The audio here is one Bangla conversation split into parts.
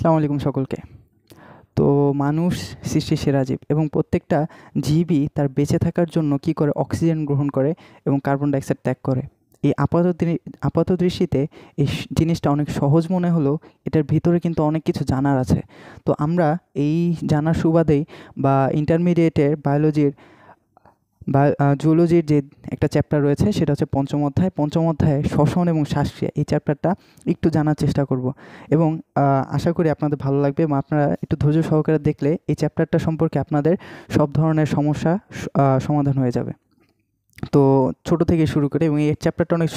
আসসালামু আলাইকুম সকলকে। তো মানুষ সৃষ্টির সেরা জীব এবং প্রত্যেকটা জীবই তার বেঁচে থাকার জন্য কী করে অক্সিজেন গ্রহণ করে এবং কার্বন ডাইঅক্সাইড ত্যাগ করে। এই আপাত দৃষ্টিতে জিনিসটা অনেক সহজ মনে হলেও এটার ভিতরে কিন্তু অনেক কিছু জানার আছে। তো আমরা এই জানার সুবাদেই বা ইন্টারমিডিয়েটের বায়োলজির বা জুওলজির যে একটা চ্যাপ্টার রয়েছে সেটা হচ্ছে পঞ্চম অধ্যায়ে শ্বসন এবং শ্বাসক্রিয়া, এই চ্যাপ্টারটা একটু জানার চেষ্টা করব এবং আশা করি আপনাদের ভালো লাগবে এবং আপনারা একটু ধৈর্য সহকারে দেখলে এই চ্যাপ্টারটা সম্পর্কে আপনাদের সব ধরনের সমস্যা সমাধান হয়ে যাবে। তো ছোট থেকে শুরু করে এবং এই চ্যাপ্টারটা অনেক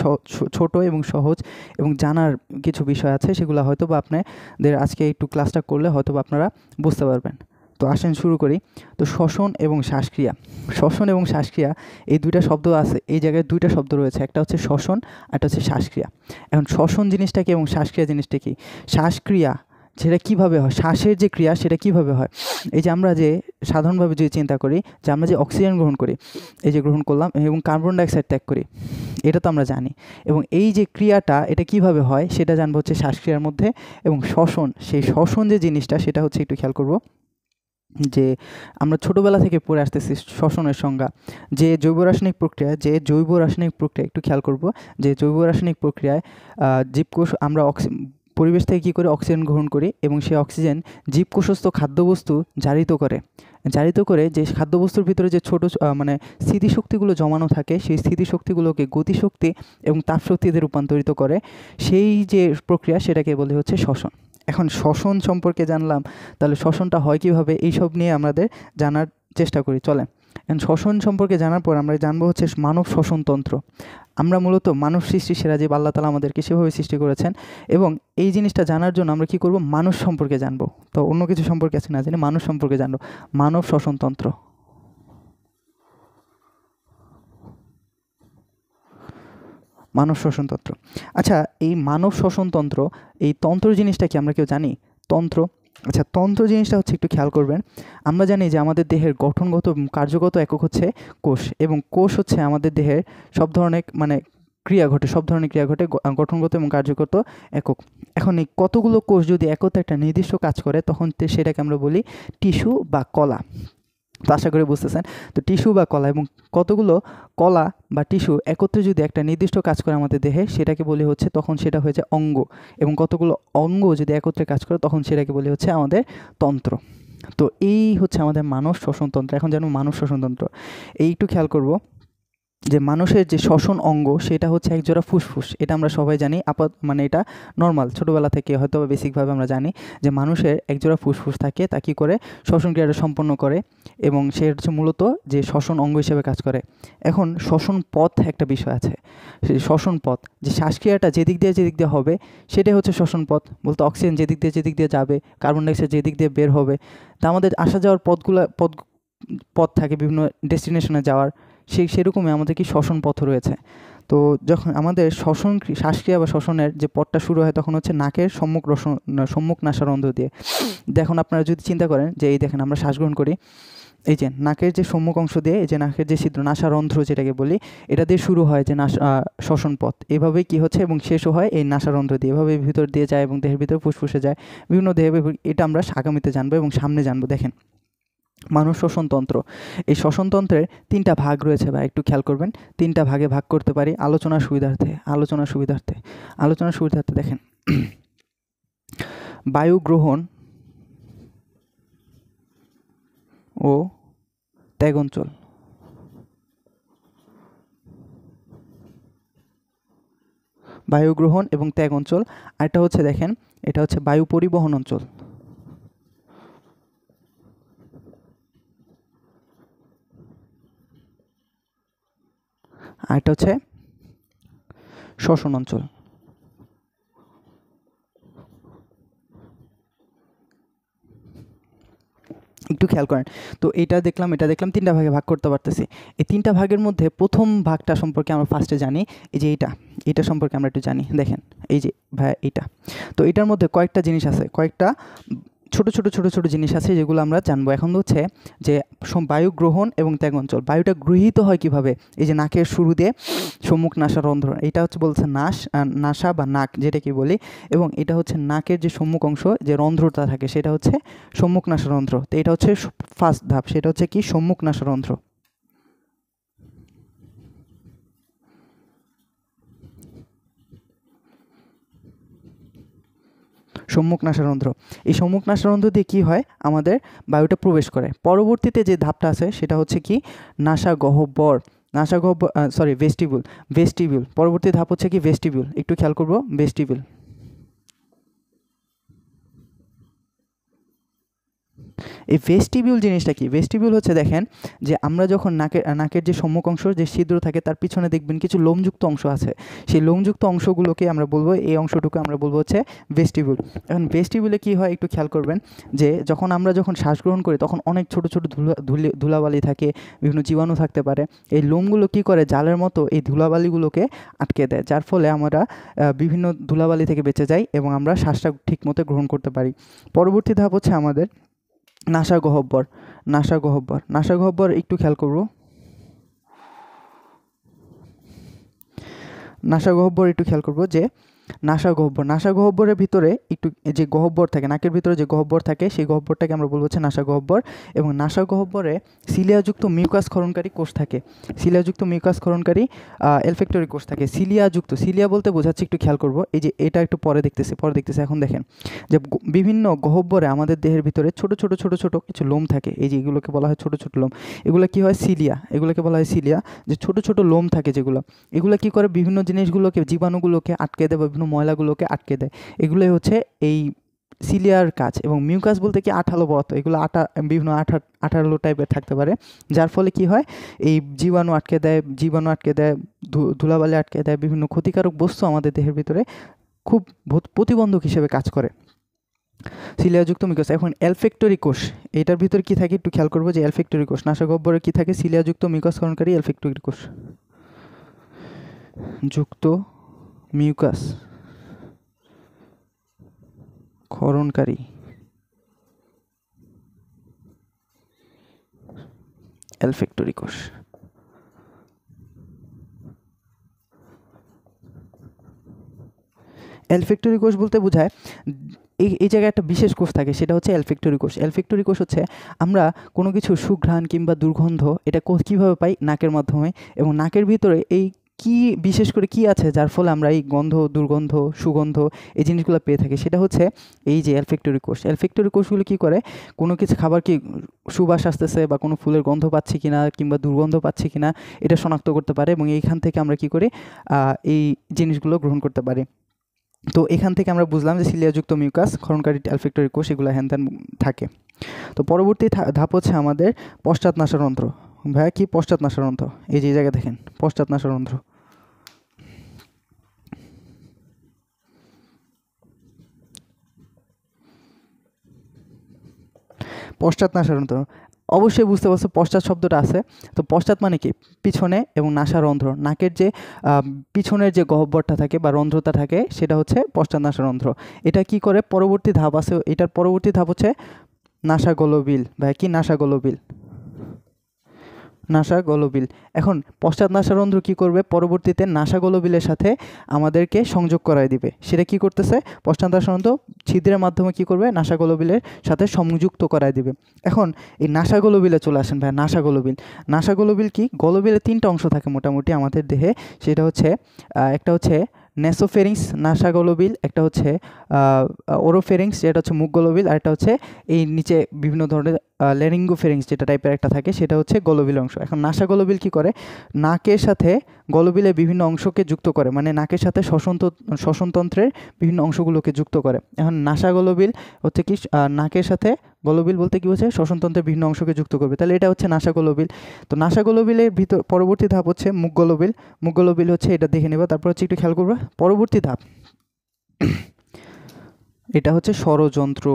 ছোট এবং সহজ এবং জানার কিছু বিষয় আছে, সেগুলো হয়তো বা আপনাদের আজকে একটু ক্লাসটা করলে হয়তো বা আপনারা বুঝতে পারবেন। তো আসেন শুরু করি। তো শ্বসন এবং শ্বাসক্রিয়া এই দুইটা শব্দ আছে, এই জায়গায় দুইটা শব্দ রয়েছে, একটা হচ্ছে শ্বসন, একটা হচ্ছে শ্বাসক্রিয়া। এখন শ্বসন জিনিসটা কি এবং শ্বাসক্রিয়া জিনিসটা কি? শ্বাসক্রিয়া সেটা কীভাবে হয়, শ্বাসের যে ক্রিয়া সেটা কীভাবে হয়? এই যে আমরা যে সাধারণভাবে যদি চিন্তা করি যে আমরা যে অক্সিজেন গ্রহণ করি, এই যে গ্রহণ করলাম এবং কার্বন ডাইঅক্সাইড ত্যাগ করি, এটা তো আমরা জানি। এবং এই যে ক্রিয়াটা এটা কিভাবে হয় সেটা জানবো হচ্ছে শ্বাসক্রিয়ার মধ্যে। এবং সেই শ্বসন যে জিনিসটা সেটা হচ্ছে একটু খেয়াল করব যে আমরা ছোটোবেলা থেকে পড়ে আসতেছি শ্বসনের সংজ্ঞা, যে জৈব রাসায়নিক প্রক্রিয়া একটু খেয়াল করব যে জৈব রাসায়নিক প্রক্রিয়ায় জীবকোষ আমরা পরিবেশ থেকে কী করে অক্সিজেন গ্রহণ করি এবং সেই অক্সিজেন জীবকোষস্থ খাদ্যবস্তু জারিত করে যে খাদ্যবস্তুর ভিতরে যে ছোটো মানে স্মৃতিশক্তিগুলো জমানো থাকে, সেই স্মৃতিশক্তিগুলোকে গতিশক্তি এবং তাপশক্তিতে রূপান্তরিত করে, সেই যে প্রক্রিয়া সেটাকে বলে হচ্ছে শ্বসন। এখন শ্বসন সম্পর্কে জানলাম, তাহলে শ্বসনটা হয় কীভাবে এইসব নিয়ে আমাদের জানার চেষ্টা করি। চলেন এখন শ্বসন সম্পর্কে জানার পর আমরা জানবো হচ্ছে মানব শ্বসনতন্ত্র। আমরা মূলত মানব সৃষ্টির সেরা জীব, আল্লাহ তাআলা আমাদেরকে সেভাবে সৃষ্টি করেছেন এবং এই জিনিসটা জানার জন্য আমরা কী করব, মানুষ সম্পর্কে জানবো। তো অন্য কিছু সম্পর্কে আছে না জানি, মানুষ সম্পর্কে জানবো, মানব শ্বসনতন্ত্র। মানব শ্বসনতন্ত্র। আচ্ছা, এই মানব শ্বসনতন্ত্র, এই তন্ত্র জিনিসটা কি আমরা কেউ জানি? তন্ত্র, আচ্ছা তন্ত্র জিনিসটা হচ্ছে একটু খেয়াল করবেন। আমরা জানি যে আমাদের দেহের গঠনগত কার্যগত একক হচ্ছে কোষ, এবং কোষ হচ্ছে আমাদের দেহের সব ধরনের সব ধরনের ক্রিয়া ঘটে গঠনগত এবং কার্যগত একক। এখন এই কতগুলো কোষ যদি একত্রে একটা নির্দিষ্ট কাজ করে তখন সেটাকে আমরা বলি টিস্যু বা কলা। তো আশা করি বুঝতেছেন। তো টিস্যু বা কলা, এবং কতগুলো কলা বা টিস্যু একত্রে যদি একটা নির্দিষ্ট কাজ করে আমাদের দেহে সেটাকে বলি হচ্ছে, তখন সেটা হয়ে যায় অঙ্গ, এবং কতগুলো অঙ্গ যদি একত্রে কাজ করে তখন সেটাকে বলি হচ্ছে আমাদের তন্ত্র। তো এই হচ্ছে আমাদের মানব শ্বসনতন্ত্র। এখন জানো মানব শ্বসনতন্ত্র, এই একটু খেয়াল করব যে মানুষের যে শ্বসন অঙ্গ সেটা হচ্ছে একজোড়া ফুসফুস। এটা আমরা সবাই জানি, মানে এটা নর্মাল, ছোটোবেলা থেকে হয়তো বেসিকভাবে আমরা জানি যে মানুষের একজোড়া ফুসফুস থাকে, তা কী করে শ্বসন ক্রিয়াটা সম্পন্ন করে এবং সে হচ্ছে মূলত যে শ্বসন অঙ্গ হিসেবে কাজ করে। এখন শ্বসন পথ একটা বিষয় আছে, সেই শ্বসন পথ, যে শ্বাসক্রিয়াটা যেদিক দিয়ে হবে সেটাই হচ্ছে শ্বসন পথ। বলতে অক্সিজেন যেদিক দিয়ে যাবে, কার্বন ডাইঅক্সাইড যেদিক দিয়ে বের হবে, তা আমাদের আসা যাওয়ার পথ থাকে বিভিন্ন ডেস্টিনেশনে যাওয়ার, সেরকমই আমাদের কি শ্বসন পথ রয়েছে। তো যখন আমাদের শ্বাসক্রিয়া বা শ্বসনের যে পথটা শুরু হয় তখন হচ্ছে নাকের সম্মুখ নাসারন্ধ্র দিয়ে। দেখুন আপনারা যদি চিন্তা করেন যে এই দেখেন আমরা শ্বাস গ্রহণ করি, এই যে নাকের যে সম্মুখ অংশ দিয়ে, এই যে নাকের যে ছিদ্র, নাসারন্ধ্র যেটাকে বলি, এটা দিয়ে শুরু হয় যে শ্বসন পথ, এভাবেই কি হচ্ছে এবং শেষও হয় এই নাসারন্ধ্র দিয়ে, এভাবে ভিতর দিয়ে যায় এবং দেহের ভিতরে ফুসফুসে যায়, বিভিন্ন দেহে। এটা আমরা আগামীতে জানবো এবং সামনে জানবো। দেখেন মানব শ্বসনতন্ত্র, এই শ্বসনতন্ত্রের তিনটা ভাগ রয়েছে, বা একটু খেয়াল করবেন, তিনটা ভাগে ভাগ করতে পারি আলোচনার সুবিধার্থে। দেখেন বায়ু গ্রহণ ও ত্যাগ অঞ্চল। বায়ু গ্রহণ এবং ত্যাগ অঞ্চল। আরেকটা হচ্ছে দেখেন, এটা হচ্ছে বায়ু পরিবহন অঞ্চল। আর এটা হচ্ছে শ্বসন অঞ্চল। একটু খেয়াল করেন, তো এটা দেখলাম তিনটা ভাগে ভাগ করতে পারতেছি। এই তিনটা ভাগের মধ্যে প্রথম ভাগটা সম্পর্কে আমরা ফার্স্টে জানি, এই যে এটা সম্পর্কে আমরা একটু জানি। দেখেন এই যে ভাই, তো এটার মধ্যে কয়েকটা জিনিস আছে, কয়েকটা ছোট ছোট ছোট ছোট জিনিস আছে যেগুলো আমরা জানবো। এখন হচ্ছে যে বায়ু গ্রহণ এবং ত্যাগ অঞ্চল, বায়ুটা গৃহীত হয় কিভাবে, এই যে নাকের শুরু দিয়ে সম্মুখ নাসারন্ধ্র, এটা হচ্ছে বলছে নাসা বা নাক যেটাকে বলি, এবং এটা হচ্ছে নাকের যে সম্মুখ অংশ যে রন্ধ্রটা থাকে সেটা হচ্ছে সম্মুখ নাসারন্ধ্র। তো এটা হচ্ছে ফার্স্ট ধাপ, সেটা হচ্ছে কি সম্মুখ নাসারন্ধ্র। সম্মুখ নাসারন্ধ্র, এই সম্মুখ নাসারন্ধ্র দিয়ে কী হয়, আমাদের বায়ুটা প্রবেশ করে। পরবর্তীতে যে ধাপটা আছে সেটা হচ্ছে কি নাসাগহ্বর, ভেস্টিবিউল। পরবর্তী ধাপ হচ্ছে কি ভেস্টিবিউল, একটু খেয়াল করবো ভেস্টিবিউল। এই ভেস্টিবিউল জিনিসটা কি, ভেস্টিবিউল হচ্ছে দেখেন যে আমরা যখন নাকের যে সম্মুখ অংশ যে ছিদ্র থাকে তার পিছনে দেখবেন কিছু লোমযুক্ত অংশ আছে, সেই লোমযুক্ত অংশগুলোকে আমরা বলবো, এই অংশটুকু আমরা বলবো হচ্ছে ভেস্টিবিউল। এখন ভেস্টিবিউলে কী হয় একটু খেয়াল করবেন যে আমরা যখন শ্বাস গ্রহণ করি তখন অনেক ছোট ছোট ধুলাবালি থাকে, বিভিন্ন জীবাণু থাকতে পারে, এই লোমগুলো কী করে জালের মতো এই ধুলাবালিগুলোকে আটকে দেয়, যার ফলে আমরা বিভিন্ন ধুলাবালি থেকে বেঁচে যাই এবং আমরা শ্বাসটা ঠিকমতো গ্রহণ করতে পারি। পরবর্তী ধাপ হচ্ছে আমাদের নাসাগহ্বর একটু খেয়াল করব। যে নাসাগহ্বরের ভিতরে একটু যে গহ্বর থাকে, নাকের ভিতরে যে গহ্বর থাকে সেই গহ্বরটাকে আমরা বলবো হচ্ছে নাসাগহ্বর, এবং নাসাগহ্বরে সিলিয়াযুক্ত মিউকাস ক্ষরণকারী কোষ থাকে, এলফেক্টরি কোষ থাকে, সিলিয়া বলতে বোঝাচ্ছে একটু খেয়াল করব, এই যে এটা একটু পরে দেখতেছি। এখন দেখেন যে বিভিন্ন গহ্বরে আমাদের দেহের ভিতরে ছোট ছোট ছোট ছোট কিছু লোম থাকে, এই যে এগুলোকে বলা হয় ছোট ছোট লোম, এগুলো কি হয় এগুলোকে বলা হয় সিলিয়া, যে ছোট ছোট লোম থাকে এগুলো কি করে বিভিন্ন জিনিসগুলোকে, জীবাণুগুলোকে আটকে দেয় বা বিভিন্ন ময়লাগুলোকে আটকে দেয়, এগুলোই হচ্ছে এই সিলিয়ার কাজ। এবং মিউকাস বলতে কি আঠালো পদার্থ, এগুলো বিভিন্ন আঠালো টাইপের থাকতে পারে, যার ফলে কি হয় এই জীবাণু আটকে দেয়, ধুলাবালি আটকে দেয়, বিভিন্ন ক্ষতিকারক বস্তু আমাদের দেহের ভিতরে খুব প্রতিবন্ধক হিসেবে কাজ করে সিলিয়াযুক্ত মিউকাস। এখন এলফেক্টরি কোষ, এটার ভিতরে কি থাকে একটু খেয়াল করবো, যে এলফেক্টরি কোষ, নাসাগহ্বরে কি থাকে, সিলিয়াযুক্ত মিউকাস ক্ষরণকারী এলফেক্টরি কোষ যুক্ত মিউকাস ক্ষরণকারী এলফেক্টরি কোষ। এলফেক্টরি কোষ বলতে বোঝায় এই জায়গায় একটা বিশেষ কোষ থাকে, সেটা হচ্ছে এলফেক্টরি কোষ হচ্ছে আমরা কোনো কিছু সুঘ্রাণ কিংবা দুর্গন্ধ এটা কীভাবে পাই, নাকের মাধ্যমে, এবং নাকের ভিতরে এই কি বিশেষ করে কি আছে যার ফলে আমরা এই গন্ধ, দুর্গন্ধ, সুগন্ধ এই জিনিসগুলো পেয়ে থাকি, সেটা হচ্ছে এই যে এলফেক্টরি কোষগুলো কী করে, কোনো কিছু খাবার কি সুবাস আসতেছে বা কোনো ফুলের গন্ধ পাচ্ছি কিনা কিংবা দুর্গন্ধ পাচ্ছি কিনা এটা শনাক্ত করতে পারে, এবং এইখান থেকে আমরা কি করি এই জিনিসগুলো গ্রহণ করতে পারি। তো এখান থেকে আমরা বুঝলাম যে সিলিয়াযুক্ত মিউকাস ক্ষরণকারী এলফেক্টরি কোষ এগুলো হ্যানত্যান থাকে। তো পরবর্তী ধাপ হচ্ছে আমাদের পশ্চাৎ নাসারন্ধ্র। ভাইয়া কি পশ্চাৎ নাসারন্ধ্র, এই যে জায়গায় দেখেন পশ্চাৎ নাসারন্ধ্র। পশ্চাৎ নাসারন্ধ্র অবশ্যই বুঝতে পারছো পশ্চাৎ শব্দটা আছে, তো পশ্চাৎ মানে কি পিছনে, এবং নাসারন্ধ্র নাকের যে পিছনের যে গহ্বরটা থাকে বা রন্ধ্রটা থাকে সেটা হচ্ছে পশ্চাৎ নাসারন্ধ্র। এটা কি করে পরবর্তী ধাপ আছে, এটার পরবর্তী ধাপ হচ্ছে নাসাগোলবিল। ভাই কি নাসাগোলবিল, এখন পশ্চাৎ নাসারন্ধ্র কী করবে, পরবর্তীতে নাসাগোলবিলের সাথে আমাদেরকে সংযোগ করায় দিবে। সেটা কি করতেছে, পশ্চাৎ নাসারন্ধ্র ছিদ্রের মাধ্যমে কি করবে, নাসাগোলবিলের সাথে সংযুক্ত করায় দিবে। এখন এই নাসাগোলবিলে চলে আসেন ভাই, নাসাগোলবিল কি, গোলবিলের তিনটা অংশ থাকে মোটামুটি আমাদের দেহে, সেটা হচ্ছে একটা হচ্ছে নেসোফেরিংস নাসাগোলবিল, একটা হচ্ছে ওরোফেরিংস যেটা হচ্ছে মুখগোলবিল, আর একটা হচ্ছে এই নিচে বিভিন্ন ধরনের লেরিঙ্গোফেরিংস যেটা টাইপের একটা থাকে সেটা হচ্ছে গোলবিল অংশ। এখন নাসাগোলবিল কী করে, নাকের সাথে গলবিলের বিভিন্ন অংশকে যুক্ত করে, মানে নাকের সাথে শ্বসনতন্ত্রের বিভিন্ন অংশগুলোকে যুক্ত করে। এখন নাসাগোলবিল হচ্ছে কি নাকের সাথে, গলবিল বলতে কী হচ্ছে শ্বসনতন্ত্রের বিভিন্ন অংশকে যুক্ত করবে, তাহলে এটা হচ্ছে নাসাগোলবিল। তো নাসাগোলবিলের ভিতর পরবর্তী ধাপ হচ্ছে মুখগোলবিল হচ্ছে, এটা দেখে নেব। তারপর হচ্ছে একটু খেয়াল করবে পরবর্তী ধাপ, এটা হচ্ছে স্বরযন্ত্র।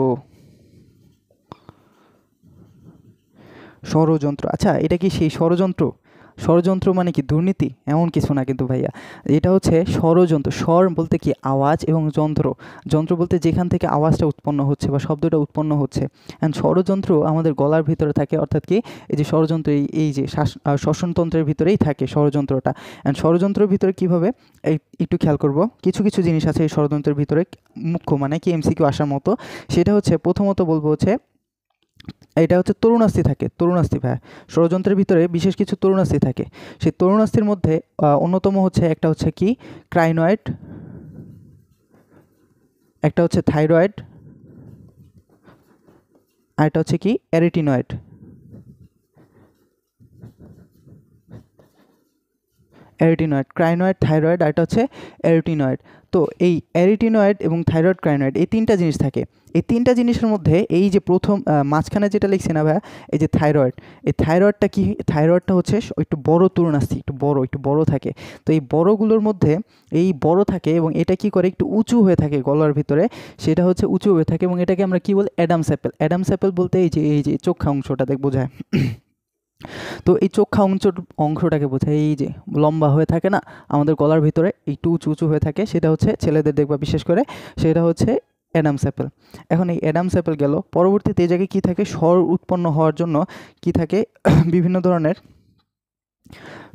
আচ্ছা এটা কি সেই ষড়যন্ত্র, ষড়যন্ত্র মানে কি দুর্নীতি? এমন কিছু না কিন্তু ভাইয়া, এটা হচ্ছে ষড়যন্ত্র। স্বর বলতে কি আওয়াজ, এবং যন্ত্র, যন্ত্র বলতে যেখান থেকে আওয়াজটা উৎপন্ন হচ্ছে বা শব্দটা উৎপন্ন হচ্ছে। অ্যান্ড ষড়যন্ত্র আমাদের গলার ভিতরে থাকে, অর্থাৎ কি এই যে ষড়যন্ত্র, এই যে শ্বসনতন্ত্রের ভিতরেই থাকে ষড়যন্ত্রটা। অ্যান্ড ষড়যন্ত্রের ভিতরে কীভাবে, একটু খেয়াল করব, কিছু কিছু জিনিস আছে এই ষড়যন্ত্রের ভিতরে মুখ্য, মানে কি এমসিকিউ আসার মতো। সেটা হচ্ছে প্রথমত বলবো হচ্ছে, এটা হচ্ছে তরুণাস্থি থাকে, তরুণাস্থি ভাই, ষড়যন্ত্রের ভিতরে বিশেষ কিছু তরুণাস্থি থাকে। সেই তরুণাস্থির মধ্যে অন্যতম হচ্ছে, একটা হচ্ছে কি ক্রাইনয়েড, একটা হচ্ছে থাইরয়েড, আর একটা হচ্ছে কি অ্যারিটিনয়েড। অ্যারিটিনয়েড, ক্রাইনয়েড, থাইরয়েড, আর এটা হচ্ছে অ্যারিটিনয়েড। তো এই অ্যারিটিনয়েড এবং থাইরয়েড, ক্রাইনয়েড, এই তিনটা জিনিস থাকে। এই তিনটা জিনিসের মধ্যে এই যে প্রথম মাঝখানে যেটা লিখছি না ভাইয়া, এই যে থাইরয়েড, এই থাইরয়েডটা কি, থাইরয়েডটা হচ্ছে একটু বড় তরুণাস্থি, একটু বড় থাকে। তো এই বড়গুলোর মধ্যে এই বড় থাকে, এবং এটা কি করে একটু উঁচু হয়ে থাকে গলার ভিতরে, সেটা হচ্ছে উঁচু হয়ে থাকে, এবং এটাকে আমরা কি বলি, অ্যাডামস অ্যাপেল। অ্যাডামস অ্যাপেল বলতে এই যে চোখা অংশটা বোঝায়। তো এই চোখা অংশটাকে বোঝায়, এই যে লম্বা হয়ে থাকে না আমাদের গলার ভিতরে, একটু উঁচু উঁচু হয়ে থাকে, সেটা হচ্ছে ছেলেদের দেখবা বিশেষ করে, সেটা হচ্ছে অ্যাডামস অ্যাপেল। এখন এই অ্যাডামস অ্যাপেল গেল, পরবর্তীতে এই জায়গায় কী থাকে, স্বর উৎপন্ন হওয়ার জন্য কি থাকে, বিভিন্ন ধরনের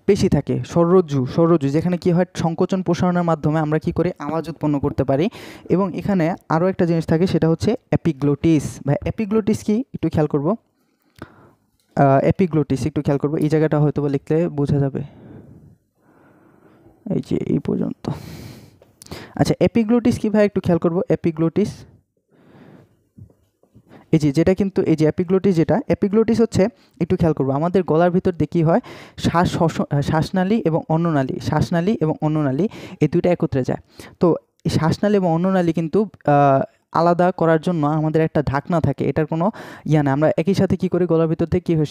পেশি থাকে, স্বররজ্জু, যেখানে কি হয়, সংকোচন প্রসারণের মাধ্যমে আমরা কি করি, আওয়াজ উৎপন্ন করতে পারি। এবং এখানে আরও একটা জিনিস থাকে, সেটা হচ্ছে এপিগ্লোটিস। ভাই এপিগ্লোটিস কি একটু খেয়াল করব, এপিগ্লোটিস একটু খেয়াল করবো, এই জায়গাটা হয়তো বা লিখলে বোঝা যাবে, এই যে এই পর্যন্ত। আচ্ছা, এপিগ্লোটিস কি ভাই একটু খেয়াল করবো, এপিগ্লোটিস, এই যে যেটা কিন্তু, এই যে এপিগ্লোটিস হচ্ছে, একটু খেয়াল করবো, আমাদের গলার ভিতর দিয়ে কী হয়, শ্বাসনালী এবং অন্ননালী, এই দুইটা একত্রে যায়। তো এই শ্বাসনালী এবং অন্ননালী কিন্তু আলাদা করার জন্য আমাদের একটা ঢাকনা থাকে, এটার কোনো না, আমরা একই সাথে কী করি, গলার ভিতর থেকে কী হয়,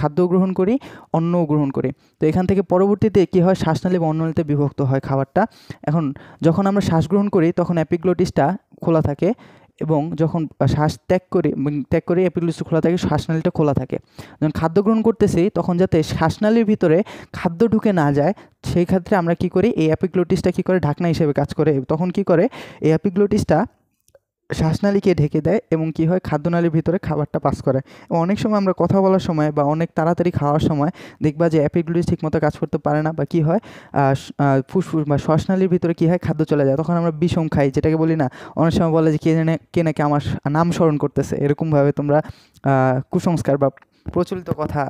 খাদ্য গ্রহণ করি, অন্নও গ্রহণ করি। তো এখান থেকে পরবর্তীতে কী হয়, শ্বাসনালী এবং অন্ননালীতে বিভক্ত হয় খাবারটা। এখন যখন আমরা শ্বাস গ্রহণ করি তখন এপিগ্লোটিসটা খোলা থাকে, এবং যখন শ্বাস ত্যাগ করি এপিগ্লোটিস খোলা থাকে, শ্বাসনালীটা খোলা থাকে। যখন খাদ্য গ্রহণ করতেছি তখন যাতে শ্বাসনালীর ভিতরে খাদ্য ঢুকে না যায়, সেই ক্ষেত্রে আমরা কী করি, এই এপিগ্লোটিসটা কী করে, ঢাকনা হিসেবে কাজ করে। তখন কী করে, এই এপিগ্লোটিসটা শ্বাসনালীকে ঢেকে দেয়, এবং কি হয়, খাদ্যনালীর ভিতরে খাবারটা পাস করে। এবং অনেক সময় আমরা কথা বলার সময় বা অনেক তাড়াতাড়ি খাওয়ার সময় দেখবা যে এপিগ্লোটিস ঠিকমতো কাজ করতে পারে না, বা কি হয়, ফুসফুস বা শ্বাসনালীর ভিতরে কি হয়, খাদ্য চলে যায়, তখন আমরা বিষম খাই, যেটাকে বলি না, অনেক সময় বলে যে কে নাকি আমার নাম স্মরণ করতেছে, এরকমভাবে তোমরা কুসংস্কার বা প্রচলিত কথা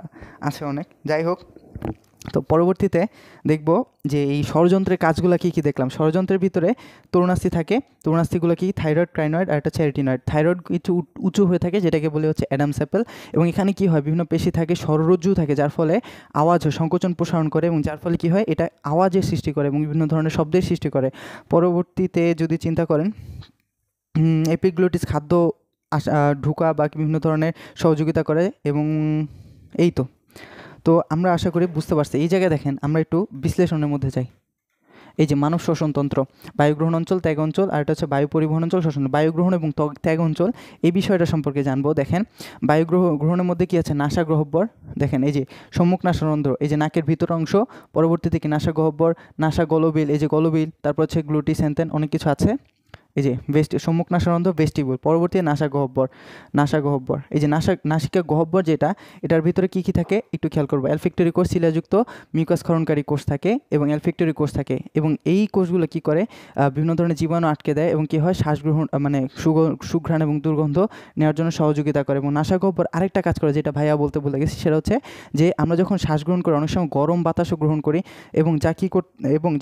আছে অনেক। যাই হোক, তো পরবর্তীতে দেখব যে এই ষড়যন্ত্রের কাজগুলো কী কী দেখলাম। ষড়যন্ত্রের ভিতরে তরুণাস্থি থাকে, তরুণাস্থিগুলো কি, থাইরয়েড, ক্রাইনয়েড, আর একটা অ্যারিটিনয়েড। থাইরয়েড কিছু উঁচু হয়ে থাকে, যেটাকে বলে হচ্ছে অ্যাডামস অ্যাপেল। এবং এখানে কি হয়, বিভিন্ন পেশি থাকে, স্বররজ্জু থাকে, যার ফলে আওয়াজ হয়, সংকোচন প্রসারণ করে, এবং যার ফলে কি হয়, এটা আওয়াজের সৃষ্টি করে এবং বিভিন্ন ধরনের শব্দের সৃষ্টি করে। পরবর্তীতে যদি চিন্তা করেন, এপিগ্লোটিস খাদ্য ঢোকা বা বিভিন্ন ধরনের সহযোগিতা করে, এবং এই তো আমরা আশা করি বুঝতে পারছি। এই জায়গায় দেখেন, আমরা একটু বিশ্লেষণের মধ্যে যাই। এই যে মানব শ্বসনতন্ত্র, বায়ুগ্রহণ অঞ্চল, ত্যাগ অঞ্চল, আর এটা হচ্ছে বায়ু পরিবহন অঞ্চল, শ্বসন, বায়ুগ্রহণ এবং ত্যাগ অঞ্চল, এই বিষয়টা সম্পর্কে জানবো। দেখেন, গ্রহণের মধ্যে কি আছে, নাসা গহ্বর, দেখেন এই যে সম্মুখ নাসারন্ধ্র, এই যে নাকের ভিতর অংশ, পরবর্তীতে কি নাসা গহ্বর, নাসা গলবিল, এই যে গলবিল, তারপর হচ্ছে গ্লুটিস, অনেক কিছু আছে। এই যে সম্মুখ নাসারন্ধ্র, ভেস্টিবিউল, পরবর্তী নাসা গহ্বর, এই যে নাসিকা গহ্বর, যেটা এটার ভিতরে কী কী থাকে একটু খেয়াল করবো। অ্যালফেক্টরি কোষ, শিলাযুক্ত মিউকাস ক্ষরণকারী কোষ থাকে, এবং অ্যালফেক্টরি কোষ থাকে, এবং এই কোষগুলো কি করে, বিভিন্ন ধরনের জীবাণু আটকে দেয়, এবং কী হয়, শ্বাসগ্রহণ মানে সুঘ্রাণ এবং দুর্গন্ধ নেওয়ার জন্য সহযোগিতা করে। এবং নাসা গহ্বর আরেকটা কাজ করে, যেটা ভাইয়া বলতে ভুলে গেছি, সেটা হচ্ছে যে আমরা যখন শ্বাস গ্রহণ করি অনেক সময় গরম বাতাসও গ্রহণ করি, এবং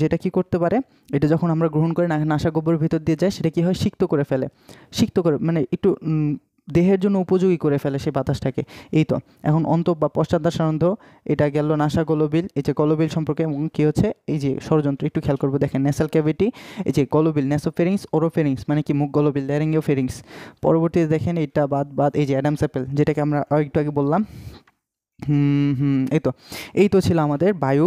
যেটা কী করতে পারে, এটা যখন আমরা গ্রহণ করি নাসা গহ্বরের ভিতর দিয়ে যায়, সেটা কী হয়, সিক্ত করে মানে একটু দেহের জন্য উপযোগী করে ফেলে সেই বাতাসটাকে। এই তো এখন অন্ত বা পশ্চাৎনাসারন্ধ্র, এটা গেল নাসা গলবিল, এই যে গলবিল সম্পর্কে, এবং কী হচ্ছে, এই যে ষড়যন্ত্র একটু খেয়াল করবো। দেখেন, নেসাল ক্যাভিটি, এই যে গলবিল, নেসোফেরিংস, ওরোফেরিংস, মানে কি মুখ গলবিল, ল্যারিঙ্গিওফেরিংস। পরবর্তীতে দেখেন এটা বাদ এই যে অ্যাডামস অ্যাপেল, যেটাকে আমরা একটু আগে বললাম। এই তো ছিল আমাদের বায়ু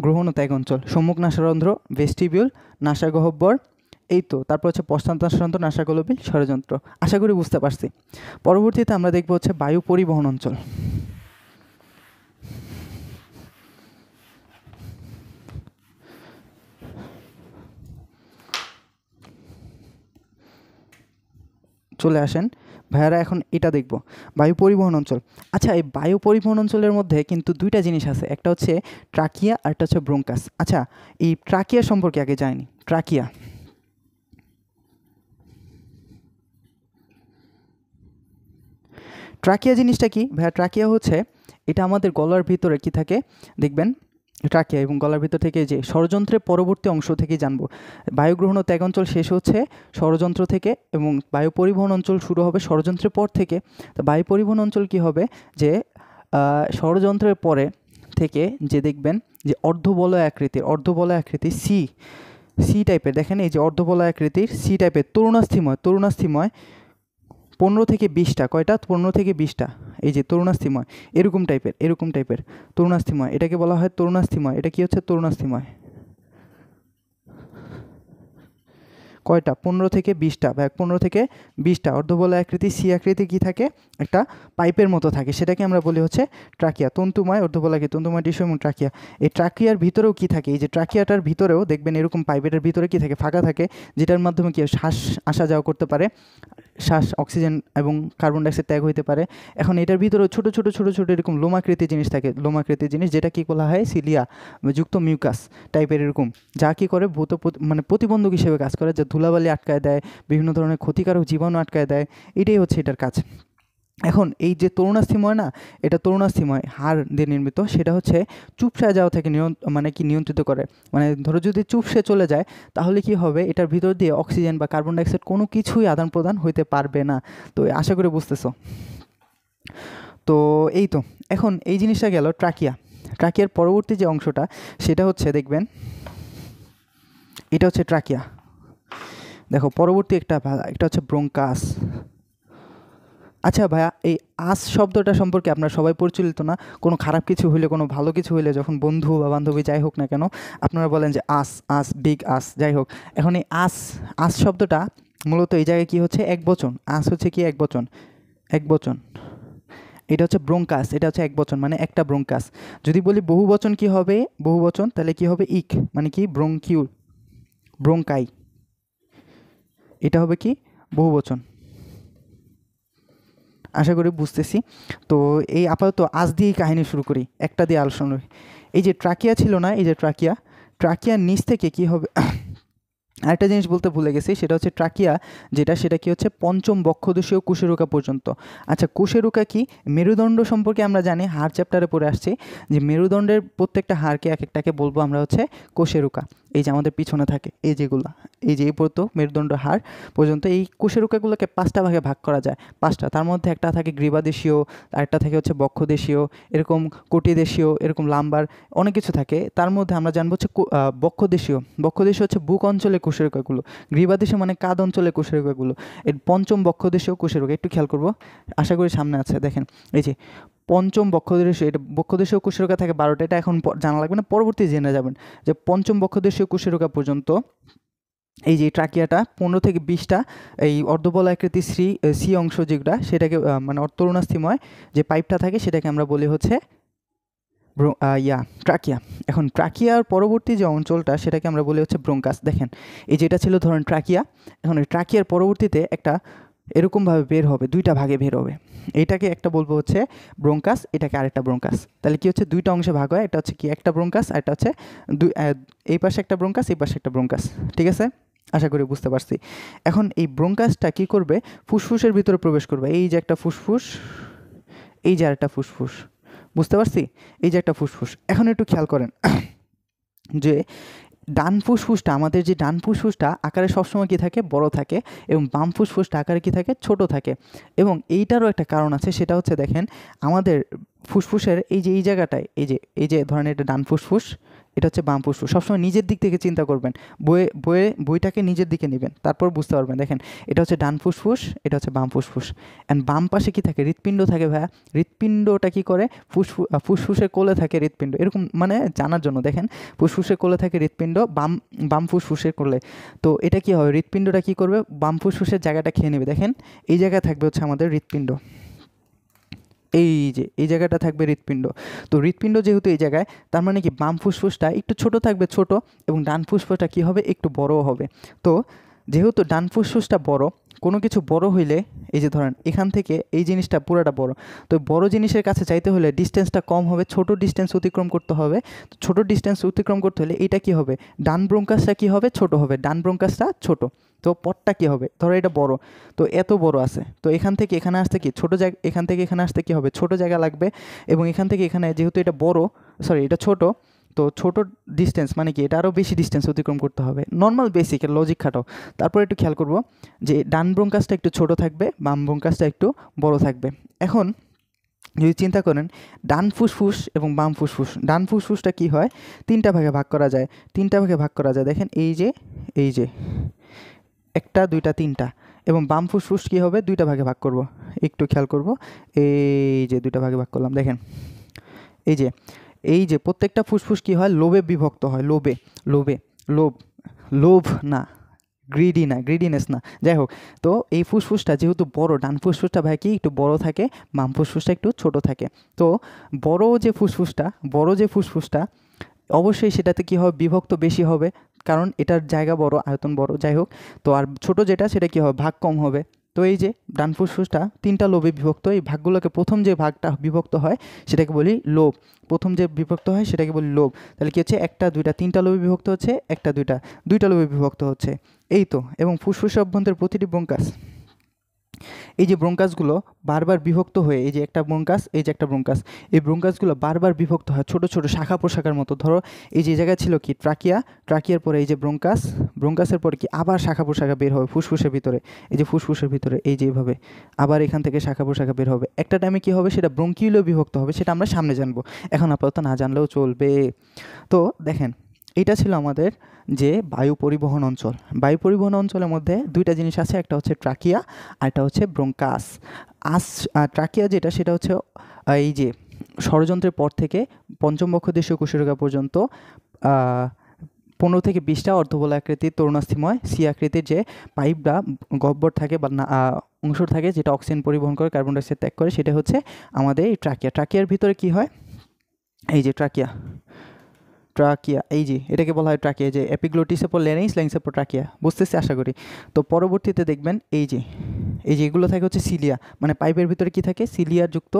গ্রহণ ও ত্যাগ অঞ্চল, সম্মুখ নাসারন্ধ্র, ভেস্টিবিউল, নাসা গহ্বর, এই তো তারপর হচ্ছে পশ্চাৎনাসারন্ধ্র, নাসা গলবিল, ষড়যন্ত্র। আশা করি বুঝতে পারছি। পরবর্তীতে আমরা দেখব হচ্ছে বায়ু পরিবহন অঞ্চল। চলে আসেন ভাইয়ারা। এখন এটা দেখব বায়ু পরিবহন অঞ্চল। আচ্ছা, এই বায়ু পরিবহন অঞ্চলের মধ্যে কিন্তু দুইটা জিনিস আছে, একটা হচ্ছে ট্রাকিয়া আর একটা হচ্ছে ব্রোঙ্কাস। আচ্ছা, এই ট্রাকিয়া সম্পর্কে আগে জানি। ট্রাকিয়া জিনিসটা কি ভাইয়া? ট্রাকিয়া হচ্ছে এটা আমাদের গলার ভিতরে কি থাকে দেখবেন, ট্রাকিয়া এবং গলার ভিতর থেকে যে ষড়যন্ত্রের পরবর্তী অংশ থেকে জানবো। বায়ু গ্রহণ ও ত্যাগ অঞ্চল শেষ হচ্ছে ষড়যন্ত্র থেকে এবং বায়ু পরিবহন অঞ্চল শুরু হবে ষড়যন্ত্রের পর থেকে। তো বায়ু পরিবহন অঞ্চল কি হবে যে ষড়যন্ত্রের পরে থেকে যে দেখবেন যে অর্ধবলয় আকৃতির সি টাইপের, দেখেন এই যে অর্ধবলয় আকৃতির সি টাইপের তরুণাস্থিময় 15 থেকে 20টা, কয়টা? 15 থেকে 20টা, এই যে তরুণাস্থিময় এরকম টাইপের তরুণাস্থিময়, এটাকে বলা হয় তরুণাস্থিময়। এটা কি হচ্ছে তরুণাস্থিময়? কয়টা? 15 থেকে 20টা, 15 থেকে 20টা অর্ধবলয় আকৃতি সি আকৃতি কি থাকে, একটা পাইপের মতো থাকে, সেটাকে আমরা বলি হচ্ছে ট্রাকিয়া। তন্তুময় অর্ধবলয় তন্তুময় টিস্যু এবং ট্রাকিয়া। এই ট্রাকিয়ার ভিতরেও কি থাকে, এই যে ট্রাকিয়াটার ভিতরেও দেখবেন এরকম পাইপের ভিতরে কি থাকে, ফাঁকা থাকে, যেটার মাধ্যমে কি শ্বাস আসা যাওয়া করতে পারে, শ্বাস অক্সিজেন এবং কার্বন ডাইঅক্সাইড ত্যাগ হইতে পারে। এখন এটার ভিতরেও ছোটো এরকম লোমাকৃতির জিনিস থাকে, যেটা কি বলা হয় সিলিয়া যুক্ত মিউকাস টাইপের এরকম, যা কি করে মানে প্রতিবন্ধক হিসেবে কাজ করে, যা ধুলাবালি আটকায় দেয়, বিভিন্ন ধরনের ক্ষতিকারক জীবাণু আটকায় দেয়, এটাই হচ্ছে এটার কাজ। এখন এই যে তরুণাস্থিময় না, এটা তরুণাস্থিময় হাড় দিয়ে নির্মিত, সেটা হচ্ছে চুপসে যাওয়া থেকে নিয়ন্ত্রিত করে। মানে ধরো যদি চুপসে চলে যায় তাহলে কি হবে, এটার ভিতর দিয়ে অক্সিজেন বা কার্বন ডাইঅক্সাইড কোনো কিছুই আদান প্রদান হইতে পারবে না। তো আশা করে বুঝতেছো। তো এই তো, এখন এই জিনিসটা গেল ট্রাকিয়ার পরবর্তী যে অংশটা সেটা হচ্ছে দেখবেন, এটা হচ্ছে ট্রাকিয়া। দেখো পরবর্তী একটা হচ্ছে ব্রোঙ্কাস। আচ্ছা ভাইয়া, এই আস শব্দটা সম্পর্কে আপনার সবাই পরিচিত না? কোনো খারাপ কিছু হইলে, কোনো ভালো কিছু হইলে, যখন বন্ধু বা বান্ধবী যাই হোক না কেন, আপনারা বলেন যে আস বিগ আস, যাই হোক। এখন এই আস শব্দটা মূলত এই জায়গায় কি হচ্ছে, একবচন। আস হচ্ছে কি একবচন। এটা হচ্ছে ব্রোঙ্কাস, এটা হচ্ছে একবচন মানে একটা ব্রোঙ্কাস। যদি বলি বহুবচন কি হবে, তাহলে কি হবে ইক, মানে কি ব্রোঙ্কাই, এটা হবে কি বহুবচন। আশা করি বুঝতেছি। তো এই আপাতত আজ দিয়েই কাহিনী শুরু করি, একটা দিয়ে আলোচনা। এই যে ট্রাকিয়া ছিল না, এই যে ট্রাকিয়ার নিচ থেকে কি হবে, আরেকটা জিনিস বলতে ভুলে গেছি, সেটা হচ্ছে ট্রাকিয়া সেটা কি হচ্ছে পঞ্চম বক্ষদেশীয় কুশেরুকা পর্যন্ত। আচ্ছা, কুশেরুকা কি? মেরুদণ্ড সম্পর্কে আমরা জানি, হাড় চ্যাপ্টারে পড়ে আসছি যে মেরুদণ্ডের প্রত্যেকটা হাড়কে এক একটাকে বলবো আমরা হচ্ছে কোষেরুকা। এই যে আমাদের পিছনে থাকে এই যেগুলো, এই যে এই পর্যন্ত মেরুদণ্ড হাড় পর্যন্ত এই কোষেরুকাগুলোকে 5টা ভাগে ভাগ করা যায়, 5টা। তার মধ্যে একটা থাকে গ্রীবাদেশীয়, আরেকটা থাকে হচ্ছে বক্ষদেশীয়, এরকম কোটিদেশীয়, এরকম লাম্বার, অনেক কিছু থাকে। তার মধ্যে আমরা জানবো হচ্ছে বক্ষদেশীয় হচ্ছে বুক অঞ্চলে কোষেরুকাগুলো, গ্রীবাদেশীয় মানে কাঁধ অঞ্চলে কোষেরুকাগুলো। এর পঞ্চম বক্ষদেশীয় কোষেরুকা, একটু খেয়াল করবো, আশা করি সামনে আছে, দেখেন এই যে পঞ্চম বক্ষদেশীয়, এটা বক্ষদেশীয় কোষেরুকা থাকে 12টা, এটা এখন জানা লাগবে না, পরবর্তী জেনে যাবেন যে পঞ্চম বক্ষদেশীয় কোষেরুকা পর্যন্ত এই যে ট্রাকিয়াটা 15 থেকে 20টা এই অর্ধবলয় আকৃতি সি অংশ যেটা, সেটাকে মানে তরুণাস্থিময় যে পাইপটা থাকে সেটাকে আমরা বলি হচ্ছে ট্রাকিয়া। এখন ট্রাকিয়ার পরবর্তী যে অঞ্চলটা সেটাকে আমরা বলি হচ্ছে ব্রোঙ্কাস। দেখেন এই যেটা ছিল ধরেন ট্রাকিয়া, এখন এই ট্রাকিয়ার পরবর্তীতে একটা এরকমভাবে বের হবে, 2টা ভাগে বের হবে, এটাকে একটা বলবো হচ্ছে ব্রোঙ্কাস, এটাকে আরেকটা ব্রোঙ্কাস। তাহলে কি হচ্ছে 2টা অংশে ভাগ হয়, এটা হচ্ছে কি একটা ব্রোঙ্কাস, আর এটা হচ্ছে এই পাশে একটা ব্রোঙ্কাস, এই পাশে একটা ব্রোঙ্কাস, ঠিক আছে? আশা করি বুঝতে পারছি। এখন এই ব্রোঙ্কাসটা কি করবে, ফুসফুসের ভিতরে প্রবেশ করবে, এই যে একটা ফুসফুস, এই যে আরেকটা ফুসফুস, বুঝতে পারছি? এই যে একটা ফুসফুস। এখন একটু খেয়াল করেন যে ডান ফুসফুসটা, আমাদের যে ডান ফুসফুসটা আকারে সবসময় কী থাকে, বড় থাকে, এবং বাম ফুসফুসটা আকারে কী থাকে, ছোট থাকে। এবং এইটারও একটা কারণ আছে, সেটা হচ্ছে দেখেন আমাদের ফুসফুসের এই যে এই জায়গাটায়, এই যে ধরেন এটা ডান ফুসফুস, এটা হচ্ছে বাম ফুসফুস। সবসময় নিজের দিক থেকে চিন্তা করবেন, বইটাকে নিজের দিকে নেবেন, তারপর বুঝতে পারবেন। দেখেন এটা হচ্ছে ডান ফুসফুস, এটা হচ্ছে বাম ফুসফুস, অ্যান্ড বাম পাশে কী থাকে, হৃৎপিণ্ড থাকে ভাইয়া। হৃৎপিণ্ডটা কী করে, ফুসফুসের কোলে থাকে হৃৎপিণ্ড, এরকম মানে জানার জন্য। দেখেন ফুসফুসের কোলে থাকে হৃৎপিণ্ড, বাম ফুসফুসের কোলে। তো এটা কী হবে, হৃৎপিণ্ডটা কী করবে, বাম ফুসফুসের জায়গাটা খেয়ে নেবে। দেখেন এই জায়গায় থাকবে হচ্ছে আমাদের হৃৎপিণ্ড, এই যে এই জায়গাটা থাকবে হৃৎপিণ্ড। তো হৃৎপিণ্ড যেহেতু এই জায়গায়, তার মানে কি বাম ফুসফুসটা একটু ছোট থাকবে, ছোট, এবং ডান ফুসফুসটা কী হবে, একটু বড় হবে। তো যেহেতু ডান ফুসফুসটা বড়, কোনো কিছু বড় হইলে এই যে ধরেন এখান থেকে এই জিনিসটা পুরাটা বড়, তো বড় জিনিসের কাছে চাইতে হলে ডিস্টেন্সটা কম হবে, ছোট ডিস্টেন্স অতিক্রম করতে হবে। তো ছোট ডিস্টেন্স অতিক্রম করতে হলে এটা কি হবে, ডান ব্রঙ্কাসটা কি হবে, ছোট হবে, ডান ব্রঙ্কাসটা ছোট। তো পথটা কি হবে, ধরো এটা বড়, তো এত বড় আছে, তো এখান থেকে এখানে আসতে কি ছোট জায়গা, এখান থেকে এখানে আসতে কি হবে, ছোট জায়গা লাগবে। এবং এখান থেকে এখানে যেহেতু এটা বড়, সরি এটা ছোট, তো ছোট ডিস্টেন্স মানে কি এটা আরও বেশি ডিস্টেন্স অতিক্রম করতে হবে। নর্মাল বেসিক লজিক খাটাও। তারপর একটু খেয়াল করব যে ডান ব্রঙ্কাসটা একটু ছোট থাকবে, বাম ব্রঙ্কাসটা একটু বড় থাকবে। এখন যদি চিন্তা করেন ডান ফুসফুস এবং বাম ফুসফুস, ডান ফুসফুসটা কি হয়, তিনটা ভাগে ভাগ করা যায়, তিনটা ভাগে ভাগ করা যায়। দেখেন এই যে একটা দুইটা তিনটা, এবং বাম ফুসফুস কী হবে, দুইটা ভাগে ভাগ করব। একটু খেয়াল করব, এই যে দুইটা ভাগে ভাগ করলাম। দেখেন এই যে প্রত্যেকটা ফুসফুস কী হয়, লোবে বিভক্ত হয়, লোভ না, গ্রিডিনেস না, যাই হোক। তো এই ফুসফুসটা যেহেতু বড়, ডান ফুসফুসটা ভাই কি একটু বড় থাকে, বাম ফুসফুসটা একটু ছোট থাকে। তো বড় যে ফুসফুসটা অবশ্যই সেটাতে কী হবে, বিভক্ত বেশি হবে, কারণ এটার জায়গা বড়, আয়তন বড়, যাই হোক। তো আর ছোট যেটা সেটা কী হবে, ভাগ কম হবে। তো এই যে ডান ফুসফুসটা তিনটা লোবে বিভক্ত, এই ভাগগুলোকে প্রথম যে ভাগটা বিভক্ত হয় সেটাকে বলি লোব, প্রথম যে বিভক্ত হয় সেটাকে বলি লোব। তাহলে কী হচ্ছে, একটা দুইটা তিনটা লোবে বিভক্ত হচ্ছে, একটা দুইটা লোবে বিভক্ত হচ্ছে, এই তো। এবং ফুসফুসের অভ্যন্তরের প্রতিটি ব্রঙ্কাস, এই যে ব্রঙ্কাসগুলো বারবার বিভক্ত হয়ে, এই যে একটা ব্রঙ্কাস, এই যে একটা ব্রঙ্কাস, এই ব্রঙ্কাসগুলো বারবার বিভক্ত হয় ছোট ছোট শাখা প্রশাখার মতো। ধরো এই যে জায়গায় ছিল কি ট্রাকিয়ার পরে এই যে ব্রঙ্কাসের পরে কি আবার শাখা প্রশাখা বের হবে ফুসফুসের ভিতরে, এই যে ফুসফুসের ভিতরে এই যে এইভাবে আবার এখান থেকে শাখা প্রশাখা বের হবে। একটা টাইমে কি হবে, সেটা ব্রঙ্কিউলেও বিভক্ত হবে, সেটা আমরা সামনে জানবো, এখন আপাতত না জানলেও চলবে। তো দেখেন এটা ছিল আমাদের যে বায়ু পরিবহন অঞ্চল। বায়ু পরিবহন অঞ্চলের মধ্যে দুইটা জিনিস আছে, একটা হচ্ছে ট্রাকিয়া আর একটা হচ্ছে ব্রঙ্কাস। ট্রাকিয়া যেটা, সেটা হচ্ছে এই যে ষড়যন্ত্রের পর থেকে পঞ্চম বক্ষদেশীয় কুশিরকা পর্যন্ত 15 থেকে 20টা অর্ধবল আকৃতির তরুণাস্থিময় সি আকৃতির যে পাইপ বা গহ্বর থাকে বা অংশ থাকে, যেটা অক্সিজেন পরিবহন করে, কার্বন ডাইঅক্সাইড ত্যাগ করে, সেটা হচ্ছে আমাদের এই ট্রাকিয়ার ভিতরে কি হয়, এই যে ট্রাকিয়া, এই যে এটাকে বলা হয় ট্রাকিয়া, যে এপিগ্লোটিসের পর ল্যারিংস, ল্যারিংসের পর ট্রাকিয়া, বুঝতেছি আশা করি। তো পরবর্তীতে দেখবেন এই যে এগুলো থাকে হচ্ছে সিলিয়া, মানে পাইপের ভিতরে কি থাকে, সিলিয়ার যুক্ত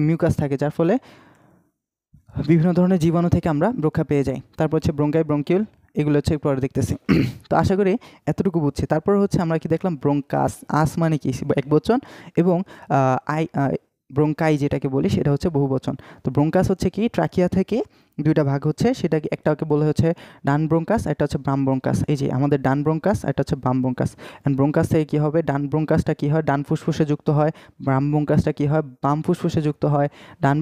মিউকাস থাকে, যার ফলে বিভিন্ন ধরনের জীবাণু থেকে আমরা রক্ষা পেয়ে যাই। তারপর হচ্ছে ব্রঙ্কিউল, এগুলো হচ্ছে পরে দেখতেছি। তো আশা করি এতটুকু বুঝছি। তারপর হচ্ছে আমরা কি দেখলাম, ব্রঙ্কাস, মানে কি একবচন, এবং ব্রঙ্কাই যেটাকে বলি সেটা হচ্ছে বহুবচন। তো ব্রঙ্কাস হচ্ছে কি, ট্রাকিয়া থেকে দুইটা ভাগ হচ্ছে, সেটাকে একটাকে বলে হচ্ছে ডান ব্রঙ্কাস, একটা হচ্ছে বাম ব্রঙ্কাস। এই যে আমাদের ডান ব্রঙ্কাস, একটা হচ্ছে বাম ব্রঙ্কাস। অ্যান্ড ব্রঙ্কাস থেকে কী হবে, ডান ব্রঙ্কাসটা কী হয়, ডান ফুসফুসে যুক্ত হয়, বাম ব্রঙ্কাসটা কী হয়, বাম ফুসফুসে যুক্ত হয়। ডান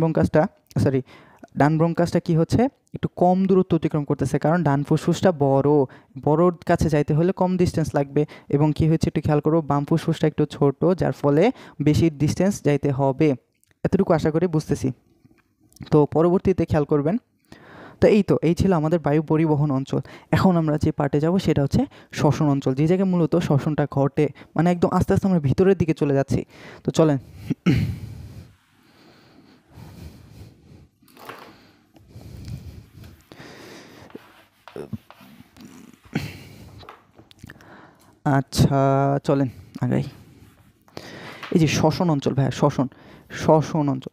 ব্রঙ্কাসটা কি হচ্ছে, একটু কম দূরত্ব অতিক্রম করতেছে, কারণ ডান ফুসফুসটা বড়োর কাছে যাইতে হলে কম ডিস্টেন্স লাগবে। এবং কি হচ্ছে একটু খেয়াল করবো, বাম ফুসফুসটা একটু ছোট, যার ফলে বেশি ডিস্টেন্স যাইতে হবে। এতটুকু আশা করি বুঝতেছি। তো পরবর্তীতে খেয়াল করবেন। তো এই ছিল আমাদের বায়ু পরিবহন অঞ্চল। এখন আমরা যে পার্টে যাব সেটা হচ্ছে শ্বসন অঞ্চল, যে জায়গায় মূলত শ্বসনটা ঘটে, মানে একদম আস্তে আস্তে আমরা ভিতরের দিকে চলে যাচ্ছি। তো চলেন। আচ্ছা চলেন আগাই। এই যে শ্বসন অঞ্চল, ভাইয়া শ্বসন অঞ্চল।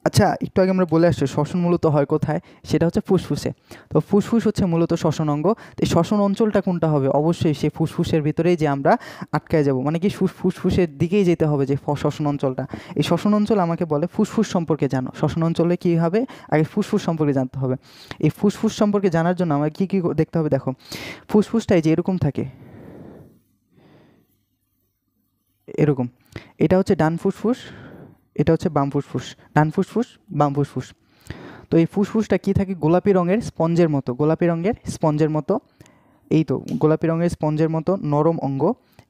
আচ্ছা একটু আগে আমরা বলে আসছি শ্বসন মূলত হয় কোথায়, সেটা হচ্ছে ফুসফুসে। তো ফুসফুস হচ্ছে মূলত শ্বসন অঙ্গ। তো এই শ্বসন অঞ্চলটা কোনটা হবে, অবশ্যই সে ফুসফুসের ভিতরেই যে আমরা আটকায় যাব, মানে কি ফুসফুসের দিকেই যেতে হবে যে শ্বসন অঞ্চলটা। এই শ্বসন অঞ্চল আমাকে বলে ফুসফুস সম্পর্কে জানো। শ্বসন অঞ্চলে কী হবে, আগে ফুসফুস সম্পর্কে জানতে হবে। এই ফুসফুস সম্পর্কে জানার জন্য আমাকে কী দেখতে হবে, দেখো ফুসফুসটাই যে এরকম থাকে, এরকম, এটা হচ্ছে ডান ফুসফুস, এটা হচ্ছে বাম ফুসফুস, ডান ফুসফুস বাম ফুসফুস। তো এই ফুসফুসটা কী থাকে, গোলাপি রঙের স্পঞ্জের মতো, এই তো গোলাপি রঙের স্পঞ্জের মতো নরম অঙ্গ।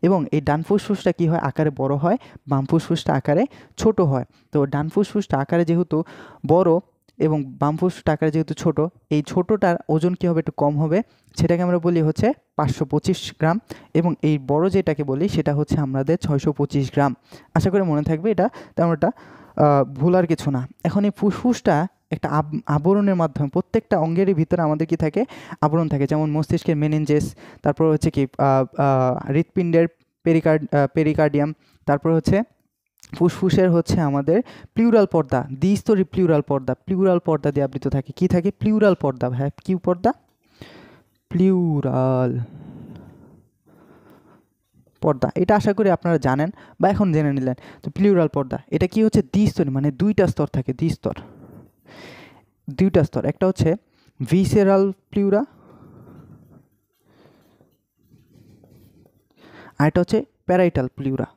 এবং এই ডান ফুসফুসটা কী হয়, আকারে বড় হয়, বাম ফুসফুসটা আকারে ছোট হয়। তো ডান ফুসফুসটা আকারে যেহেতু বড় এবং বাম ফুসফুসটা আকারে যেহেতু ছোট, এই ছোটোটার ওজন কী হবে, একটু কম হবে, সেটাকে আমরা বলি হচ্ছে 525 গ্রাম। এবং এই বড় যেটাকে বলি সেটা হচ্ছে আমাদের 625 গ্রাম। আশা করি মনে থাকবে, এটা তেমন একটা ভুলার কিছু না। এখন এই ফুসফুসটা একটা আবরণের মাধ্যমে, প্রত্যেকটা অঙ্গেরই ভিতরে আমাদের কি থাকে, আবরণ থাকে, যেমন মস্তিষ্কের মেনিনজেস, তারপর হচ্ছে কি হৃৎপিণ্ডের পেরিকার্ডিয়াম। তারপর হচ্ছে ফুসফুসের হচ্ছে আমাদের প্লিউরাল পর্দা, দ্বিস্তরী প্লিউরাল পর্দা দিয়ে আবৃত থাকে। কি থাকে? প্লিউরাল পর্দা। হ্যাঁ, কি পর্দা? প্লিউরাল পর্দা। এটা আশা করি আপনারা জানেন বা এখন জেনে নিলেন। তো প্লিউরাল পর্দা এটা কি হচ্ছে? দ্বিস্তরী, মানে দুইটা স্তর থাকে, দুইটা স্তর। একটা হচ্ছে ভিসেরাল প্লিউরা, আর এটা হচ্ছে প্যারাইটাল প্লিউরা।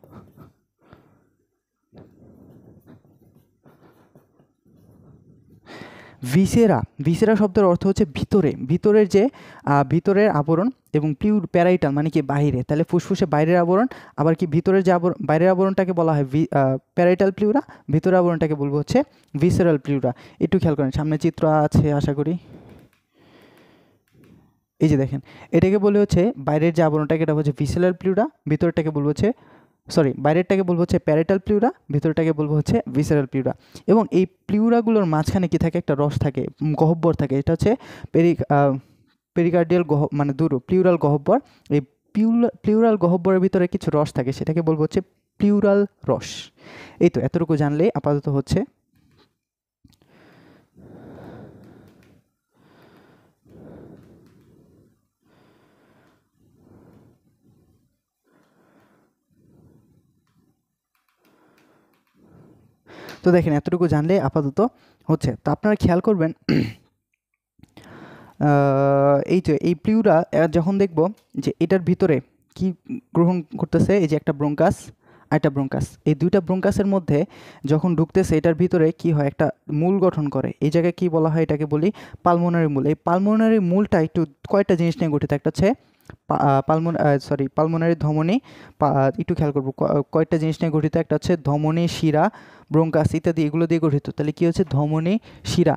ভিসেরা শব্দের অর্থ হচ্ছে ভিতরের যে ভিতরের আবরণ, এবং প্যারাইটাল মানে কি? বাইরে। তাহলে ফুসফুসে বাইরের আবরণ, আবার কি ভিতরের যে বাইরের আবরণটাকে বলা হয় প্যারাইটাল প্লিউরা, ভিতরের আবরণটাকে বলবো হচ্ছে ভিসেরাল প্লিউরা। একটু খেয়াল করেন, সামনে চিত্র আছে আশা করি। এই যে দেখেন, এটাকে বলে হচ্ছে বাইরের যে আবরণটাকে, এটা হচ্ছে ভিসেরাল প্লিউরা, ভিতরটাকে বলবো হচ্ছে বাইরেরটাকে বলবো হচ্ছে প্যারাইটাল প্লিউরা, ভিতরটাকে বলবো হচ্ছে ভিসেরাল প্লিউরা। এবং এই প্লিউরাগুলোর মাঝখানে কি থাকে? একটা রস থাকে, গহ্বর থাকে। এটা হচ্ছে পেরিকার্ডিয়াল মানে প্লিউরাল গহ্বর। এই প্লিউরাল গহ্বরের ভিতরে কিছু রস থাকে, সেটাকে বলবো হচ্ছে প্লিউরাল রস। এই তো এতটুকু জানলেই আপাতত হচ্ছে। তো দেখেন, এতটুকু জানলে আপাতত হচ্ছে। তো আপনারা খেয়াল করবেন, এই যে এই প্লিউরা যখন দেখব যে এটার ভিতরে কি গ্রহণ করতেছে, এই যে একটা ব্রঙ্কাস আর একটা ব্রঙ্কাস, এই দুইটা ব্রঙ্কাসের মধ্যে যখন ঢুকতেছে, এটার ভিতরে কি হয়? একটা মূল গঠন করে। এই জায়গায় কি বলা হয়? এটাকে বলি পালমোনারি মূল। এই পালমোনারি মূলটা একটু কয়টা জিনিস নিয়ে গঠিত। একটা হচ্ছে পালমোনারি ধমনী, একটু খেয়াল করবো কয়েকটা জিনিস নিয়ে গঠিত। একটা হচ্ছে ধমনী, শিরা, ব্রঙ্কাস ইত্যাদি, এগুলো দিয়ে গঠিত। তাহলে কি হচ্ছে? ধমনী, শিরা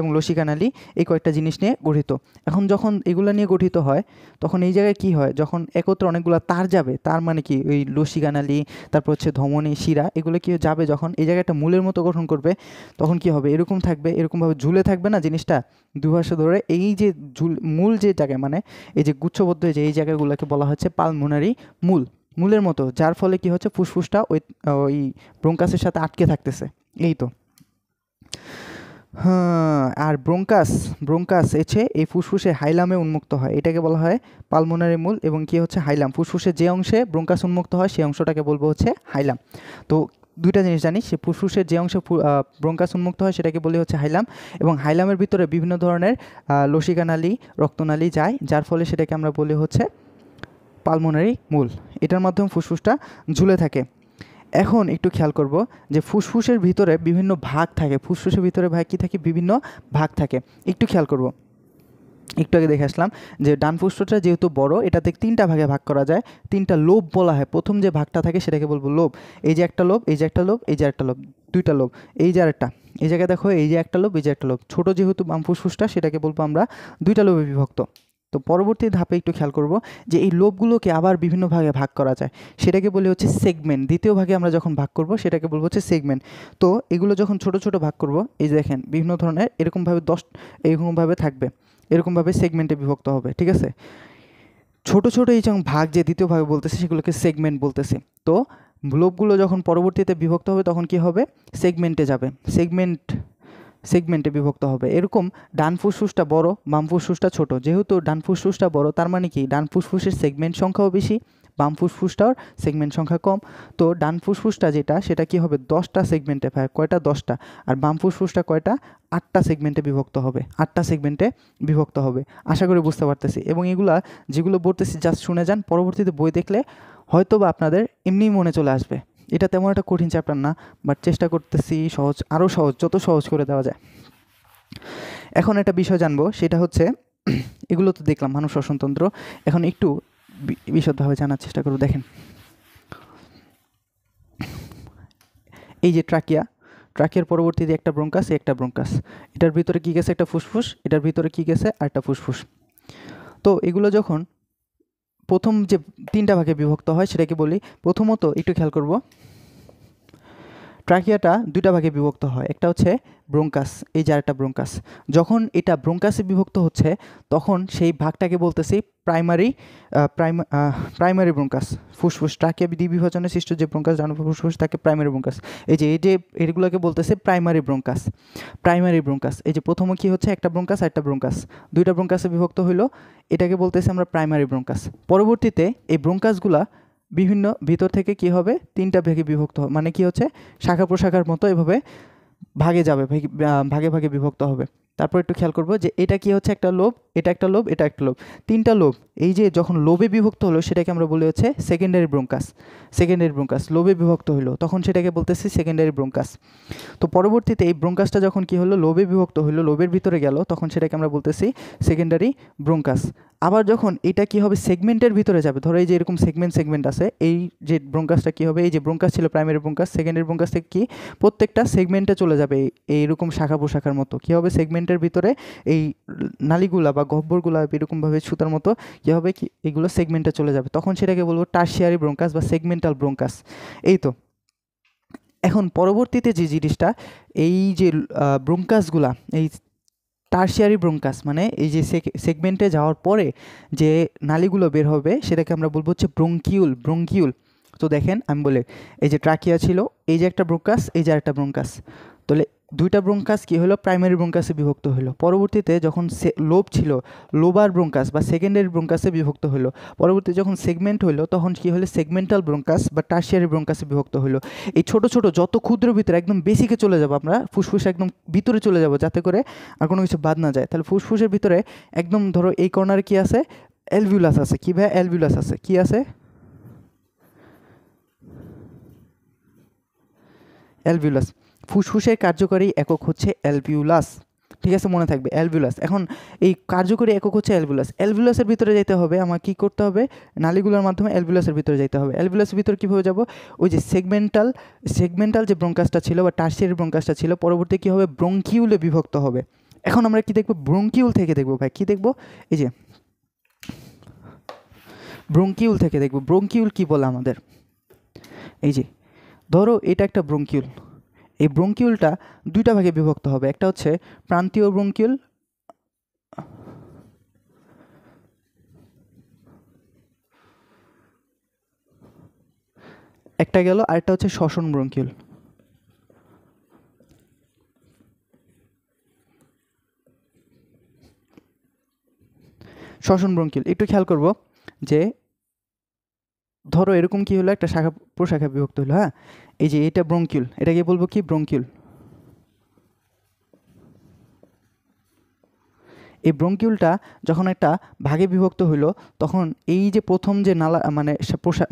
এবং লসিকানালী, এই কয়েকটা জিনিস নিয়ে গঠিত। এখন যখন এগুলো নিয়ে গঠিত হয়, তখন এই জায়গায় কি হয়? যখন একত্রে অনেকগুলো তার যাবে, তার মানে কি? ওই লসিকানালী, তারপর হচ্ছে ধমনী, শিরা, এগুলো কি যাবে যখন এই জায়গায় একটা মূলের মতো গঠন করবে, তখন কি হবে? এরকম থাকবে, এরকমভাবে ঝুলে থাকবে না জিনিসটা দুপাশে ধরে। এই যে মূল যে জায়গায়, মানে এই যে গুচ্ছবদ্ধ হয়েছে, এই জায়গাগুলোকে বলা হচ্ছে পালমোনারি মূলের মতো, যার ফলে কি হচ্ছে? ফুসফুসটা ওই ব্রঙ্কাসের সাথে আটকে থাকতেছে। এই তো। হ্যাঁ, আর ব্রঙ্কাস হচ্ছে এই ফুসফুসে হাইলামে উন্মুক্ত হয়, এটাকে বলা হয় পালমোনারি মূল। এবং কি হচ্ছে? হাইলাম। ফুসফুসের যে অংশে ব্রঙ্কাস উন্মুক্ত হয়, সেই অংশটাকে বলবো হচ্ছে হাইলাম। তো দুইটা জিনিস জানি, সে ফুসফুসের যে অংশে ব্রঙ্কাস উন্মুক্ত হয়, সেটাকে বলি হচ্ছে হাইলাম। এবং হাইলামের ভিতরে বিভিন্ন ধরনের লসিকানালী, রক্তনালী যায়, যার ফলে সেটাকে আমরা বলি হচ্ছে পালমোনারি মূল। এটার মাধ্যমে ফুসফুসটা ঝুলে থাকে। এখন একটু খেয়াল করব যে ফুসফুসের ভিতরে বিভিন্ন ভাগ থাকে। ফুসফুসের ভিতরে কি থাকে? বিভিন্ন ভাগ থাকে। একটু খেয়াল করব, একটু আগে দেখে আসলাম যে ডান ফুসফুসটা যেহেতু বড়, এটাতে তিনটা ভাগে ভাগ করা যায়, তিনটা লোব বলা হয়। প্রথম যে ভাগটা থাকে সেটাকে বলবো লোব। এই যে একটা লোব, এই যে একটা লোব, এই যে একটা লোব, দুইটা লোব। এই যে আরেকটা, এই জায়গায় দেখো, এই যে একটা লোব, এই যে একটা লোব। ছোট যেহেতু বাম ফুসফুসটা, সেটাকে বলবো আমরা দুইটা লোবে বিভক্ত। তো পরবর্তী ধাপে একটু খেয়াল করব যে এই লোবগুলোকে আবার বিভিন্ন ভাগে ভাগ করা যায়, সেটাকে বলি হচ্ছে সেগমেন্ট। দ্বিতীয় ভাগে আমরা যখন ভাগ করব, সেটাকে বলবো হচ্ছে সেগমেন্ট। তো এগুলো যখন ছোট ছোট ভাগ করব, এই যে দেখেন বিভিন্ন ধরনের এরকমভাবে এরকমভাবে থাকবে, এরকমভাবে সেগমেন্টে বিভক্ত হবে। ঠিক আছে? ছোট ছোট এই যখন ভাগ যে দ্বিতীয় ভাগে বলতেছে, সেগুলোকে সেগমেন্ট বলতেছে। তো লোবগুলো যখন পরবর্তীতে বিভক্ত হবে, তখন কি হবে? সেগমেন্টে যাবে, সেগমেন্টে বিভক্ত হবে। এরকম ডান ফুসফুসটা বড়, বাম ফুসফুসটা ছোট। যেহেতু ডান ফুসফুসটা বড়, তার মানে কি? ডান ফুসফুসের সেগমেন্ট সংখ্যাও বেশি, বাম ফুসফুসটার সেগমেন্ট সংখ্যা কম। তো ডান ফুসফুসটা যেটা, সেটা কি হবে? 10টা সেগমেন্টে পায়। কয়টা? 10টা। আর বাম ফুসফুসটা কয়টা? 8টা সেগমেন্টে বিভক্ত হবে। 8টা সেগমেন্টে বিভক্ত হবে। আশা করি বুঝতে পারতেছি। এবং এগুলা যেগুলো বলতেছি, জাস্ট শুনে যান, পরবর্তীতে বই দেখলে হয়তো বা আপনাদের এমনিই মনে চলে আসবে। এটা তেমন একটা কঠিন চ্যাপ্টার না, বাট চেষ্টা করতেছি আরও সহজ, যত সহজ করে দেওয়া যায়। এখন একটা বিষয় জানবো, সেটা হচ্ছে এগুলো তো দেখলাম মানুষ শ্বসনতন্ত্র, এখন একটু বিশদভাবে জানার চেষ্টা করব। দেখেন, এই যে ট্রাকিয়ার পরবর্তীতে একটা ব্রঙ্কাস, একটা ব্রঙ্কাস, এটার ভিতরে কি গেছে? একটা ফুসফুস। এটার ভিতরে কি গেছে? আর একটা ফুসফুস। তো এগুলো যখন প্রথম যে তিনটা ভাগে বিভক্ত হয়, সেটাকে বলি, প্রথমত একটু খেয়াল করব, ট্রাকিয়াটা দুইটা ভাগে বিভক্ত হয়, একটা হচ্ছে ব্রোঙ্কাস, এই যে আরেকটা ব্রোঙ্কাস। যখন এটা ব্রোঙ্কাসে বিভক্ত হচ্ছে তখন সেই ভাগটাকে বলতেছি প্রাইমারি ব্রোঙ্কাস। ফুসফুস, ট্রাকিয়া দ্বিবিভাজনে সৃষ্ট যে ব্রোঙ্কাস জানো ফুসফুস তাকে প্রাইমারি ব্রোঙ্কাস। এই যে এগুলোকে বলতেছে প্রাইমারি ব্রোঙ্কাস। এই যে প্রথমে কি হচ্ছে, একটা ব্রোঙ্কাস আর একটা ব্রোঙ্কাস, দুইটা ব্রোঙ্কাসে বিভক্ত হইলো, এটাকে বলতেছি আমরা প্রাইমারি ব্রোঙ্কাস। পরবর্তীতে এই ব্রোঙ্কাসগুলা বিভিন্ন ভিতর থেকে কি হবে, তিনটা ভাগে বিভক্ত হবে, মানে কি হচ্ছে শাখা প্রশাখার মতো এভাবে ভাগে যাবে, ভাগে ভাগে বিভক্ত হবে। তারপর একটু খেয়াল করবো যে এটা কি হচ্ছে, একটা লোব, এটা একটা লোব, এটা একটা লোব, তিনটা লোব। এই যে যখন লোবে বিভক্ত হলো সেটাকে আমরা বলি হচ্ছে সেকেন্ডারি ব্রোঙ্কাস। লোবে বিভক্ত হলো তখন সেটাকে বলতেছি সেকেন্ডারি ব্রোঙ্কাস। তো পরবর্তীতে এই ব্রোঙ্কাসটা যখন কি হলো, লোবে বিভক্ত হলো, লোবের ভিতরে গেল, তখন সেটাকে আমরা বলতেছি সেকেন্ডারি ব্রোঙ্কাস। আবার যখন এটা কি হবে, সেগমেন্টের ভিতরে যাবে, ধরো এই যে এরকম সেগমেন্ট আছে, এই যে ব্রোঙ্কাসটা কি হবে, এই যে ব্রোঙ্কাস ছিল প্রাইমারি ব্রোঙ্কাস, সেকেন্ডারি ব্রোঙ্কাস থেকে কি প্রত্যেকটা সেগমেন্টে চলে যাবে, এইরকম শাখা প্রশাখার মতো কি হবে, সেগমেন্টের ভিতরে এই নালীগুলা বা গহ্বরগুলা এরকমভাবে সুতার মতো কি হবে, কি এগুলো সেগমেন্টে চলে যাবে, তখন সেটাকে বলবো টারশিয়ারি ব্রোঙ্কাস বা সেগমেন্টাল ব্রোঙ্কাস। এই তো এখন পরবর্তীতে যে জিনিসটা, এই যে ব্রোঙ্কাসগুলা, এই টারশিয়ারি ব্রোঙ্কাস মানে এই যে সেগমেন্টে যাওয়ার পরে যে নালীগুলো বের হবে সেটাকে আমরা বলবো হচ্ছে ব্রোঙ্কিউল। তো দেখেন আমি বলে, এই যে ট্রাকিয়া ছিল, এই যে একটা ব্রোঙ্কাস, এই যে আরেকটা ব্রোঙ্কাস, তাহলে দুইটা ব্রোঙ্কাস কি হলো, প্রাইমারি ব্রোঙ্কাসে বিভক্ত হলো। পরবর্তীতে যখন লোব ছিল, লোবার ব্রোঙ্কাস বা সেকেন্ডারি ব্রোঙ্কাসে বিভক্ত হলো। পরবর্তীতে যখন সেগমেন্ট হলো তখন কি হলো, সেগমেন্টাল ব্রোঙ্কাস বা টারশিয়ারি ব্রোঙ্কাসে বিভক্ত হলো। এই ছোট ছোট যত ক্ষুদ্র ভিতরে একদম বেসিকে চলে যাবো আমরা, ফুসফুস একদম ভিতরে চলে যাব যাতে করে আর কোনো কিছু বাদ না যায়। তাহলে ফুসফুসের ভিতরে একদম ধরো এই কর্নারে কি আছে, অ্যালভিউলাস আছে। কি ভাই, অ্যালভিউলাস আছে, কি আছে, অ্যালভিউলাস। ফুসফুসের কার্যকরী একক হচ্ছে অ্যালভিউলাস, ঠিক আছে, মনে থাকবে অ্যালভিউলাস। এখন এই কার্যকরী একক হচ্ছে অ্যালভিউলাসের ভিতরে যেতে হবে, আমার কি করতে হবে, নালীগুলোর মাধ্যমে অ্যালভিউলাসের ভিতরে যেতে হবে। অ্যালভিউলাসের ভিতরে কীভাবে যাব, ওই যে সেগমেন্টাল যে ব্রোঙ্কাসটা ছিল বা টারশিয়ারি ব্রোঙ্কাসটা ছিল, পরবর্তী কী হবে, ব্রোঙ্কিউলে বিভক্ত হবে। এখন আমরা কি দেখবো, ব্রোঙ্কিউল থেকে দেখবো ভাই, কি দেখবো, এই যে ব্রোঙ্কিউল থেকে দেখবো। ব্রোঙ্কিউল কি বলে আমাদের, এই যে ধরো এটা একটা ব্রোঙ্কিউল, এই ব্রোঙ্কিউলটা দুইটা ভাগে বিভক্ত হবে, একটা হচ্ছে প্রান্তীয় ব্রোঙ্কিউল, একটা গেল, আরেকটা হচ্ছে শ্বসন ব্রোঙ্কিউল। শ্বসন ব্রোঙ্কিউল একটু খেয়াল করব যে ধরো এরকম কি হলো, একটা শাখা প্রশাখা বিভক্ত হলো, হ্যাঁ, এই যে এটা ব্রোঙ্কিউল, এটাকে বলবো কি, ব্রোঙ্কিউল। এই ব্রোঙ্কিউলটা যখন একটা ভাগে বিভক্ত হইলো তখন এই যে প্রথম যে নালা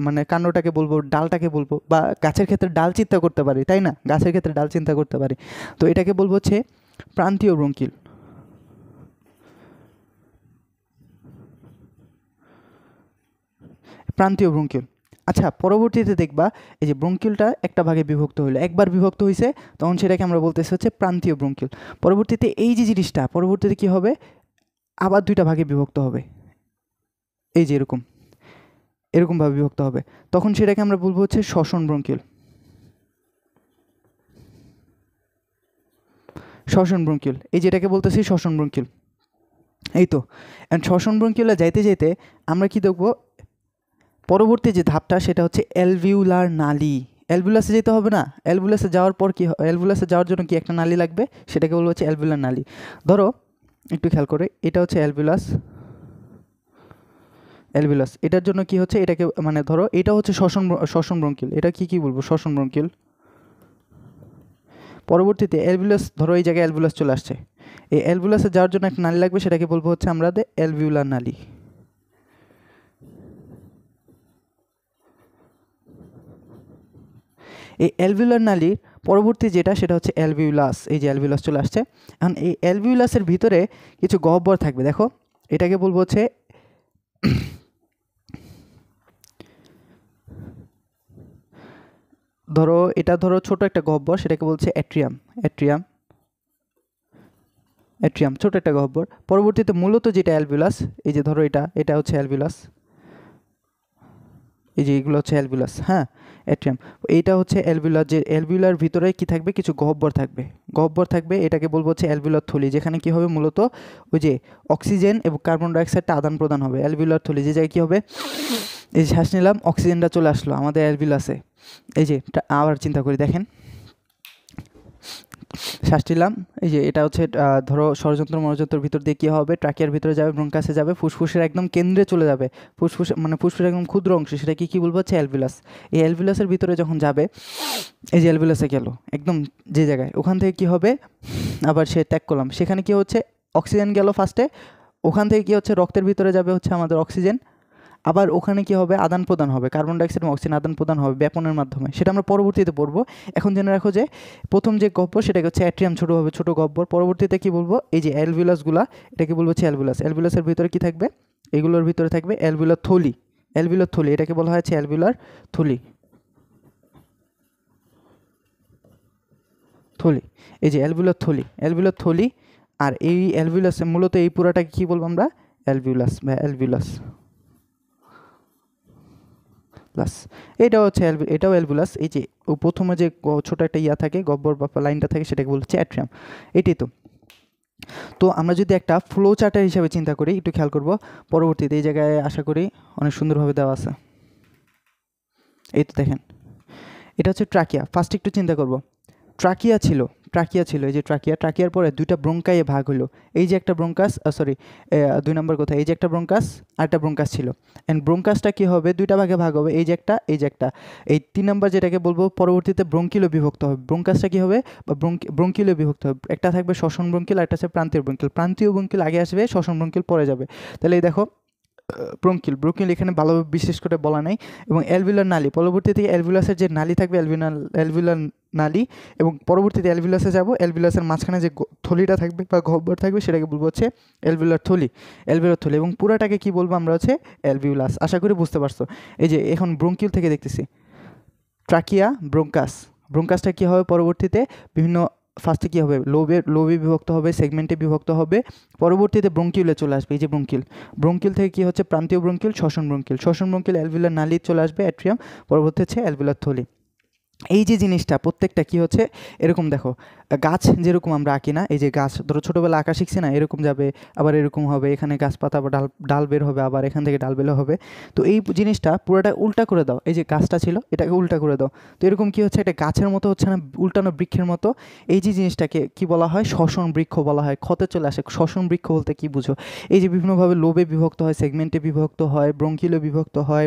মানে কাণ্ডটাকে বলবো, ডালটাকে বলবো, বা গাছের ক্ষেত্রে ডাল চিন্তা করতে পারি, তাই না, গাছের ক্ষেত্রে ডাল চিন্তা করতে পারি, তো এটাকে বলবো হচ্ছে প্রান্তীয় ব্রোঙ্কিউল। আচ্ছা, পরবর্তীতে দেখবা এই যে ব্রোঙ্কিউলটা একটা ভাগে বিভক্ত হলো, একবার বিভক্ত হয়েছে, তখন সেটাকে আমরা বলতেছি হচ্ছে প্রান্তীয় ব্রোঙ্কিউল। পরবর্তীতে এই যে জিনিসটা পরবর্তীতে কি হবে, আবার দুইটা ভাগে বিভক্ত হবে, এই যে এরকমভাবে বিভক্ত হবে, তখন সেটাকে আমরা বলবো হচ্ছে শ্বসন ব্রোঙ্কিউল। এই যেটাকে বলতেছি শ্বসন ব্রোঙ্কিউল। এই তো, অ্যান্ড শ্বসন ব্রোঙ্কিউলে যাইতে যাইতে আমরা কি দেখবো, পরবর্তী যে ধাপটা সেটা হচ্ছে অ্যালভিউলার নালী। অ্যালভিউলাসে যেতে হবে না, অ্যালভিউলাসে যাওয়ার পর কি, অ্যালভিউলাসে যাওয়ার জন্য কি একটা নালী লাগবে, সেটাকে বলবো হচ্ছে অ্যালভিউলার নালী। ধরো একটু খেয়াল করে, এটা হচ্ছে অ্যালভিউলাস, এটার জন্য কি হচ্ছে, এটাকে মানে ধরো এটা হচ্ছে শ্বসন ব্রোঙ্কিউল, এটা কি বলবো, শ্বসন ব্রোঙ্কিউল। পরবর্তীতে অ্যালভিউলাস, ধরো এই জায়গায় অ্যালভিউলাস চলে আসছে, এই অ্যালভিউলাসে যাওয়ার জন্য একটা নালী লাগবে, সেটাকে বলবো হচ্ছে আমরা অ্যালভিউলার নালী। এই অ্যালভিউলার নালীর পরবর্তী যেটা সেটা হচ্ছে অ্যালভিউলাস, এই যে অ্যালভিউলাস চলে আসছে। এখন এই অ্যালভিউলাসের ভিতরে কিছু গহ্বর থাকবে, দেখো এটাকে বলবো হচ্ছে ধরো এটা ধরো ছোট একটা গহ্বর, সেটাকে বলছে অ্যাট্রিয়াম, ছোট একটা গহ্বর। পরবর্তীতে মূলত যেটা অ্যালভিউলাস, এই যে ধরো এটা হচ্ছে অ্যালভিউলাস, এই যে এগুলো হচ্ছে অ্যালভিউলাস, হ্যাঁ, অ্যাট্রিয়াম। এইটা হচ্ছে অ্যালভিউলার, যে অ্যালভিউলার ভিতরে কি থাকবে, কিছু গহ্বর থাকবে, গহ্বর থাকবে, এটাকে বলবো হচ্ছে অ্যালভিউলার থলি, যেখানে কি হবে মূলত ওই যে অক্সিজেন এবং কার্বন ডাইঅক্সাইডটা আদান প্রদান হবে। অ্যালভিউলার থলি, যে জায়গায় কী হবে, এই যে শ্বাস নিলাম, অক্সিজেনটা চলে আসলো আমাদের অ্যালভিউলাসে। এই যে আবার চিন্তা করি, দেখেন শ্বাস নিলাম, এই যে এটা হচ্ছে ধরো ষড়যন্ত্র মনোযন্ত্রের ভিতর দিয়ে কী হবে, ট্রাকিয়ার ভিতরে যাবে, ব্রঙ্কাসে যাবে, ফুসফুসের একদম কেন্দ্রে চলে যাবে, ফুসফুসে মানে ফুসফুসের একদম ক্ষুদ্র অংশ, সেটা কি বলবো হচ্ছে অ্যালভিউলাস। এই অ্যালভিউলাসের ভিতরে যখন যাবে, এই যে অ্যালভিউলাসে গেল একদম যে জায়গায়, ওখান থেকে কি হবে, আবার সে ত্যাগ করলাম, সেখানে কি হচ্ছে অক্সিজেন গেল ফার্স্টে, ওখান থেকে কি হচ্ছে রক্তের ভিতরে যাবে হচ্ছে আমাদের অক্সিজেন, আবার ওখানে কি হবে আদান প্রদান হবে, কার্বন ডাইঅক্সাইড এবং অক্সিজেন আদান প্রদান হবে ব্যাপনের মাধ্যমে, সেটা আমরা পরবর্তীতে পড়বো। এখন জেনে রাখো যে প্রথম যে গহ্বর সেটাকে হচ্ছে অ্যাট্রিয়াম, ছোটো হবে ছোটো গহ্বর, পরবর্তীতে কি বলবো, এই যে অ্যালভিউলাসগুলা, এটাকে বলবো হচ্ছে অ্যালভিউলাস। অ্যালভিউলাসের ভিতরে কি থাকবে, এগুলোর ভিতরে থাকবে অ্যালভিউলার থলি, অ্যালভিউলার থলি, এটাকে বলা হয়েছে অ্যালভিউলার থলি, থলি, এই যে অ্যালভিউলার থলি, অ্যালভিউলার থলি। আর এই অ্যালভিউলাস মূলত এই পুরাটাকে কী বলবো আমরা, অ্যালভিউলাস বা অ্যালভিউলাস প্লাস, এটাও হচ্ছে এটাও অ্যালভিউলাস। এই যে প্রথমে যে ছোটো একটা ইয়া থাকে, গহ্বর বা লাইনটা থাকে, সেটাকে বলছে অ্যাট্রিয়াম। এটাই তো। তো আমরা যদি একটা ফ্লো চার্টার হিসাবে চিন্তা করি, একটু খেয়াল করব পরবর্তীতে, এই জায়গায় আশা করি অনেক সুন্দরভাবে দেওয়া আছে। এই তো দেখেন, এটা হচ্ছে ট্রাকিয়া। ফার্স্ট একটু চিন্তা করব, ট্রাকিয়া ছিল, ট্রাকিয়া ছিল, এই যে ট্রাকিয়া, ট্রাকিয়ার পরে দুইটা ব্রঙ্কাইয়ে ভাগ হলো, এই যে একটা ব্রঙ্কাস, সরি 2 নম্বর কথা, এই যে একটা ব্রঙ্কাস আর একটা ব্রঙ্কাস ছিল, অ্যান্ড ব্রঙ্কাসটা কী হবে, দুইটা ভাগে ভাগ হবে, এই যে একটা, এই যে একটা, এই 3 নম্বর যেটাকে বলবো পরবর্তীতে ব্রঙ্কিলে বিভক্ত হবে। ব্রঙ্কাসটা কী হবে, বা ব্রঙ্কিলে বিভক্ত হবে, একটা থাকবে শ্বসন ব্রঙ্কিল আর একটা আছে প্রান্তীয় ব্রঙ্কিল, প্রান্তীয় ব্রঙ্কিল আগে আসবে, শ্বসন ব্রঙ্কিল পরে যাবে। তাহলে এই দেখো ব্রঙ্কিল, ব্রঙ্কিল এখানে ভালোভাবে বিশেষ করে বলা নাই। এবং অ্যালভিউলার নালী, পরবর্তীতে অ্যালভিউলাসের যে নালী থাকবে, অ্যালভিউলার নালী, এবং পরবর্তীতে অ্যালভিউলাসে যাব, অ্যালভিউলাসের মাঝখানে যে থলিটা থাকবে বা গহ্বর থাকবে, সেটাকে বলবো হচ্ছে অ্যালভিউলার থলি, অ্যালভিউলার থলি, এবং পুরাটাকে কি বলবো আমরা হচ্ছে অ্যালভিউলাস। আশা করি বুঝতে পারছো। এই যে এখন ব্রঙ্কিল থেকে দেখতেছি, ট্রাকিয়া, ব্রঙ্কাস, ব্রঙ্কাসটা কী হবে পরবর্তীতে বিভিন্ন, ফার্স্টে কী হবে, লোবে বিভক্ত হবে, সেগমেন্টে বিভক্ত হবে, পরবর্তীতে ব্রঙ্কিউলে চলে আসবে, এই যে ব্রঙ্কিল, ব্রঙ্কিল থেকে কী হচ্ছে প্রান্তীয় ব্রঙ্কিল, শ্বসন ব্রঙ্কিল, শ্বসন ব্রঙ্কিল অ্যালভিউলার নালী চলে আসবে অ্যাট্রিয়াম, পরবর্তী হচ্ছে অ্যালভিউলার থলি। এই যে জিনিসটা প্রত্যেকটা কী হচ্ছে, এরকম দেখো গাছ যেরকম আমরা আঁকি না, এই যে গাছ ধরো ছোটোবেলা আঁকা শিখছি না, এরকম যাবে, আবার এরকম হবে, এখানে গাছপাতা বা ডাল বের হবে, আবার এখান থেকে ডাল বের হবে। তো এই জিনিসটা পুরোটা উল্টা করে দাও, এই যে গাছটা ছিল এটাকে উল্টা করে দাও, তো এরকম কী হচ্ছে, একটা গাছের মতো হচ্ছে না, উল্টানো বৃক্ষের মতো। এই যে জিনিসটাকে কি বলা হয়, শ্বসন বৃক্ষ বলা হয়। ক্ষতে চলে আসে, শ্বসন বৃক্ষ বলতে কি বুঝো, এই যে বিভিন্নভাবে লোবে বিভক্ত হয়, সেগমেন্টে বিভক্ত হয়, ব্রঙ্কিলে বিভক্ত হয়,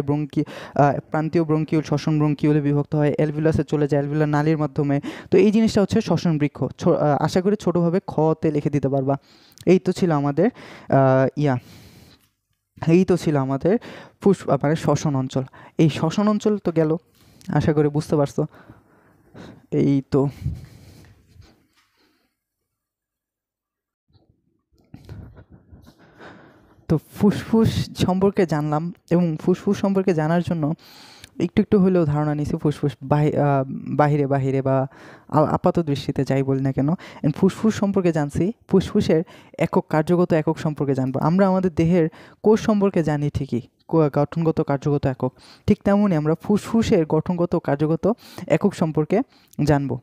প্রান্তীয় ব্রঙ্কিউল, শ্বসন ব্রঙ্কিউলে বিভক্ত হয়, অ্যালভিউলাসে চলে যায় অ্যালভিউলার নালীর মাধ্যমে। তো এই জিনিসটা হচ্ছে শ্বসন বৃক্ষ। আশা করি ছোটোভাবে খতে লিখে দিতে পারবা। এই তো ছিল আমাদের এই তো ছিল আমাদের মানে শ্বসন অঞ্চল। এই শ্বসন অঞ্চল তো গেল, আশা করি বুঝতে পারছো। এই তো তো ফুসফুস সম্পর্কে জানলাম, এবং ফুসফুস সম্পর্কে জানার জন্য একটু একটু হলেও ধারণা নিয়েছি ফুসফুস বাহিরে বাহিরে বা আপাত দৃষ্টিতে যাই বলি না কেন, ফুসফুস সম্পর্কে জানছি। ফুসফুসের একক কার্যগত একক সম্পর্কে জানবো। আমরা আমাদের দেহের কোষ সম্পর্কে জানি ঠিকই, গঠনগত কার্যগত একক, ঠিক তেমনই আমরা ফুসফুসের গঠনগত কার্যগত একক সম্পর্কে জানবো।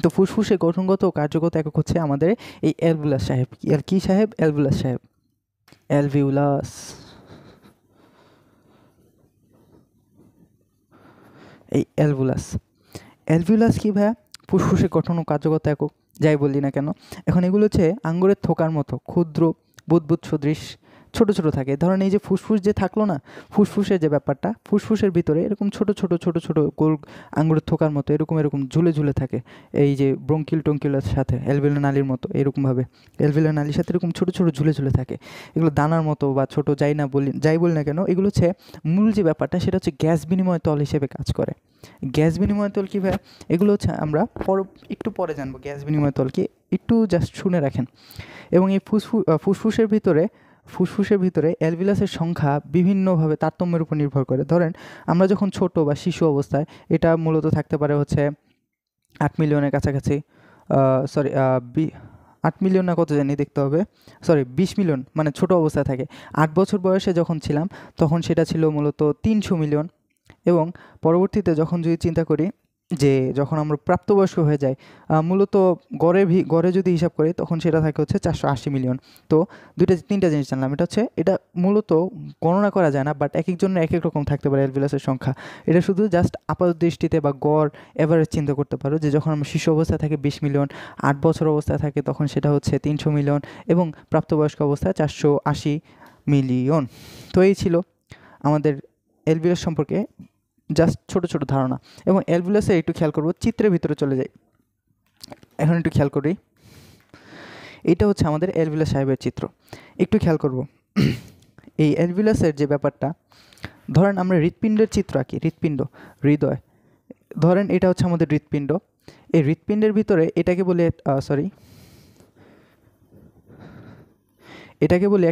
তো ফুসফুসের গঠনগত কার্যগত একক হচ্ছে আমাদের এই অ্যালভিউলাস সাহেব। কি সাহেব? অ্যালভিউলাস সাহেব, অ্যালভিউলাস। এই অ্যালভিউলাস কি ভাইয়া? ফুসফুসের গঠন ও কার্যগত একক, যাই বললি না কেন। এখন এগুলো হচ্ছে আঙ্গুরের থোকার মতো ক্ষুদ্র, বুদবুদ সদৃশ, ছোট ছোট থাকে। ধরেন এই যে ফুসফুস যে থাকলো না, ফুসফুসের যে ব্যাপারটা, ফুসফুসের ভিতরে এরকম ছোট ছোট ছোট ছোট গোল আঙ্গুরের থোকার মতো এরকম এরকম ঝুলে ঝুলে থাকে, এই যে ব্রঙ্কিল টঙ্কিলের সাথে অ্যালভিউলার নালীর মতো এরকমভাবে, অ্যালভিউলার নালীর সাথে এরকম ছোট ছোট ঝুলে ঝুলে থাকে। এগুলো দানার মতো বা ছোট যাই বলি না কেন, এগুলো হচ্ছে মূল যে ব্যাপারটা সেটা হচ্ছে গ্যাস বিনিময় তল হিসেবে কাজ করে। গ্যাস বিনিময় তল কী ভাই? এগুলো হচ্ছে আমরা একটু পরে জানবো গ্যাস বিনিময় তল কি, একটু জাস্ট শুনে রাখেন। এবং এই ফুসফুসের ভিতরে অ্যালভিউলাসের সংখ্যা বিভিন্নভাবে তারতম্যের উপর নির্ভর করে। ধরেন আমরা যখন ছোট বা শিশু অবস্থায়, এটা মূলত থাকতে পারে হচ্ছে 8 মিলিয়নের কাছাকাছি, সরি 8 মিলিয়ন না কত জানি দেখতে হবে, সরি 20 মিলিয়ন, মানে ছোট অবস্থায় থাকে। 8 বছর বয়সে যখন ছিলাম তখন সেটা ছিল মূলত 300 মিলিয়ন, এবং পরবর্তীতে যখন যদি চিন্তা করি যে যখন আমরা প্রাপ্তবয়স্ক হয়ে যাই, মূলত গড়ে যদি হিসাব করি তখন সেটা থাকে হচ্ছে 480 মিলিয়ন। তো তিনটা জিনিস জানলাম। এটা মূলত গণনা করা যায় না, বাট এক একজনের এক এক রকম থাকতে পারে এলভিলাসের সংখ্যা। এটা শুধু জাস্ট আপাত দৃষ্টিতে বা গড় এভারেজ চিন্তা করতে পারো যে যখন আমরা শিশু অবস্থায় থাকে 20 মিলিয়ন, 8 বছর অবস্থায় থাকে তখন সেটা হচ্ছে 300 মিলিয়ন এবং প্রাপ্তবয়স্ক অবস্থায় 480 মিলিয়ন। তো এই ছিল আমাদের এলভিলাস সম্পর্কে জাস্ট ছোট ছোট ধারণা। এবং এলভিলাসে একটু খেয়াল করব, চিত্রের ভিতরে চলে যাই। এখন একটু খেয়াল করি, এটা হচ্ছে আমাদের এলভিলাস সাহেবের চিত্র। একটু খেয়াল করব এই এলভিলাসের যে ব্যাপারটা, ধরেন আমরা হৃৎপিণ্ডের চিত্র আঁকি, হৃদয় ধরেন এটা হচ্ছে আমাদের হৃৎপিণ্ড। এই হৃৎপিণ্ডের ভিতরে এটাকে বলি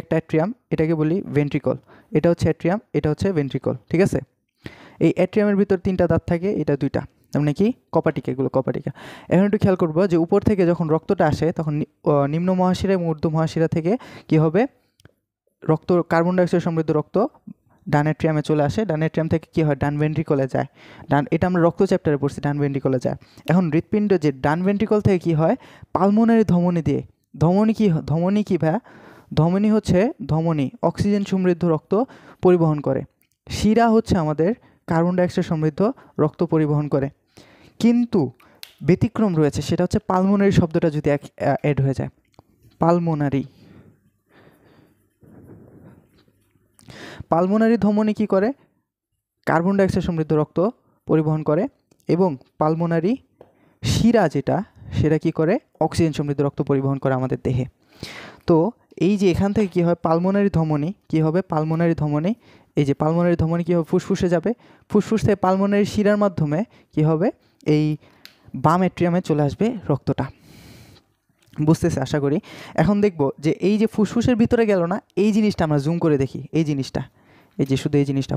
একটা অ্যাট্রিয়াম, এটাকে বলি ভেন্ট্রিকল। এটা হচ্ছে অ্যাট্রিয়াম, এটা হচ্ছে ভেন্ট্রিকল, ঠিক আছে। এই অ্যাট্রিয়ামের ভিতর 3টা দাঁত থাকে, এটা 2টা, মানে কি কপাটিকা, এগুলো কপাটিকা। এখন একটু খেয়াল করবো যে উপর থেকে যখন রক্তটা আসে তখন নিম্ন মহাশিরা এবং ঊর্ধ্ব মহাশিরা থেকে কি হবে, কার্বন ডাইঅক্সাইড সমৃদ্ধ রক্ত ডান অ্যাট্রিয়ামে চলে আসে। ডান অ্যাট্রিয়াম থেকে কি হয়, ডান ভেন্ট্রিকলে যায়। এটা আমরা রক্ত চ্যাপ্টারে পড়ছি, ডান ভেন্ট্রিকলে যায়। এখন হৃৎপিণ্ড যে ডান ভেন্ট্রিকল থেকে কি হয়, পালমোনারি ধমনী দিয়ে, ধমনী কি ভাই, ধমনী অক্সিজেন সমৃদ্ধ রক্ত পরিবহন করে। শিরা হচ্ছে আমাদের কার্বন ডাইঅক্সাইড সমৃদ্ধ রক্ত পরিবহন করে। কিন্তু ব্যতিক্রম রয়েছে, সেটা হচ্ছে পালমোনারি শব্দটা যদি অ্যাড হয়ে যায়। পালমোনারি ধমনী কি করে, কার্বন ডাইঅক্সাইড সমৃদ্ধ রক্ত পরিবহন করে, এবং পালমোনারি শিরা সেটা কি করে, অক্সিজেন সমৃদ্ধ রক্ত পরিবহন করে আমাদের দেহে। তো এই যে এখান থেকে কি হয়, পালমোনারি ধমনী কি হবে, এই যে পালমোনারি ধমনী কী হবে, ফুসফুসে যাবে। ফুসফুস থেকে পালমোনারি শিরার মাধ্যমে কি হবে, এই বাম অ্যাট্রিয়ামে চলে আসবে রক্তটা। বুঝতেছে আশা করি। এখন দেখব যে এই যে ফুসফুসের ভিতরে গেল না, এই জিনিসটা আমরা জুম করে দেখি, এই জিনিসটা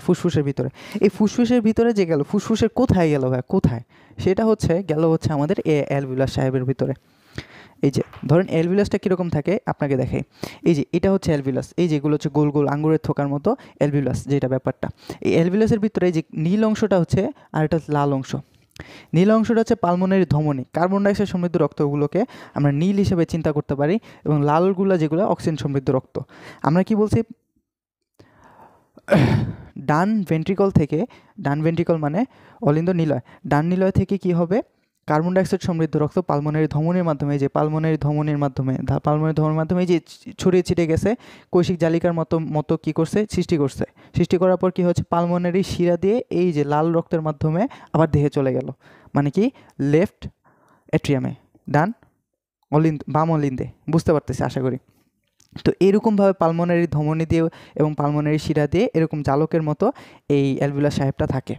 ফুসফুসের ভিতরে, এই ফুসফুসের ভিতরে যে গেল, ফুসফুসের কোথায় গেল ভাই, কোথায়, সেটা গেল হচ্ছে আমাদের এলভিলাস সাহেবের ভিতরে। এই যে ধরেন এলভিলাসটা কীরকম থাকে আপনাকে দেখাই। এই যে এটা হচ্ছে এলভিলাস, এই যেগুলো হচ্ছে গোল গোল আঙ্গুরের থোকার মতো এলভিলাস, যেটা ব্যাপারটা। এই এলভিলাসের ভিতরে এই যে নীল অংশটা হচ্ছে, আর এটা লাল অংশ। নীল অংশটা হচ্ছে পালমোনারি ধমনী, কার্বন ডাইঅক্সাইড সমৃদ্ধ রক্তগুলোকে আমরা নীল হিসেবে চিন্তা করতে পারি, এবং লালগুলো যেগুলো অক্সিজেন সমৃদ্ধ রক্ত। আমরা কি বলছি, ডান ভেন্ট্রিকল মানে অলিন্দ নিলয়, ডান নিলয় থেকে কি হবে, কার্বন ডাইঅক্সাইড সমৃদ্ধ রক্ত পালমোনারি ধমনীর মাধ্যমে, পালমোনারি ধমনীর মাধ্যমে এই যে ছড়িয়ে ছিটে গেছে, কৈশিক জালিকার মতো কি করছে, সৃষ্টি করার পর কি হচ্ছে, পালমোনারি শিরা দিয়ে এই যে লাল রক্তের মাধ্যমে আবার দেহে চলে গেল, মানে কি লেফট অ্যাট্রিয়ামে, বাম অলিন্দে। বুঝতে পারতেছি আশা করি। তো এরকমভাবে পালমোনারি ধমনী দিয়ে এবং পালমোনারি শিরা দিয়ে এরকম জালকের মতো এই অ্যালভিউলাস সাহেবটা থাকে।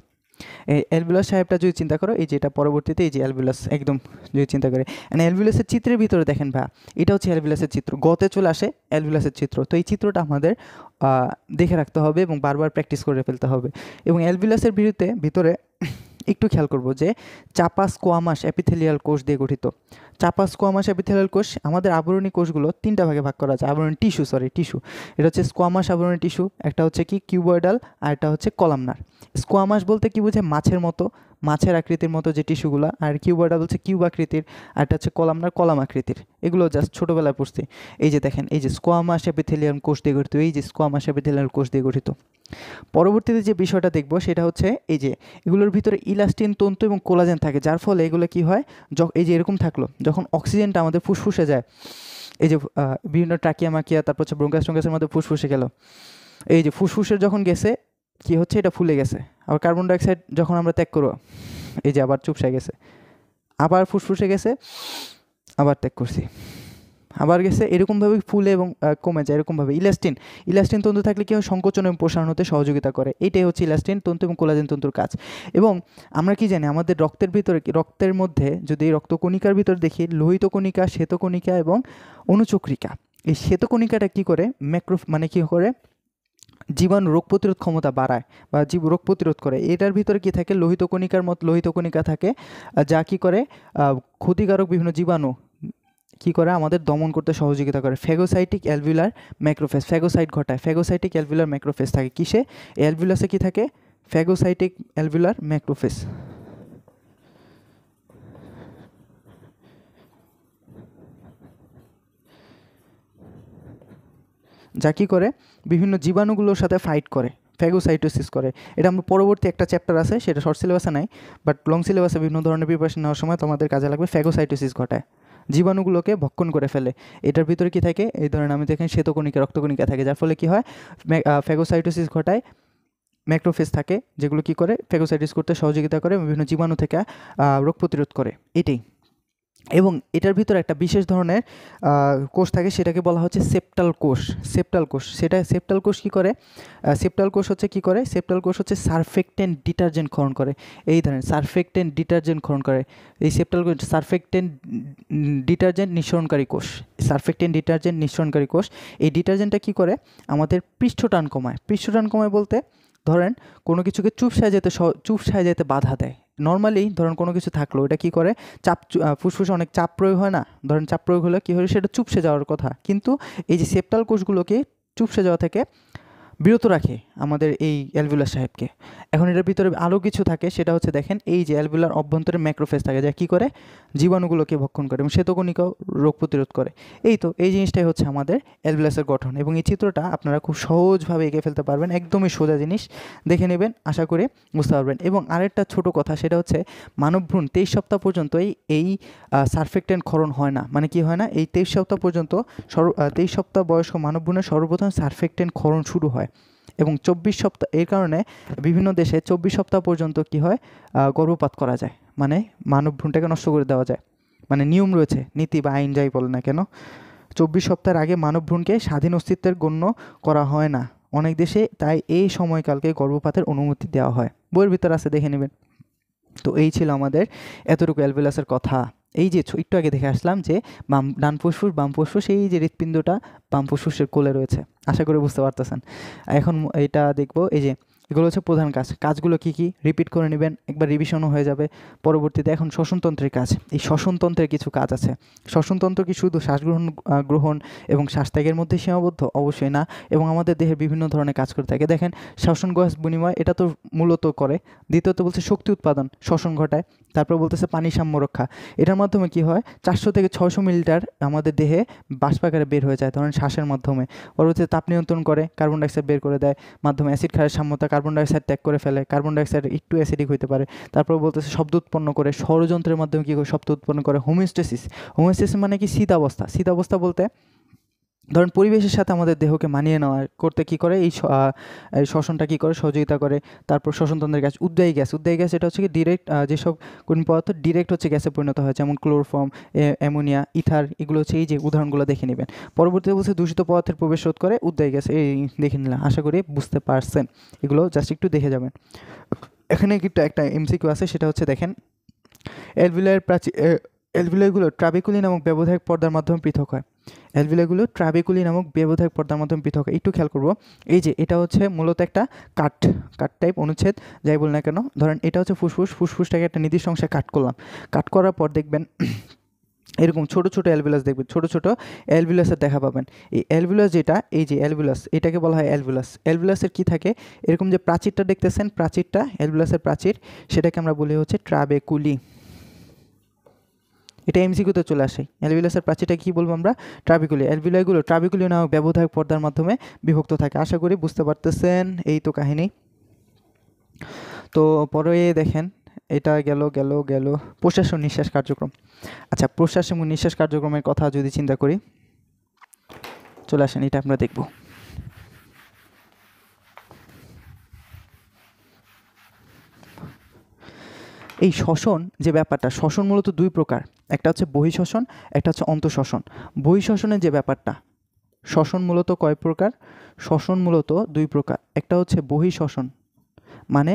এই অ্যালভিউলাস সাহেবটা যদি চিন্তা করো, এই যে এটা পরবর্তীতে এই যে অ্যালভিউলাস একদম যদি চিন্তা করে, অ্যালভিউলাসের চিত্রের ভিতরে দেখেন ভাই, এটা হচ্ছে অ্যালভিউলাসের চিত্র, গতে চলে আসে অ্যালভিউলাসের চিত্র। তো এই চিত্রটা আমাদের দেখে রাখতে হবে এবং বারবার প্র্যাকটিস করে ফেলতে হবে। এবং অ্যালভিউলাসের ভিতরে একটু খেয়াল করব যে চাপা স্কোয়ামাস এপিথেলিয়াল কোষ দিয়ে গঠিত। চাপা স্কোয়ামাস এপিথেলিয়াল কোষ, আমাদের আবরণী কোষগুলো 3টা ভাগে ভাগ করা যায়। আবরণী টিস্যু, এটা হচ্ছে স্কোয়ামাস আবরণী টিস্যু, একটা হচ্ছে কি কিউবয়েডাল, আর একটা হচ্ছে কলামনার। স্কোয়ামাস বলতে কি বোঝায়, মাছের আকৃতির মতো যে টিস্যুগুলো, আর কিউবয়েডাল হচ্ছে কিউব আকৃতির, আর একটা হচ্ছে কলামনার কলাম আকৃতির। এগুলো জাস্ট ছোটোবেলায় পড়ছি। এই যে দেখেন, এই যে স্কোয়ামাস এপিথেলিয়াল কোষ দিয়ে গঠিত, এই যে স্কোয়ামাস এপিথেলিয়াল কোষ দিয়ে গঠিত। পরবর্তীতে যে বিষয়টা দেখব সেটা হচ্ছে এই যে এগুলোর ভিতরে ইলাস্টিন তন্তু এবং কোলাজেন থাকে, যার ফলে এগুলো কি হয়, এই যে এরকম থাকলো, যখন অক্সিজেনটা আমাদের ফুসফুসে যায়, এই যে বিভিন্ন ট্রাকিয়া মাকিয়া, তারপর হচ্ছে ব্রঙ্কাস মধ্যে ফুসফুসে গেল, এই যে ফুসফুসের যখন গেছে কি হচ্ছে, এটা ফুলে গেছে। আবার কার্বন ডাইঅক্সাইড যখন আমরা ত্যাগ করবো, এই যে আবার চুপসে গেছে, আবার ফুসফুসে গেছে, আবার ত্যাগ করছি, আবার গেছে, এরকমভাবে ফুলে এবং কমে যায় এরকমভাবে। ইলাস্টিন তন্তু থাকলে কি হয়, সংকোচন এবং প্রসারণ হতে সহযোগিতা করে। এটাই হচ্ছে ইলাস্টিন তন্তু এবং কোলাজেন তন্তুর কাজ। এবং আমরা কি জানি, আমাদের রক্তের মধ্যে যদি রক্তকণিকার ভিতরে দেখি, লোহিত কণিকা, শ্বেতকণিকা এবং অনুচক্রিকা। এই শ্বেতকণিকাটা কি করে, মানে কি করে, জীবাণু রোগ প্রতিরোধ ক্ষমতা বাড়ায় বা রোগ প্রতিরোধ করে। এটার ভিতরে কি থাকে, লোহিত কণিকা থাকে, যা কি করে, ক্ষতিকারক বিভিন্ন জীবাণু কি করে আমাদের দমন করতে সহযোগিতা করে। ফ্যাগোসাইটিক অ্যালভিউলার ম্যাক্রোফেজ, ফ্যাগোসাইট ঘটায়, ফ্যাগোসাইটিক অ্যালভিউলার ম্যাক্রোফেজ থাকে কিসে, অ্যালভিউলাসে কি থাকে, ফ্যাগোসাইটিক অ্যালভিউলার ম্যাক্রোফেজ। যা কী করে, বিভিন্ন জীবাণুগুলোর সাথে ফাইট করে, ফ্যাগোসাইটোসিস করে। এটা আমরা পরবর্তী একটা চ্যাপ্টার আছে, সেটা শর্ট সিলেবাসে নাই, বাট লং সিলেবাসে বিভিন্ন ধরনের প্রিপারেশন নেওয়ার সময় তোমাদের কাজে লাগবে। ফ্যাগোসাইটোসিস ঘটায়, জীবাণুগুলোকে ভক্ষণ করে ফেলে। এটার ভিতরে কি থাকে, এই ধরনের আমি দেখেন শ্বেতকণিকা, রক্তকণিকা থাকে, যার ফলে কি হয়, ফ্যাগোসাইটোসিস ঘটায়। ম্যাক্রোফেজ থাকে যেগুলো কি করে, ফ্যাগোসাইটোসিস করতে সহযোগিতা করে, বিভিন্ন জীবাণু থেকে রোগ প্রতিরোধ করে, এটাই। এবং এটার ভিতরে একটা বিশেষ ধরনের কোষ থাকে, সেটাকে বলা হচ্ছে সেপ্টাল কোষ। সেপ্টাল কোষ, সেটা সেপ্টাল কোষ কী করে, সেপ্টাল কোষ হচ্ছে কী করে, সেপ্টাল কোষ হচ্ছে সারফেক্টেন্ট ডিটারজেন্ট ক্ষরণ করে। এই ধরনের সারফেক্টেন্ট ডিটারজেন্ট ক্ষরণ করে এই সেপ্টাল কোষ, সারফেক্টেন্ট ডিটারজেন্ট নিঃসরণকারী কোষ, সারফেক্টেন্ট ডিটারজেন্ট নিঃসরণকারী কোষ। এই ডিটারজেন্টটা কী করে, আমাদের পৃষ্ঠটান কমায়। পৃষ্ঠটান কমায় বলতে ধরেন কোনো কিছুকে চুপসায় যেতে বাধা দেয়। নর্মালি ধরেন কোনো কিছু থাকলো, এটা কী করে, ফুসফুসে অনেক চাপ প্রয়োগ হয় না, ধরেন চাপ প্রয়োগ হলে কী হয়, সেটা চুপসে যাওয়ার কথা, কিন্তু এই যে সেপ্টাল কোষগুলোকে চুপসে যাওয়া থেকে বিরত রাখে আমাদের এই অ্যালভিউলার সাহেবকে। এখন এটার ভিতরে আরও কিছু থাকে, সেটা হচ্ছে দেখেন এই যে অ্যালভিউলার অভ্যন্তরে ম্যাক্রোফেজ থাকে, যা কী করে, জীবাণুগুলোকে ভক্ষণ করে এবং শ্বেতকণিকাও রোগ প্রতিরোধ করে। এই তো এই জিনিসটাই হচ্ছে আমাদের অ্যালভিউলাসের গঠন, এবং এই চিত্রটা আপনারা খুব সহজভাবে এঁকে ফেলতে পারবেন, একদমই সোজা জিনিস, দেখে নেবেন, আশা করি বুঝতে পারবেন। এবং আরেকটা ছোট কথা, সেটা হচ্ছে মানবভ্রূণ 23 সপ্তাহ পর্যন্তই এই সারফেক্টেন্ট ক্ষরণ হয় না। মানে কি হয় না, এই 23 সপ্তাহ পর্যন্ত 23 সপ্তাহ বয়স্ক মানবভ্রূণের সর্বপ্রথম সারফেক্টেন্ট ক্ষরণ শুরু হয়, এবং 24 সপ্তাহ, এর কারণে বিভিন্ন দেশে 24 সপ্তাহ পর্যন্ত কি হয়, গর্ভপাত করা যায়, মানে মানবভ্রূণটাকে নষ্ট করে দেওয়া যায়। মানে নিয়ম রয়েছে, নীতি বা আইন যাই বলে না কেন, 24 সপ্তাহের আগে মানবভ্রূণকে স্বাধীন অস্তিত্বের গণ্য করা হয় না অনেক দেশে, তাই এই সময়কালকে গর্ভপাতের অনুমতি দেওয়া হয়। বইয়ের ভিতর আছে, দেখে নেবেন। তো এই ছিল আমাদের এতটুকু অ্যালভিউলাসের কথা। এই যে একটু আগে দেখে আসলাম যে ডান ফুসফুস বাম ফুসফুস, এই যে হৃৎপিণ্ডটা বাম ফুসফুসের কোলে রয়েছে, আশা করি বুঝতে পারতেছেন। এখন এটা দেখব, এই যে এগুলো হচ্ছে প্রধান কাজগুলো কী কী রিপিট করে নেবেন, একবার রিভিশনও হয়ে যাবে পরবর্তীতে। এখন শ্বসনতন্ত্রের কাজ, এই শ্বসনতন্ত্রের কিছু কাজ আছে। শ্বসনতন্ত্র কি শুধু গ্রহণ এবং শ্বাসত্যাগের মধ্যে সীমাবদ্ধ? অবশ্যই না, এবং আমাদের দেহের বিভিন্ন ধরনের কাজ করে থাকে। দেখেন শ্বসন গ্যাস বিনিময়, এটা তো মূলত করে। দ্বিতীয়ত বলছে শক্তি উৎপাদন, শ্বসন ঘটায়। তারপর বলতেছে পানি সাম্য রক্ষা, এটার মাধ্যমে কি হয়, 400 থেকে 600 মিলিলিটার আমাদের দেহে বাষ্পাকারে বের হয়ে যায়, ধরেন শ্বাসের মাধ্যমে। পরবর্তীতে তাপ নিয়ন্ত্রণ করে, কার্বন ডাইঅক্সাইড বের করে দেয় মাধ্যমে, অ্যাসিড ক্ষারের সাম্যতা, কার্বন ডাইঅক্সাইড ত্যাগ করে ফেলে, কার্বন ডাইঅক্সাইড একটু অ্যাসিডিক হতে পারে। তারপর বলতেছে শব্দ উৎপন্ন করে, স্বরযন্ত্রের মাধ্যমে কী করে শব্দ উৎপন্ন করে। হোমিওস্টেসিস মানে কি, শীতাবস্থা। শীতাবস্থা বলতে ধরেন পরিবেশের সাথে আমাদের দেহকে মানিয়ে নেওয়া করতে কী করে, এই শ্বসনটা কী করে, সহযোগিতা করে। তারপর শ্বসনতন্ত্রের গ্যাস, উদ্বায়ী গ্যাস, এটা হচ্ছে কি ডিরেক্ট, যেসব কোন পদার্থ ডিরেক্ট হচ্ছে গ্যাসে পরিণত হয়, যেমন ক্লোরোফর্ম, অ্যামোনিয়া, ইথার, এগুলো হচ্ছে এই যে উদাহরণগুলো দেখে নেবেন। পরবর্তীতে বলছে দূষিত পদার্থের প্রবেশ রোধ করে উদ্বায়ী গ্যাস, এই দেখে নিলাম, আশা করি বুঝতে পারছেন। এগুলো জাস্ট একটু দেখে যাবেন। এখানে একটা এমসিকিউ আছে, সেটা হচ্ছে দেখেন অ্যালভিউলারগুলো ট্রাবেকুলি নামক ব্যবধায়ক পর্দার মাধ্যমে পৃথক হয়। অ্যালভিউলারগুলো ট্রাবেকুলি নামক ব্যবধায়ক পর্দার মাধ্যমে পৃথক হয়। একটু খেয়াল করবো, এই যে এটা হচ্ছে মূলত একটা কাট টাইপ অনুচ্ছেদ, যাই বল না কেন। ধরেন এটা হচ্ছে ফুসফুসটাকে একটা নির্দিষ্ট অংশে কাট করলাম। কাট করার পর দেখবেন এরকম ছোটো ছোটো অ্যালভিউলাস দেখবেন, ছোটো ছোটো অ্যালভিউলাসের দেখা পাবেন। এই অ্যালভিউলাস যেটা, এই যে অ্যালভিউলাস, এটাকে বলা হয় অ্যালভিউলাস। অ্যালভিউলাসের কী থাকে, এরকম যে প্রাচীরটা দেখতেছেন, প্রাচীরটা অ্যালভিউলাসের প্রাচীর, সেটাকে আমরা বলি হচ্ছে ট্রাবেকুলি। এটা এমসিকিউতে চলে আসে। অ্যালভিউলাসের প্রাচীরটা কী বলবো আমরা, ট্রাবেকুলি। অ্যালভিউলারগুলো ট্রাবেকুলি নামক ব্যবধায়ক পর্দার মাধ্যমে বিভক্ত থাকে। আশা করি বুঝতে পারতেছেন, এই তো কাহিনী। তো পরে দেখেন, এটা গেল প্রশ্বাস ও নিঃশ্বাস কার্যক্রম। আচ্ছা, প্রশ্বাস এবং নিঃশ্বাস কার্যক্রমের কথা যদি চিন্তা করি, চলে আসেন, এটা আমরা দেখব। এই শ্বসন যে ব্যাপারটা, শ্বসন মূলত দুই প্রকার, একটা হচ্ছে বহিঃশ্বসন, একটা হচ্ছে অন্তঃশ্বসন। বহিঃশ্বসনের যে ব্যাপারটা, শ্বসন মূলত কয় প্রকার, শ্বসন মূলত দুই প্রকার। একটা হচ্ছে বহিঃশ্বসন, মানে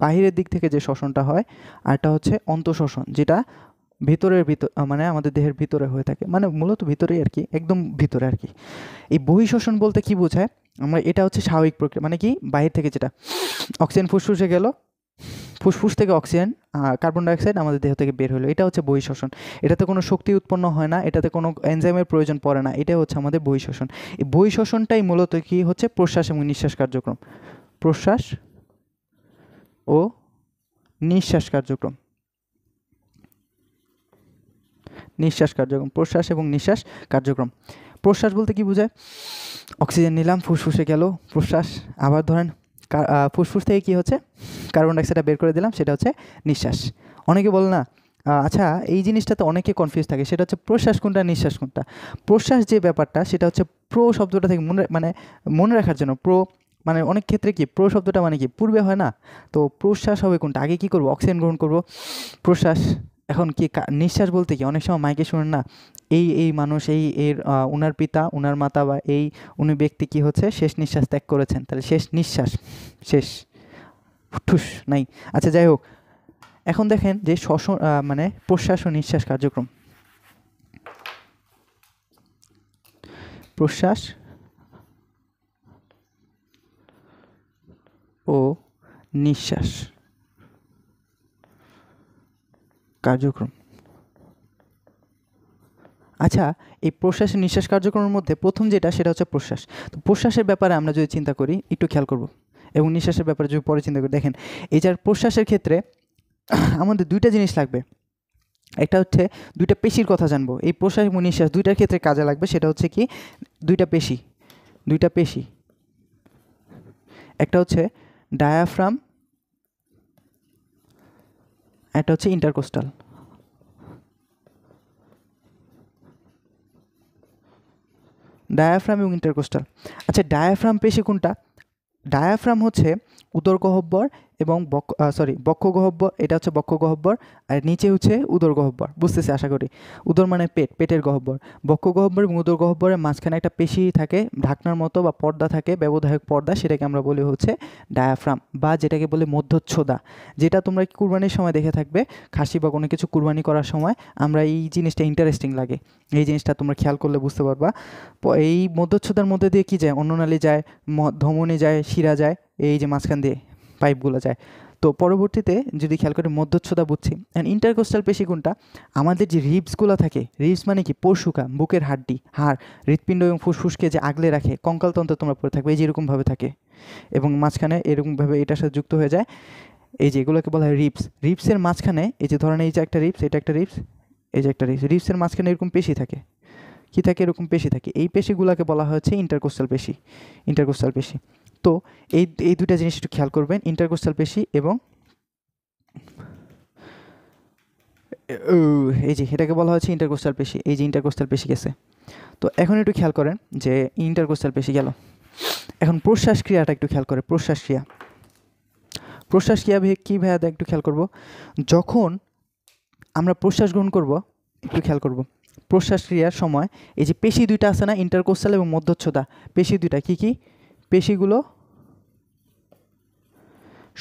বাহিরের দিক থেকে যে শ্বসনটা হয়, আরটা হচ্ছে অন্তঃশ্বসন, যেটা ভিতর মানে আমাদের দেহের ভিতরে হয়ে থাকে, মানে মূলত ভিতরেই আর কি, একদম ভিতরে আর কি। এই বহিঃশ্বসন বলতে কি বোঝায়, আমরা এটা হচ্ছে স্বাভাবিক প্রক্রিয়া, মানে কি বাহির থেকে যেটা অক্সিজেন ফুসফুসে গেল, ফুসফুস থেকে অক্সিজেন, কার্বন ডাইঅক্সাইড আমাদের দেহ থেকে বের হলো, এটা হচ্ছে বহিঃশ্বসন। এটাতে কোনো শক্তি উৎপন্ন হয় না, এটাতে কোনো এনজাইমের প্রয়োজন পড়ে না, এটাই হচ্ছে আমাদের বহিঃশ্বসন। এই বহিঃশ্বসনটাই মূলত কি হচ্ছে, প্রশ্বাস এবং নিঃশ্বাস কার্যক্রম। প্রশ্বাস ও নিঃশ্বাস কার্যক্রম। নিঃশ্বাস কার্যক্রম, প্রশ্বাস এবং নিঃশ্বাস কার্যক্রম। প্রশ্বাস বলতে কি বোঝায়? অক্সিজেন নিলাম, ফুসফুসে গেল, প্রশ্বাস। আবার ধরেন ফুসফুস থেকে কী হচ্ছে, কার্বন ডাইঅক্সাইডটা বের করে দিলাম, সেটা হচ্ছে নিঃশ্বাস। অনেকে বলে না, আচ্ছা এই জিনিসটাতে অনেকে কনফিউজ থাকে, সেটা হচ্ছে প্রশ্বাস কোনটা নিঃশ্বাস কোনটা। প্রশ্বাস যে ব্যাপারটা সেটা হচ্ছে প্রো শব্দটা থেকে মনে রাখার জন্য। মানে অনেক ক্ষেত্রে কি প্রো শব্দটা মানে কি পূর্বে হয় না, তো প্রশ্বাস হবে কোনটা, আগে কি করব, অক্সিজেন গ্রহণ করব, প্রশ্বাস। এখন কি নিঃশ্বাস বলতে কি অনেক সময় মাইকে শুনেন না, এই মানুষ এর উনার পিতা উনার মাতা বা উনি ব্যক্তি কি হচ্ছে শেষ নিঃশ্বাস ত্যাগ করেছেন, তাহলে শেষ নিঃশ্বাস, শেষ ঠুস নাই। আচ্ছা যাই হোক, এখন দেখেন যে মানে প্রশ্বাস ও নিঃশ্বাস কার্যক্রম। প্রশ্বাস ও নিঃশ্বাস কার্যক্রম। আচ্ছা, এই প্রশ্বাস নিঃশ্বাস কার্যক্রমের মধ্যে প্রথম যেটা সেটা হচ্ছে প্রশ্বাস। তো প্রশ্বাসের ব্যাপারে আমরা যদি চিন্তা করি একটু খেয়াল করব, এবং নিঃশ্বাসের ব্যাপারে যদি পরে চিন্তা করি, দেখেন এই যার প্রশ্বাসের ক্ষেত্রে আমাদের দুইটা জিনিস লাগবে। একটা হচ্ছে দুইটা পেশির কথা জানবো, এই প্রশ্বাস এবং নিঃশ্বাস দুইটার ক্ষেত্রে কাজে লাগবে। সেটা হচ্ছে কি দুইটা পেশি। একটা হচ্ছে ডায়াফ্রাম, একটা হচ্ছে ইন্টারকোস্টাল। ডায়াফ্রাম এবং ইন্টারকোস্টাল। আচ্ছা, ডায়াফ্রাম পেশি কোনটা? ডায়াফ্রাম হচ্ছে উদরগহ্বর এবং বক্ষ গহ্বর, এটা হচ্ছে বক্ষ গহ্বর, আর নিচে হচ্ছে উদর গহ্বর। বুঝতেছি আশা করি। উদর মানে পেটের গহ্বর। বক্ষ গহ্বর এবং উদর গহ্বরের মাঝখানে একটা পেশি থাকে, ঢাকনার মতো বা পর্দা থাকে, ব্যবধায়ক পর্দা, সেটাকে আমরা বলি হচ্ছে ডায়াফ্রাম, বা যেটাকে বলে মধ্যচ্ছদা। যেটা তোমরা কুরবানির সময় দেখে থাকবে, খাসি বা কোনো কিছু কুরবানি করার সময় আমরা এই জিনিসটা ইন্টারেস্টিং লাগে, এই জিনিসটা তোমরা খেয়াল করলে বুঝতে পারবা। এই মধ্যচ্ছদার মধ্যে দিয়ে কি যায়, অন্ননালী যায়, ধমনী যায়, শিরা যায়, এই যে মাঝখান দিয়ে পাইপগুলো যায়। তো পরবর্তীতে যদি খেয়াল করে মধ্যচ্ছদা বুঝছি। অ্যান্ড ইন্টারকোস্টাল পেশি কোনটা? আমাদের যে রিবসগুলো থাকে, রিবস মানে কি পরশুকা, বুকের হাড়, হৃৎপিণ্ড এবং ফুসফুসকে যে আগলে রাখে, কঙ্কালতন্ত্র তোমরা পড়ে থাকবে, এই যে এরকমভাবে থাকে এবং মাঝখানে এরকমভাবে এটার সাথে যুক্ত হয়ে যায়, এই যে এগুলোকে বলা হয় রিবস। রিবসের মাঝখানে এই যে ধরেন এই যে একটা রিবস, এটা একটা রিবস, এই যে একটা রিবস, রিবসের মাঝখানে এরকম পেশি থাকে, কি থাকে, এরকম পেশি থাকে। এই পেশিগুলোকে বলা হচ্ছে ইন্টারকোস্টাল পেশি। তো এই দুটা জিনিস একটু খেয়াল করবেন, ইন্টারকোস্টাল পেশি এবং এই যে এটাকে বলা হচ্ছে ইন্টারকোস্টাল পেশি, এই যে ইন্টারকোস্টাল পেশি গেছে। তো এখন একটু খেয়াল করেন যে ইন্টারকোস্টাল পেশি গেল। এখন প্রশ্বাস ক্রিয়াটা একটু খেয়াল করে, প্রশ্বাস ক্রিয়া কী ভাইয়া একটু খেয়াল করব। যখন আমরা প্রশ্বাস গ্রহণ করব, একটু খেয়াল করব, প্রশ্বাস ক্রিয়ার সময় এই যে পেশি দুইটা আছে না, ইন্টারকোস্টাল এবং মধ্যচ্ছদা, পেশি দুইটা কি পেশিগুলো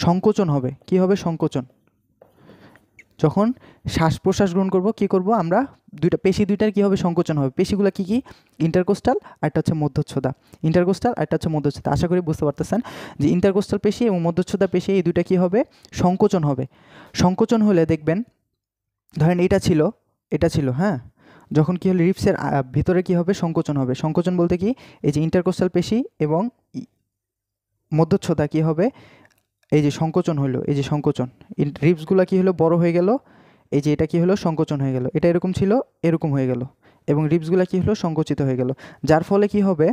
সংকোচন হবে। কি হবে? সংকোচন। যখন শ্বাস প্রশ্বাস গ্রহণ করব কি করব আমরা, পেশি দুইটার কি হবে? সংকোচন হবে। পেশিগুলো কি ইন্টারকোস্টাল, আর একটা হচ্ছে মধ্যচ্ছদা। আশা করি বুঝতে পারতেছেন যে ইন্টারকোস্টাল পেশি এবং মধ্যচ্ছদা পেশি, এই দুইটা কি হবে? সংকোচন হবে। সংকোচন হলে দেখবেন, ধরেন এটা ছিল হ্যাঁ, যখন কি হলো রিবসের ভিতরে কি হবে? সংকোচন হবে। সংকোচন বলতে কি, এই যে ইন্টারকোস্টাল পেশি এবং মধ্যচ্ছদা কি হবে? এই যে সংকোচন হলো, এই যে সংকোচন, রিবসগুলো কি হলো? বড় হয়ে গেল। এই যে এটা কি হলো? সংকোচন হয়ে গেল। এটা এরকম ছিল, এরকম হয়ে গেল, এবং রিবসগুলো কি হলো? সংকুচিত হয়ে গেল। যার ফলে কি হবে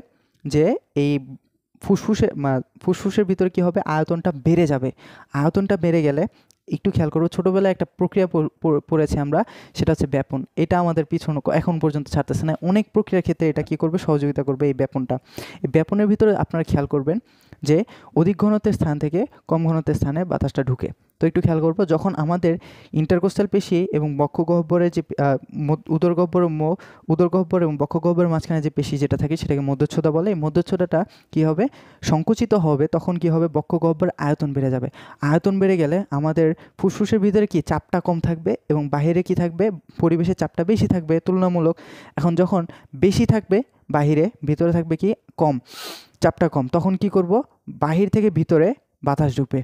যে এই ফুসফুসের ভিতরে কি হবে? আয়তনটা বেড়ে যাবে। আয়তনটা বেড়ে গেলে একটু খেয়াল করবো, ছোটোবেলায় একটা প্রক্রিয়া পড়েছি আমরা, সেটা হচ্ছে ব্যাপন। এটা আমাদের পিছনে এখন পর্যন্ত ছাড়তেছে না। অনেক প্রক্রিয়ার ক্ষেত্রে এটা কি করবে? সহযোগিতা করবে এই ব্যাপনটা। এই ব্যাপনের ভিতরে আপনারা খেয়াল করবেন যে অধিক ঘনত্বের স্থান থেকে কম ঘনত্বের স্থানে বাতাসটা ঢুকে। তো একটু খেয়াল করবো, যখন আমাদের ইন্টারকোস্টাল পেশি এবং বক্ষ গহ্বরের যে উদরগহ্বর এবং বক্ষ গহ্বরের মাঝখানে যে পেশি যেটা থাকে সেটাকে মধ্যচ্ছদা বলে। এই মধ্যচ্ছদাটা কী হবে? সংকুচিত হবে। তখন কি হবে? বক্ষ গহ্বরের আয়তন বেড়ে যাবে। আয়তন বেড়ে গেলে আমাদের ফুসফুসের ভিতরে কি চাপটা কম থাকবে এবং বাহিরে কি থাকবে? পরিবেশের চাপটা বেশি থাকবে তুলনামূলক। এখন যখন বেশি থাকবে বাহিরে, ভিতরে থাকবে কি কম, চাপটা কম, তখন কি করব? বাহির থেকে ভিতরে বাতাস ঢুকবে।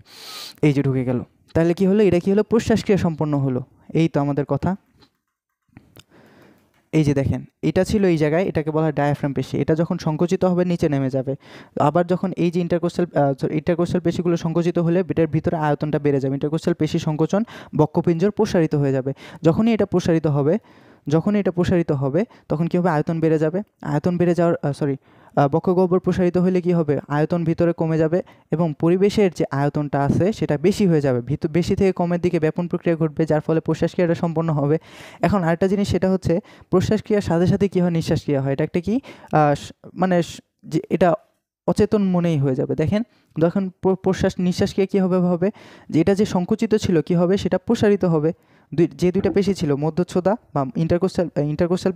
এই যে ঢুকে গেল, তাহলে কি হলো? এটা কি হলো? প্রশ্বাস ক্রিয়া সম্পন্ন হলো। এই তো আমাদের কথা। এই যে দেখেন, এটা ছিল এই জায়গায়, এটাকে বলা হয় ডায়াফ্রাম পেশি। এটা যখন সংকুচিত হবে নিচে নেমে যাবে। আবার যখন এই যে ইন্টারকোস্টাল পেশিগুলো সংকুচিত হলে এটার ভিতরে আয়তনটা বেড়ে যাবে। ইন্টারকোস্টাল পেশি সংকোচন, বক্ষপিঞ্জর প্রসারিত হয়ে যাবে। যখনই এটা প্রসারিত হবে তখন কী হবে, আয়তন বেড়ে যাবে। আয়তন বেড়ে যাওয়ার বক্ষগহ্বর প্রসারিত হলে কি হবে, আয়তন ভিতরে কমে যাবে এবং পরিবেশের যে আয়তনটা আছে সেটা বেশি হয়ে যাবে। বেশি থেকে কমের দিকে ব্যাপন প্রক্রিয়া ঘটবে, যার ফলে প্রশ্বাস ক্রিয়াটা সম্পন্ন হবে। এখন আরেকটা জিনিস, সেটা হচ্ছে প্রশ্বাস ক্রিয়ার সাথে সাথে কী হয়, নিঃশ্বাস ক্রিয়া হয়। এটা একটা কি যে এটা অচেতন মনেই হয়ে যাবে। দেখেন যখন নিঃশ্বাস ক্রিয়া কী হবে যে এটা যে সংকুচিত ছিল কী হবে, সেটা প্রসারিত হবে। যে দুইটা পেশি ছিল, মধ্যচ্ছদা বা ইন্টারকোস্টাল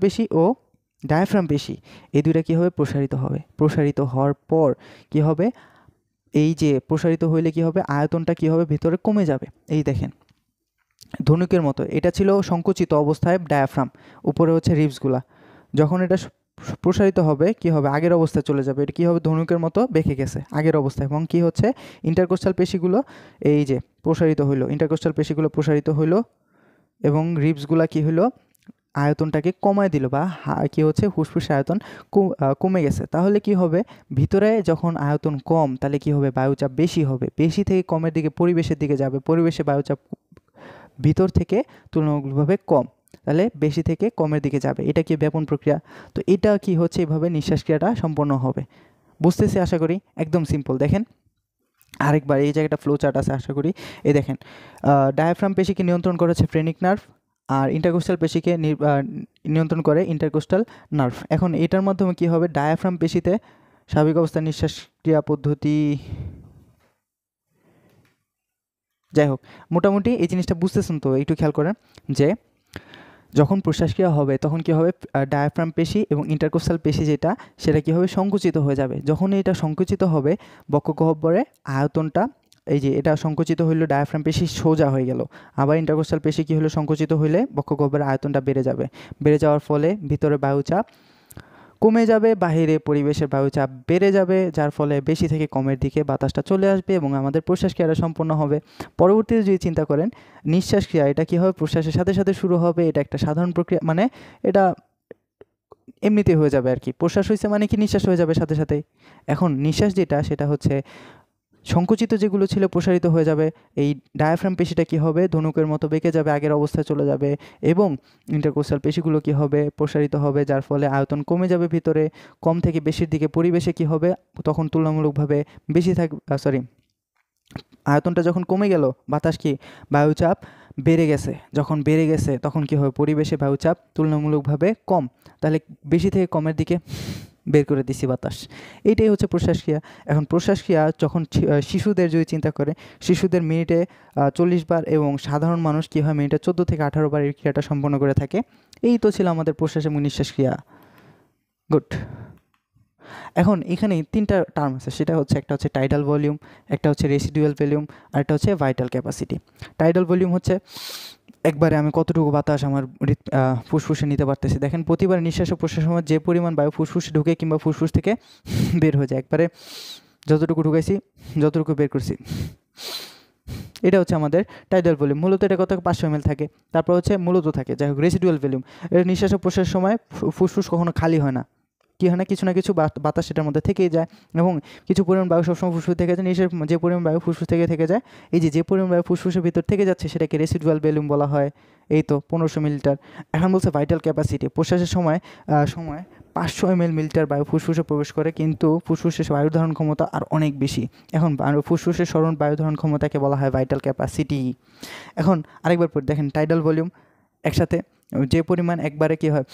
পেশি ও ডায়াফ্রাম পেশি, এই দুইটা কী হবে, প্রসারিত হওয়ার পর কী হবে, এই যে প্রসারিত হইলে কী হবে, আয়তনটা কী হবে, ভিতরে কমে যাবে। এই দেখেন ধনুকের মতো, এটা ছিল সংকুচিত অবস্থায় ডায়াফ্রাম, উপরে হচ্ছে রিবসগুলা। যখন এটা প্রসারিত হবে কী হবে, আগের অবস্থায় চলে যাবে। এটা কী হবে, ধনুকের মতো বেঁকে গেছে আগের অবস্থায়। এবং কী হচ্ছে, ইন্টারকোস্টাল পেশিগুলো এই যে ইন্টারকোস্টাল পেশিগুলো প্রসারিত হইলো এবং রিবসগুলা কী হইলো, আয়তনটাকে কমায় দিল, বা কী হচ্ছে, ফুসফুসের আয়তন কমে গেছে। তাহলে কি হবে, ভিতরে যখন আয়তন কম তাহলে কি হবে, বায়ুচাপ বেশি হবে। বেশি থেকে কমের দিকে পরিবেশের দিকে যাবে, পরিবেশে বায়ুচাপ ভিতর থেকে তুলনামূলকভাবে কম, তাহলে বেশি থেকে কমের দিকে যাবে। এটা কি ব্যাপন প্রক্রিয়া। তো এটা কি হচ্ছে, এইভাবে নিঃশ্বাস ক্রিয়াটা সম্পন্ন হবে। বুঝতেছি আশা করি, একদম সিম্পল। দেখেন আরেকবার, এই জায়গাটা ফ্লো চার্ট আছে আশা করি। এই দেখেন, ডায়াফ্রাম পেশিকে নিয়ন্ত্রণ করেছে ফ্রেনিক নার্ভ, আর ইন্টারকোস্টাল পেশিকে নিয়ন্ত্রণ করে ইন্টারকোস্টাল নার্ভ। এখন এটার মাধ্যমে কী হবে, ডায়াফ্রাম পেশিতে স্বাভাবিক অবস্থায় নিঃশ্বাস ক্রিয়া পদ্ধতি, যাই হোক মোটামুটি এই জিনিসটা বুঝতেছেন তো, একটু খেয়াল করেন যে যখন প্রশ্বাস ক্রিয়া হবে তখন কী হবে, ডায়াফ্রাম পেশি এবং ইন্টারকোস্টাল পেশি সেটা কী হবে, সংকুচিত হয়ে যাবে। যখন এটা সংকুচিত হবে, বক্ষগহ্বরে আয়তনটা, এই যে এটা সংকুচিত হইলো, ডায়াফ্রাম পেশি সোজা হয়ে গেল। আবার ইন্টারকোস্টাল পেশি কী হলো, সংকুচিত হইলে বক্ষগহ্বরের আয়তনটা বেড়ে যাবে। বেড়ে যাওয়ার ফলে ভিতরে বায়ুচাপ কমে যাবে, বাহিরে পরিবেশের বায়ুচাপ বেড়ে যাবে, যার ফলে বেশি থেকে কমের দিকে বাতাসটা চলে আসবে এবং আমাদের প্রশ্বাস ক্রিয়াটা সম্পন্ন হবে। পরবর্তীতে যদি চিন্তা করেন, নিঃশ্বাস ক্রিয়া, এটা কী হবে, প্রশ্বাসের সাথে সাথে শুরু হবে। এটা একটা সাধারণ প্রক্রিয়া, মানে এটা এমনিতে হয়ে যাবে আর কি। প্রশ্বাস হয়েছে মানে কি নিঃশ্বাস হয়ে যাবে সাথে সাথেই। এখন নিঃশ্বাস সেটা হচ্ছে সংকুচিত যেগুলো ছিল প্রসারিত হয়ে যাবে। এই ডায়াফ্রাম পেশিটা কী হবে, ধনুকের মতো বেঁকে যাবে, আগের অবস্থায় চলে যাবে এবং ইন্টারকোস্টাল পেশিগুলো কী হবে, প্রসারিত হবে, যার ফলে আয়তন কমে যাবে ভিতরে, কম থেকে বেশির দিকে। পরিবেশে কী হবে, তখন তুলনামূলকভাবে বেশি আয়তনটা যখন কমে গেল, বাতাস কি, বায়ুচাপ বেড়ে গেছে। যখন বেড়ে গেছে তখন কী হবে, পরিবেশে বায়ুচাপ তুলনামূলকভাবে কম, তাহলে বেশি থেকে কমের দিকে বের করে দিছি বাতাস। এইটাই হচ্ছে প্রশ্বাস ক্রিয়া। এখন প্রশ্বাস ক্রিয়া যখন শিশুদের যদি চিন্তা করে, শিশুদের মিনিটে 40 বার এবং সাধারণ মানুষ কী হয়, মিনিটে 14 থেকে 18 বার এই ক্রিয়াটা সম্পন্ন করে থাকে। এই তো ছিল আমাদের প্রশ্বাস এবং নিঃশ্বাস ক্রিয়া। গুড। এখন এখানে 3টা টার্ম আছে, সেটা হচ্ছে, একটা হচ্ছে টাইডাল ভলিউম, একটা হচ্ছে রেসিডুয়াল ভলিউম, আর একটা হচ্ছে ভাইটাল ক্যাপাসিটি। টাইডাল ভলিউম হচ্ছে একবারে আমি কতটুকু বাতাস আমার ফুসফুসে নিতে পারতেছি। দেখেন প্রতিবার নিঃশ্বাস ও প্রশ্বাসের সময় যে পরিমাণ বায়ু ফুসফুসে ঢুকে কিংবা ফুসফুস থেকে বের হয়ে যায়, একবারে যতটুকু ঢুকাইছি যতটুকু বের করছি, এটা হচ্ছে আমাদের টাইডাল ভলিউম। মূলত এটা কত 500 ml থাকে। তারপর হচ্ছে মূলত থাকে, যাই হোক, রেসিডুয়াল ভলিউম। এটা নিঃশ্বাস ও প্রশ্বাসের সময় ফুসফুস কখনো খালি হয় না, কী হয় না, কিছু না কিছু বাতাস সেটার মধ্যে থেকেই যায় এবং কিছু পরিমাণ বায়ু সবসময় ফুসফুস থেকে যায়। নিঃশ্বাস যে পরিমাণ বায়ু ফুসফুস থেকে যায়, এই যে পরিমাণ বায়ু ফুসফুসের ভিতর থেকে যাচ্ছে সেটাকে রেসিডুয়াল ভলিউম বলা হয়। এই তো 1500 মিলিলিটার। এখন বলছে ভাইটাল ক্যাপাসিটি, প্রশ্বাসের সময় 500 মিলিলিটার বায়ু ফুসফুসে প্রবেশ করে, কিন্তু ফুসফুসের বায়ু ধারণ ক্ষমতা আর অনেক বেশি। এখন ফুসফুসের সরণ বায়ু ধারণ ক্ষমতাকে বলা হয় ভাইটাল ক্যাপাসিটি। এখন আরেকবার পরে দেখেন, টাইডাল ভলিউম একসাথে যে পরিমাণ একবারে কী হয়,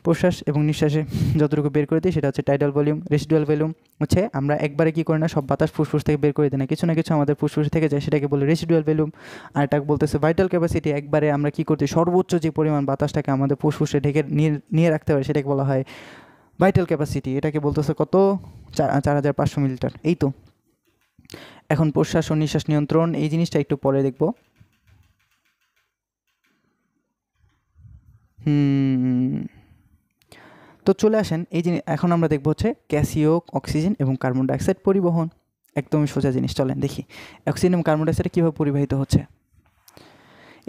প্রশ্বাস এবং নিঃশ্বাসে যতটুকু বের করে দিই সেটা হচ্ছে টাইডাল ভলিউম। রেসিডুয়াল ভলিউম হচ্ছে আমরা একবারে কী করি না, সব বাতাস ফুসফুস থেকে বের করে দিই না, কিছু না কিছু আমাদের ফুসফুস থেকে যায়, সেটাকে বলে রেসিডুয়াল ভলিউম। আর এটা বলতেছে ভাইটাল ক্যাপাসিটি, একবারে আমরা কী করতে, সর্বোচ্চ যে পরিমাণ বাতাসটাকে আমাদের ফুসফুসে ঢেকে নিয়ে রাখতে পারে সেটাকে বলা হয় ভাইটাল ক্যাপাসিটি। এটাকে বলতেছে কত, 4500 মিলিলিটার। এই তো। এখন প্রশ্বাস ও নিঃশ্বাস নিয়ন্ত্রণ, এই জিনিসটা একটু পরে দেখব। তো চলে আসেন, এই জিনিস এখন আমরা দেখব হচ্ছে গ্যাসীয় অক্সিজেন এবং কার্বন ডাইঅক্সাইড পরিবহন। একদমই সোজা জিনিস, চলেন দেখি অক্সিজেন এবং কার্বন ডাইঅক্সাইড কীভাবে পরিবাহিত হচ্ছে।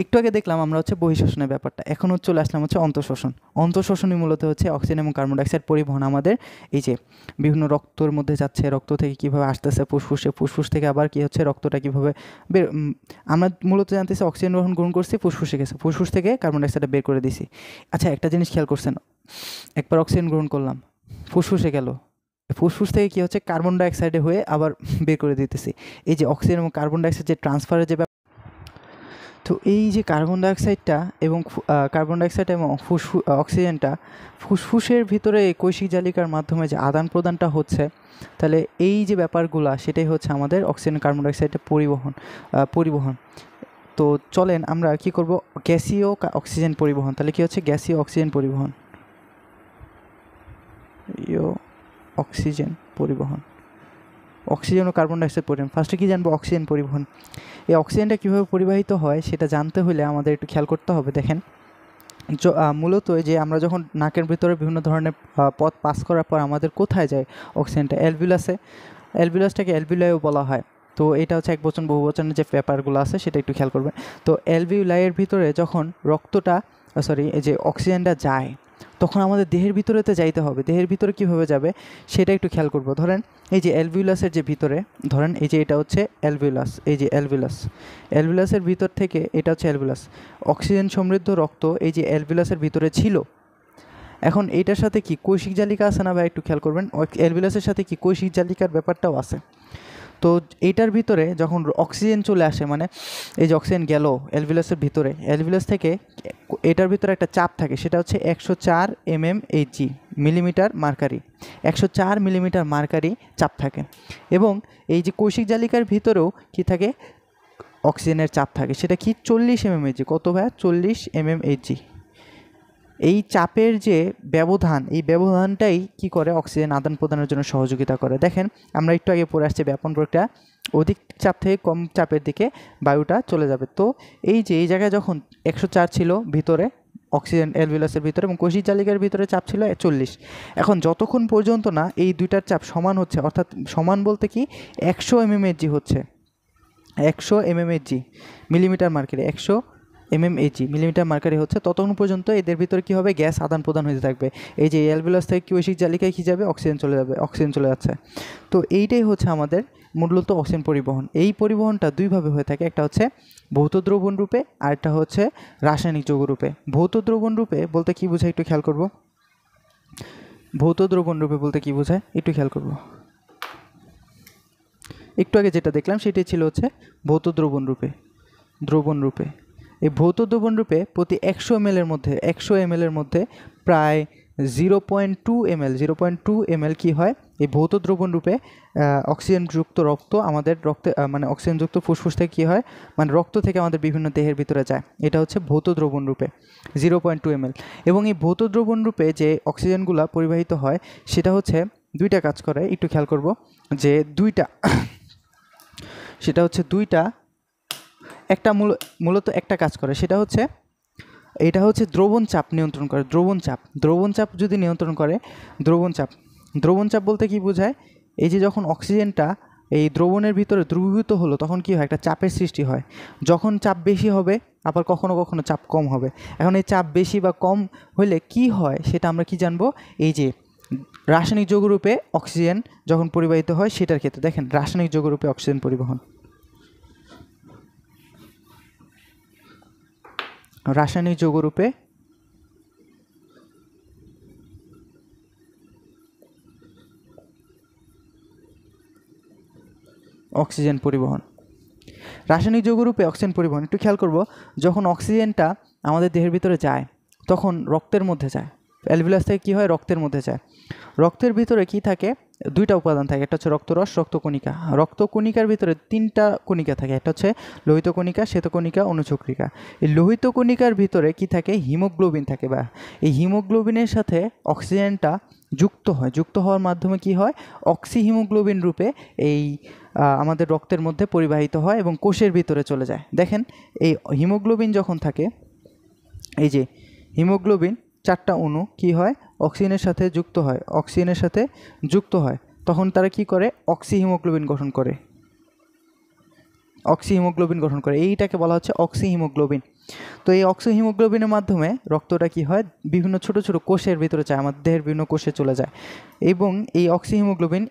একটু আগে দেখলাম আমরা হচ্ছে বহিঃশ্বসনের ব্যাপারটা, এখন চলে আসলাম হচ্ছে অন্তঃশ্বসন। অন্তঃশ্বসনই মূলত হচ্ছে অক্সিজেন এবং কার্বন ডাইঅক্সাইড পরিবহন আমাদের এই যে বিভিন্ন রক্তর মধ্যে যাচ্ছে, রক্ত থেকে কীভাবে আসতেছে ফুসফুসে, ফুসফুস থেকে আবার কী হচ্ছে রক্তটা কীভাবে বের, আমরা মূলত জানতেছি অক্সিজেন গ্রহণ করছি, ফুসফুসে গেছে, ফুসফুস থেকে কার্বন ডাইঅক্সাইডটা বের করে দিছি। আচ্ছা একটা জিনিস খেয়াল করছেন, একবার অক্সিজেন গ্রহণ করলাম, ফুসফুসে গেল, ফুসফুস থেকে কী হচ্ছে কার্বন ডাইঅক্সাইডে হয়ে আবার বের করে দিতেছি। এই যে অক্সিজেন এবং কার্বন ডাইঅক্সাইড যে ট্রান্সফারের যে, তো এই যে কার্বন ডাইঅক্সাইডটা এবং অক্সিজেনটা ফুসফুসের ভিতরে কৈশিক জালিকার মাধ্যমে যে আদান প্রদানটা হচ্ছে, তাহলে এই যে ব্যাপারগুলা সেটাই হচ্ছে আমাদের অক্সিজেন কার্বন ডাইঅক্সাইডের পরিবহন। তো চলেন আমরা কি করব, গ্যাসীয় অক্সিজেন পরিবহন। তাহলে কি হচ্ছে গ্যাসীয় অক্সিজেন পরিবহন, অক্সিজেন ও কার্বন ডাইঅক্সাইড পরিবহন। ফার্স্টে কি জানবো, অক্সিজেন পরিবহন। এই অক্সিজেনটা কীভাবে পরিবাহিত হয় সেটা জানতে হলে আমাদের একটু খেয়াল করতে হবে। দেখেন মূলত যে আমরা যখন নাকের ভিতরে বিভিন্ন ধরনের পথ পাস করার পর আমাদের কোথায় যায় অক্সিজেনটা, অ্যালভিউলাসে, অ্যালভিউলাসটাকে অ্যালভিউলাইও বলা হয়। তো এটা হচ্ছে একবচন বহুবচনের যে ব্যাপারগুলো আছে সেটা একটু খেয়াল করবেন। তো অ্যালভিউলাইয়ের ভিতরে যখন এই যে অক্সিজেনটা যায় তখন আমাদের দেহের ভিতরে তো যাইতে হবে, দেহের ভিতরে কীভাবে যাবে সেটা একটু খেয়াল করব। ধরেন এই যে অ্যালভিউলাসের যে ভিতরে, ধরেন এই যে এটা হচ্ছে অ্যালভিউলাস, এই যে অ্যালভিউলাসের ভিতর থেকে এটা হচ্ছে অ্যালভিউলাস, অক্সিজেন সমৃদ্ধ রক্ত এই যে অ্যালভিউলাসের ভিতরে ছিল। এখন এইটার সাথে কি কৈশিক জালিকা আছে না ভাই, একটু খেয়াল করবেন, অ্যালভিউলাসের সাথে কি কৈশিক জালিকার ব্যাপারটাও আছে। তো এইটার ভিতরে যখন অক্সিজেন চলে আসে, মানে এই যে অক্সিজেন গেল অ্যালভিউলাসের ভিতরে, অ্যালভিউলাস থেকে এটার ভিতরে একটা চাপ থাকে, সেটা হচ্ছে 104 mmHg, millimetre mercury, 104 millimetre mercury চাপ থাকে। এবং এই যে কৈশিক জালিকার ভিতরেও কি থাকে, অক্সিজেনের চাপ থাকে, সেটা কি 40 mmHg। কত ভাইয়া, 40 mmHg। এই চাপের যে ব্যবধান, এই ব্যবধানটাই কি করে অক্সিজেন আদান প্রদানের জন্য সহযোগিতা করে। দেখেন আমরা একটু আগে পড়ে আসছি ব্যাপন প্রক্রিয়া, অধিক চাপ থেকে কম চাপের দিকে বায়ুটা চলে যাবে। তো এই যে এই জায়গায় যখন 104 ছিল ভিতরে অক্সিজেন অ্যালভিউলাসের ভিতরে এবং কৈশিক জালিকার ভিতরে চাপ ছিল 40। এখন যতক্ষণ পর্যন্ত না এই দুইটার চাপ সমান হচ্ছে, অর্থাৎ সমান বলতে কি 100 mmHg হচ্ছে, 100 mmHg, millimetre mercury, 100 mmHg millimetre mercury হচ্ছে, ততক্ষণ পর্যন্ত এদের ভিতরে কী হবে, গ্যাস আদান প্রদান হতে থাকবে। এই যে অ্যালভিউলাস থেকে কৈশিক জালিকায় কী যাবে, অক্সিজেন চলে যাচ্ছে। তো এইটাই হচ্ছে আমাদের মূলত অক্সিজেন পরিবহন। এই পরিবহনটা দুইভাবে হয়ে থাকে, একটা হচ্ছে ভৌত দ্রবণ রূপে আর একটা হচ্ছে রাসায়নিক যৌগ রূপে। ভৌত দ্রবণ রূপে বলতে কী বোঝায় একটু খেয়াল করব, ভৌত দ্রবণ রূপে বলতে কী বোঝায় একটু খেয়াল করব। একটু আগে যেটা দেখলাম সেটাই ছিল হচ্ছে ভৌত দ্রবণ রূপে। এই ভৌত দ্রবণ রূপে প্রতি 100 ml এর মধ্যে প্রায় 0.2 ml কী হয়, এই ভৌত দ্রবণ রূপে অক্সিজেনযুক্ত রক্ত আমাদের রক্তে, মানে অক্সিজেনযুক্ত ফুসফুস থেকে কী হয়, মানে রক্ত থেকে আমাদের বিভিন্ন দেহের ভিতরে যায়। এটা হচ্ছে ভৌত দ্রবণ রূপে 0.2 ml। এবং এই ভৌত দ্রবণ রূপে যে অক্সিজেনগুলো পরিবাহিত হয় সেটা হচ্ছে দুইটা কাজ করে, একটু খেয়াল করব যে দুইটা, সেটা হচ্ছে দুইটা, একটা মূলত একটা কাজ করে, সেটা হচ্ছে এটা হচ্ছে দ্রবণ চাপ নিয়ন্ত্রণ করে। দ্রবণ চাপ যদি নিয়ন্ত্রণ করে, দ্রবণ চাপ বলতে কি বোঝায়, এই যে যখন অক্সিজেনটা এই দ্রবণের ভিতরে দ্রবীভূত হলো তখন কি হয়, একটা চাপের সৃষ্টি হয়। যখন চাপ বেশি হবে আবার কখনো কখনো চাপ কম হবে। এখন এই চাপ বেশি বা কম হলে কি হয় সেটা আমরা কি জানবো, এই যে রাসায়নিক যৌগরূপে অক্সিজেন যখন পরিবাহিত হয় সেটার ক্ষেত্রে। দেখেন রাসায়নিক যৌগরূপে অক্সিজেন পরিবহন, রাসায়নিক যৌগরূপে অক্সিজেন পরিবহন, রাসায়নিক যৌগরূপে অক্সিজেন পরিবহন। একটু খেয়াল করব, যখন অক্সিজেনটা আমাদের দেহের ভিতরে যায় তখন রক্তের মধ্যে যায়, অ্যালভিউলাস থেকে কী হয়, রক্তের মধ্যে যায়। রক্তের ভিতরে কি থাকে, দুইটা উপাদান থাকে, একটা হচ্ছে রক্তরস, রক্তকণিকা। রক্তকণিকার ভিতরে তিনটা কণিকা থাকে, একটা হচ্ছে লোহিত কণিকা, শ্বেতকণিকা, অনুচক্রিকা। এই লোহিত কণিকার ভিতরে কি থাকে, হিমোগ্লোবিন থাকে, বা এই হিমোগ্লোবিনের সাথে অক্সিজেনটা যুক্ত হওয়ার মাধ্যমে কি হয়, অক্সিহিমোগ্লোবিন রূপে এই আমাদের রক্তের মধ্যে পরিবাহিত হয় এবং কোষের ভিতরে চলে যায়। দেখেন এই হিমোগ্লোবিন যখন থাকে, এই যে হিমোগ্লোবিন চারটা অণু কি হয়, অক্সিজেনের সাথে যুক্ত হয়, তখন তারা কি করে, অক্সিহিমোগ্লোবিন গঠন করে। এইটাকে বলা হচ্ছে অক্সিহিমোগ্লোবিন। তো এই অক্সিহিমোগ্লোবিনের মাধ্যমে রক্তটা কি হয়, বিভিন্ন ছোট ছোট কোষের ভিতরে যায়, আমাদের দেহের বিভিন্ন কোষে চলে যায়। এবং এই অক্সিহিমোগ্লোবিন,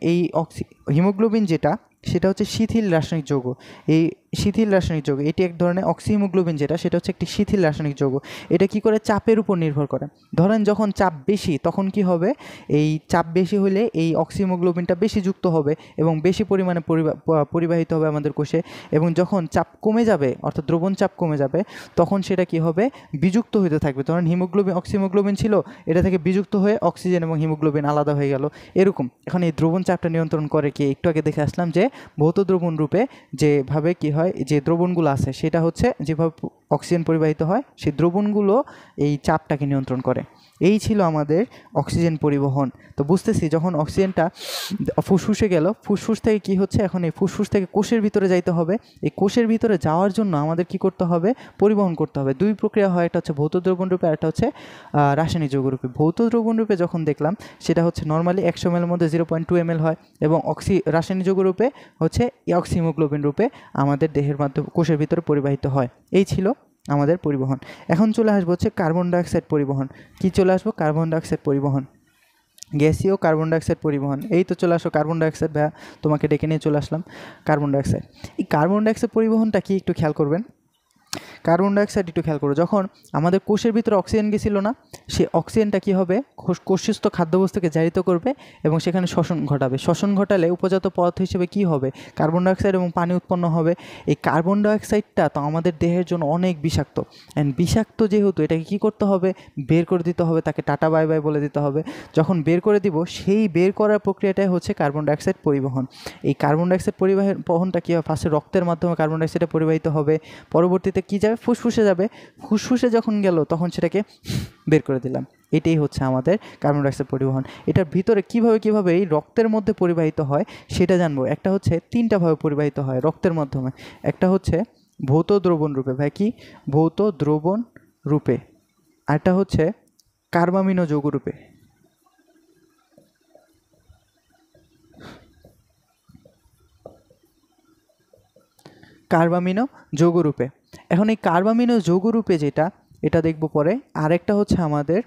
হিমোগ্লোবিন যেটা, সেটা হচ্ছে শিথিল রাসায়নিক যৌগ। এই শিথিল রাসায়নিক যৌগ, এটি এক ধরনের অক্সিহিমোগ্লোবিন যেটা, সেটা হচ্ছে একটি শিথিল রাসায়নিক যৌগ। এটা কি করে, চাপের উপর নির্ভর করে। ধরেন যখন চাপ বেশি, তখন কি হবে, এই চাপ বেশি হলে এই অক্সিহিমোগ্লোবিনটা বেশি যুক্ত হবে এবং বেশি পরিমাণে পরিবাহিত হবে আমাদের কোষে। এবং যখন চাপ কমে যাবে, অর্থাৎ দ্রবণ চাপ কমে যাবে, তখন সেটা কি হবে, বিযুক্ত হতে থাকবে। ধরেন অক্সিহিমোগ্লোবিন ছিল, এটা থেকে বিযুক্ত হয়ে অক্সিজেন এবং হিমোগ্লোবিন আলাদা হয়ে গেল, এরকম। এখন এই দ্রবণ চাপটা নিয়ন্ত্রণ করে কি, একটু আগে দেখে আসলাম যে ভৌত দ্রবণ রূপে যেভাবে কি হয়, যে দ্রবণগুলো আছে, সেটা হচ্ছে যেভাবে অক্সিজেন পরিবাহিত হয়, সেই দ্রবণগুলো এই চাপটাকে নিয়ন্ত্রণ করে। এই ছিল আমাদের অক্সিজেন পরিবহন। তো বুঝতেছি, যখন অক্সিজেনটা ফুসফুসে গেল, ফুসফুস থেকে কি হচ্ছে, এখন এই ফুসফুস থেকে কোষের ভিতরে যাইতে হবে। এই কোষের ভিতরে যাওয়ার জন্য আমাদের কি করতে হবে, পরিবহন করতে হবে। দুই প্রক্রিয়া হয়, একটা হচ্ছে ভৌত দ্রবণ রূপে, আর একটা হচ্ছে রাসায়নিক যৌগ রূপে। ভৌত দ্রবণ রূপে যখন দেখলাম, সেটা হচ্ছে নর্মালি 100 ml এর মধ্যে 0.2 ml হয়, এবং রাসায়নিক যৌগ রূপে হচ্ছে অক্সিহিমোগ্লোবিন রূপে আমাদের দেহের মাধ্যমে কোষের ভিতরে পরিবাহিত হয়। এই ছিল আমাদের পরিবহন। এখন চলে আসবো হচ্ছে কার্বন ডাইঅক্সাইড পরিবহন। কি চলে আসবো, কার্বন ডাইঅক্সাইড পরিবহন, গ্যাসীয় কার্বন ডাইঅক্সাইড পরিবহন। এই তো চলে আসো কার্বন ডাইঅক্সাইড, ভাইয়া তোমাকে ডেকে নিয়ে চলে আসলাম। কার্বন ডাইঅক্সাইড, এই কার্বন ডাইঅক্সাইড পরিবহনটা কি একটু খেয়াল করবেন। কার্বন ডাইঅক্সাইড একটু খেয়াল করো, যখন আমাদের কোষের ভিতরে অক্সিজেন গেছিল না, সেই অক্সিজেনটা কী হবে, কোষস্থ খাদ্যবস্তুকে জারিত করবে এবং সেখানে শ্বসন ঘটাবে। শ্বসন ঘটালে উপজাত পদার্থ হিসেবে কি হবে, কার্বন ডাইঅক্সাইড এবং পানি উৎপন্ন হবে। এই কার্বন ডাইঅক্সাইডটা তো আমাদের দেহের জন্য অনেক বিষাক্ত। অ্যান্ড বিষাক্ত যেহেতু, এটাকে কী করতে হবে, বের করে দিতে হবে, তাকে টাটা বাই বাই বলে দিতে হবে। যখন বের করে দিব, সেই বের করার প্রক্রিয়াটাই হচ্ছে কার্বন ডাইঅক্সাইড পরিবহন। এই কার্বন ডাইঅক্সাইড পরিবহনটা কী হয়, ফার্স্টে রক্তের মাধ্যমে কার্বন ডাইঅক্সাইডে পরিবাহিত হবে, পরবর্তীতে কী যাবে, ফুসফুসে যাবে। ফুসফুসে যখন গেল, তখন সেটাকে বের করে দিলাম। এটাই হচ্ছে আমাদের কার্বন ডাইঅক্সাইড পরিবহন। এটার ভিতরে কিভাবে এই রক্তের মধ্যে পরিবাহিত হয় সেটা জানবো। একটা হচ্ছে তিনটাভাবে পরিবাহিত হয় রক্তের মাধ্যমে। একটা হচ্ছে ভৌত দ্রবণ রূপে, ভাই কি, ভৌত দ্রবণ রূপে। আরেকটা হচ্ছে কার্বামিনো যৌগ রূপে। কার্বামিনো যৌগরূপে। এখন এই কার্বামিনো যৌগরূপে যেটা, এটা দেখব পরে। আরেকটা হচ্ছে আমাদের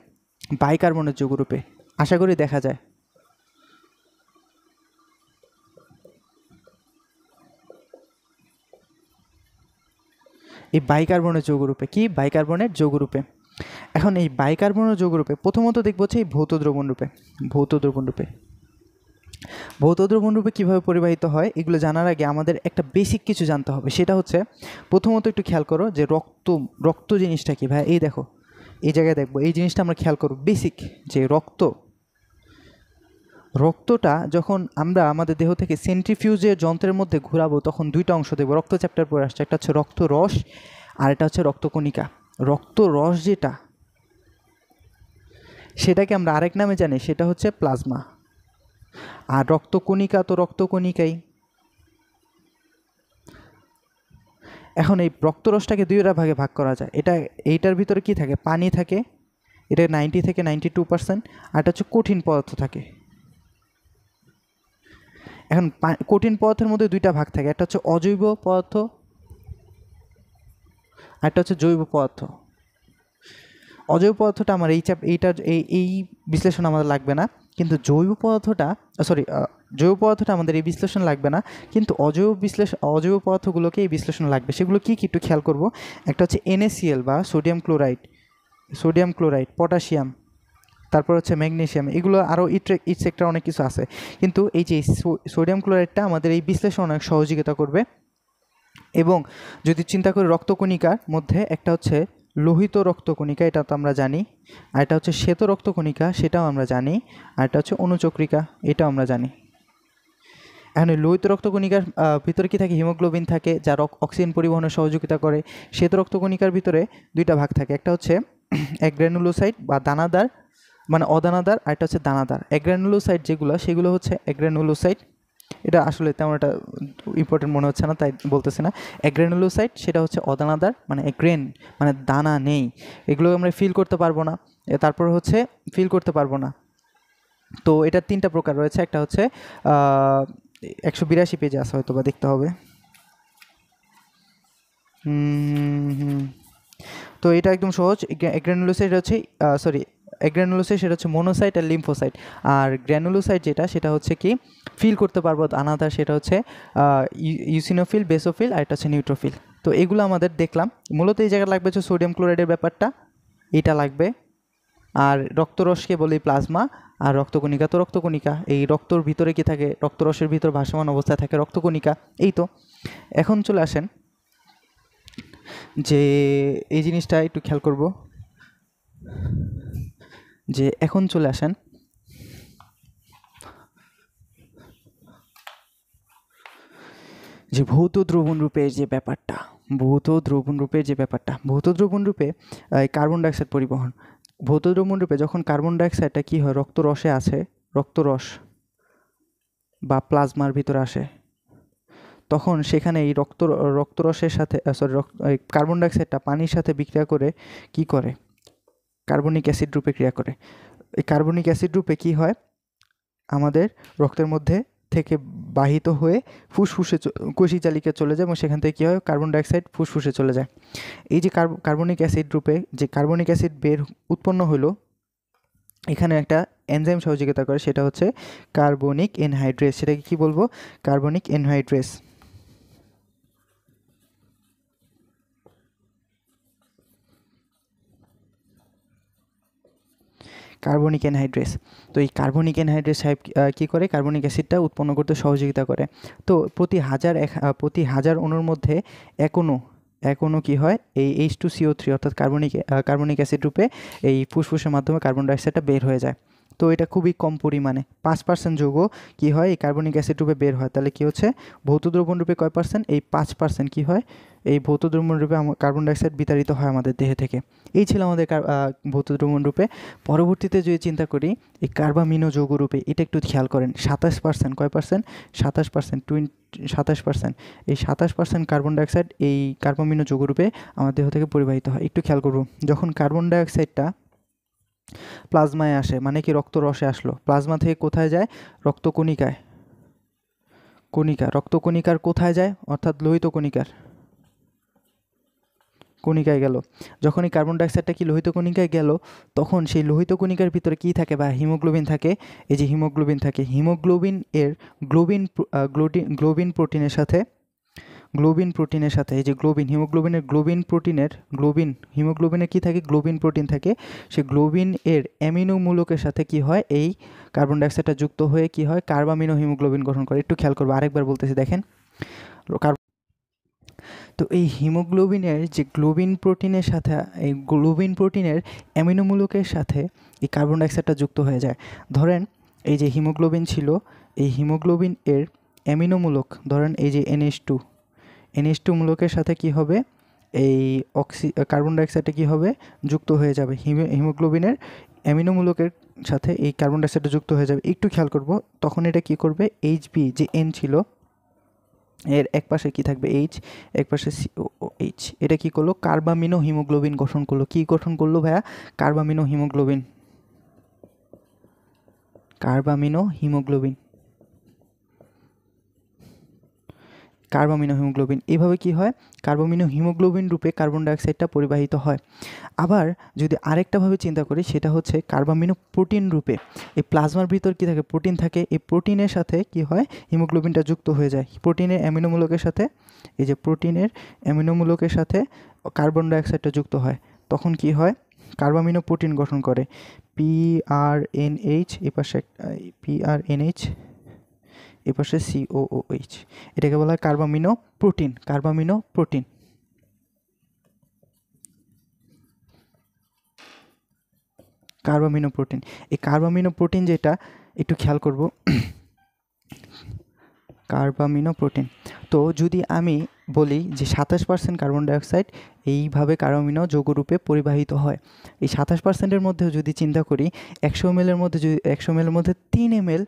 বাইকার্বনেট যৌগরূপে, আশা করি দেখা যায়। এই বাইকার্বনেট যৌগরূপে, কি বাইকার্বনেট যৌগরূপে। এখন এই বাইকার্বনেট যৌগরূপে প্রথমত দেখবো হচ্ছে এই ভৌত দ্রবণ রূপে। ভৌত দ্রবণ রূপে, ভৌত দ্রবণ রূপে কীভাবে পরিবাহিত হয়, এগুলো জানার আগে আমাদের একটা বেসিক কিছু জানতে হবে। সেটা হচ্ছে, প্রথমত একটু খেয়াল করো যে রক্ত জিনিসটা কি, ভাই এই দেখো, এই জায়গায় দেখবো, এই জিনিসটা আমরা খেয়াল করব। বেসিক যে রক্তটা যখন আমরা আমাদের দেহ থেকে সেন্ট্রিফিউজের যন্ত্রের মধ্যে ঘোরাবো, তখন দুইটা অংশ দেখবো, রক্ত চ্যাপ্টার পরে আসছে। একটা হচ্ছে রক্তরস, আর এটা হচ্ছে রক্তকণিকা। রক্তরস যেটা, সেটাকে আমরা আরেক নামে জানি, সেটা হচ্ছে প্লাজমা। আর রক্তকণিকা তো রক্তকণিকাই। এখন এই রক্তরসটাকে দুইটা ভাগে ভাগ করা যায়। এইটার ভিতরে কি থাকে, পানি থাকে, এটা 90 থেকে 92%, আর এটা হচ্ছে কঠিন পদার্থ থাকে। এখন কঠিন পদার্থের মধ্যে দুইটা ভাগ থাকে, একটা হচ্ছে অজৈব পদার্থ, আর একটা হচ্ছে জৈব পদার্থ। অজৈব পদার্থটা আমার এই বিশ্লেষণ আমাদের লাগবে না, কিন্তু জৈব পদার্থটা আমাদের এই বিশ্লেষণ লাগবে না, কিন্তু অজৈব পদার্থগুলোকে এই বিশ্লেষণ লাগবে। সেগুলো কি একটু খেয়াল করব। একটা হচ্ছে NaCl বা সোডিয়াম ক্লোরাইড, পটাশিয়াম, তারপর হচ্ছে ম্যাগনেসিয়াম। এগুলো আরও ইটসেক্টর অনেক কিছু আছে, কিন্তু এই যে সোডিয়াম ক্লোরাইডটা আমাদের এই বিশ্লেষণ অনেক সহযোগিতা করবে। এবং যদি চিন্তা করি রক্তকণিকার মধ্যে, একটা হচ্ছে লোহিত রক্তকণিকা, এটা তো আমরা জানি, আর এটা হচ্ছে শ্বেত রক্তকণিকা, সেটাও আমরা জানি, আর এটা হচ্ছে অনুচক্রিকা, এটাও আমরা জানি। এখন এই লোহিত রক্তকণিকার ভিতরে কি থাকে, হিমোগ্লোবিন থাকে, যা অক্সিজেন পরিবহনে সহযোগিতা করে। শ্বেত রক্তকণিকার ভিতরে দুইটা ভাগ থাকে, একটা হচ্ছে অ্যাগ্রানুলোসাইট বা দানাদার, মানে অদানাদার, আর একটা হচ্ছে দানাদার। অ্যাগ্রানুলোসাইট সেগুলো হচ্ছে অ্যাগ্রানুলোসাইট। এটা আসলে তেমন একটা ইম্পর্টেন্ট মনে হচ্ছে না, তাই বলতেছি না। অ্যাগ্রানুলোসাইট সেটা হচ্ছে অদানাদার, মানে গ্রেন, মানে দানা নেই, এগুলো আমরা ফিল করতে পারবো না। তারপর হচ্ছে ফিল করতে পারবো না। তো এটা তিনটা প্রকার রয়েছে। একটা হচ্ছে 182 পেজে আছে, হয়তো বা দেখতে হবে। তো এটা একদম সহজ। গ্র্যানুলোসাইট হচ্ছে গ্র্যানুলোসাইট সেটা হচ্ছে মোনোসাইট আর লিম্ফোসাইট। আর গ্র্যানুলোসাইট যেটা সেটা হচ্ছে কি ফিল করতে পারবো আলাদা, সেটা হচ্ছে ইউসিনোফিল, বেসোফিল, আর এটা হচ্ছে নিউট্রোফিল। তো এগুলো আমাদের দেখলাম। মূলত এই জায়গায় লাগবে হচ্ছে সোডিয়াম ক্লোরাইডের ব্যাপারটা, এটা লাগবে। আর রক্তরসকে বলি প্লাজমা, আর রক্তকণিকা তো রক্তকণিকা, এই রক্তর ভিতরে কি থাকে, রক্তরসের ভিতর ভাসমান অবস্থায় থাকে রক্তকণিকা। এই তো এখন চলে আসেন যে এই জিনিসটা একটু খেয়াল করব, যে এখন চলে আসেন যে ভৌত দ্রবণ রূপের যে ব্যাপারটা, ভৌত দ্রবণ রূপে কার্বন ডাইঅক্সাইড পরিবহন। ভৌত দ্রবণ রূপে যখন কার্বন ডাইঅক্সাইডটা কী হয়, রক্তরসে আছে, রক্তরস বা প্লাজমার ভিতরে আসে, তখন সেখানে এই রক্তরসের সাথে কার্বন ডাইঅক্সাইডটা পানির সাথে বিক্রিয়া করে কি করে, কার্বনিক অ্যাসিড রূপে ক্রিয়া করে। এই কার্বনিক অ্যাসিড রূপে কি হয়, আমাদের রক্তের মধ্যে থেকে বাহিত হয়ে ফুসফুসে কোষিজালিকা চলে যায়, এবং সেখান থেকে কী হয়, কার্বন ডাইঅক্সাইড ফুসফুসে চলে যায়। এই যে কার্বনিক অ্যাসিড রূপে যে কার্বনিক অ্যাসিড উৎপন্ন হলো, এখানে একটা এনজাইম সহযোগিতা করে, সেটা হচ্ছে কার্বনিক এনহাইড্রেস। সেটাকে কি বলবো, কার্বনিক এনহাইড্রেস। কার্বনিক এনহাইড্রেস। তো এই কার্বনিক এনহাইড্রেস সাহেব কী করে, কার্বনিক অ্যাসিডটা উৎপন্ন করতে সহযোগিতা করে। তো প্রতি হাজার অণুর মধ্যে এক অণু কী হয়, এই H2CO3 অর্থাৎ কার্বনিক অ্যাসিড রূপে এই ফুসফুসের মাধ্যমে কার্বন ডাইঅক্সাইডটা বের হয়ে যায়। তো এটা খুবই কম পরিমাণে 5% যৌগ কী হয়, এই কার্বনিক অ্যাসিড রূপে বের হয়। তাহলে কী হচ্ছে, ভৌত দ্রবণ রূপে কয় পার্সেন্ট, এই 5% কী হয়, এই ভৌত দ্রবণ রূপে কার্বন ডাইঅক্সাইড বিতাড়িত হয় আমাদের দেহে থেকে। এই ছিল আমাদের ভৌত দ্রবণ রূপে। পরবর্তীতে যদি চিন্তা করি এই কার্বামিনো যৌগ রূপে, এটা একটু খেয়াল করেন, 27%, কয় পার্সেন্ট, 27%, 27%, এই 27% কার্বন ডাইঅক্সাইড এই কার্বামিনো যৌগ রূপে আমার দেহ থেকে পরিবাহিত হয়। একটু খেয়াল করব, যখন কার্বন ডাইঅক্সাইডটা প্লাজমায় আসে, মানে কি রক্তরসে আসলো, প্লাজমা থেকে কোথায় যায়, রক্তকণিকায়, রক্তকণিকার কোথায় যায়, অর্থাৎ লোহিত কণিকায় গেল। যখন এই কার্বন ডাইঅক্সাইডটা কি লোহিত কণিকায় গেল, তখন সেই লোহিত কণিকার ভিতরে কি থাকে, বা হিমোগ্লোবিন থাকে। এই যে হিমোগ্লোবিন থাকে, হিমোগ্লোবিন এর গ্লোবিন প্রোটিনের সাথে এই যে হিমোগ্লোবিনের হিমোগ্লোবিনের কি থাকে, গ্লোবিন প্রোটিন থাকে। সেই গ্লোবিন এর অ্যামিনো মূলকের সাথে কি হয়, এই কার্বন ডাইঅক্সাইডটা যুক্ত হয়ে কি হয়, কার্বামিনো হিমোগ্লোবিন গঠন করে। একটু খেয়াল করবো, আরেকবার বলতেছি, দেখেন। তো এই হিমোগ্লোবিনের যে গ্লোবিন প্রোটিনের সাথে, এই গ্লোবিন প্রোটিনের অ্যামিনো মূলকের সাথে এই কার্বন ডাইঅক্সাইডটা যুক্ত হয়ে যায়। ধরেন এই যে হিমোগ্লোবিন ছিল, এই হিমোগ্লোবিন এর অ্যামিনো মূলক, ধরেন এই যে NH2 মূলকের সাথে কি হবে, এই কার্বন ডাইঅক্সাইডটা কী হবে, যুক্ত হয়ে যাবে। হিমোগ্লোবিনের অ্যামিনো মূলকের সাথে এই কার্বন ডাইঅক্সাইডটা যুক্ত হয়ে যাবে। একটু খেয়াল করব, তখন এটা কি করবে, HB যে N ছিল, এর এক পাশে কি থাকবে, H, এক পাশে COOH, এটা কি করলো, কার্বামিনো হিমোগ্লোবিন গঠন করলো। কি গঠন করলো ভাইয়া, কার্বামিনো হিমোগ্লোবিন। এইভাবে কি হয়, কার্বামিনো হিমোগ্লোবিন রূপে কার্বন ডাইঅক্সাইডটা পরিবাহিত হয়। আবার যদি আরেকটাভাবে চিন্তা করি, সেটা হচ্ছে কার্বামিনো প্রোটিন রূপে। এই প্লাজমার ভিতর কি থাকে, প্রোটিন থাকে। এই প্রোটিনের সাথে কি হয়, হিমোগ্লোবিনটা যুক্ত হয়ে যায় প্রোটিনের অ্যামিনোমূলকের সাথে। এই যে প্রোটিনের অ্যামিনোমূলকের সাথে কার্বন ডাইঅক্সাইডটা যুক্ত হয়, তখন কি হয়, কার্বামিনো প্রোটিন গঠন করে। PRNH, এই পাশে PRNH, এ পাশে COOH, এটাকে বলা হয় কার্বামিনো প্রোটিন। এই কার্বামিনো প্রোটিন যেটা, একটু খেয়াল করব, কার্বামিনো প্রোটিন। তো যদি আমি বলি যে 27% কার্বন ডাইঅক্সাইড এইভাবে কার্বামিনো যৌগরূপে পরিবাহিত হয়। এই 27%-এর মধ্যেও যদি চিন্তা করি, 100 ml এর মধ্যে 3 ml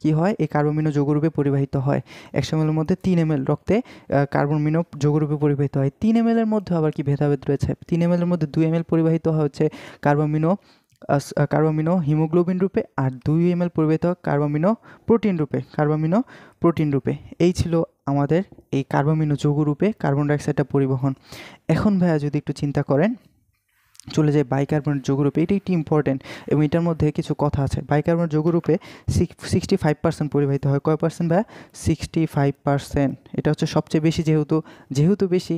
কি হয়, এই কার্বামিনো যৌগরূপে পরিবাহিত হয়। 100 ml এর মধ্যে 3 ml রক্তে কার্বামিনো যৌগরূপে পরিবাহিত হয়। 3 ml এর মধ্যে আবার কি ভেদাভেদ রয়েছে, 3 ml এর মধ্যে 2 ml পরিবাহিত হয় হচ্ছে কার্বামিনো হিমোগ্লোবিন রূপে, আর 2 ml পরিবাহিত হয় কার্বামিনো প্রোটিন রূপে। এই ছিল আমাদের এই কার্বামিনো যৌগ রূপে কার্বন ডাইঅক্সাইডটা পরিবহন। এখন ভাইয়া যদি একটু চিন্তা করেন, চলে যায় বাইকার্বনেট যৌগরূপে। এটি একটি ইম্পর্টেন্ট এবং এটার মধ্যে কিছু কথা আছে। বাইকার্বনেট যৌগরূপে 65% পরিবাহিত হয়। কয় পার্সেন্ট বা 65%। এটা হচ্ছে সবচেয়ে বেশি, যেহেতু বেশি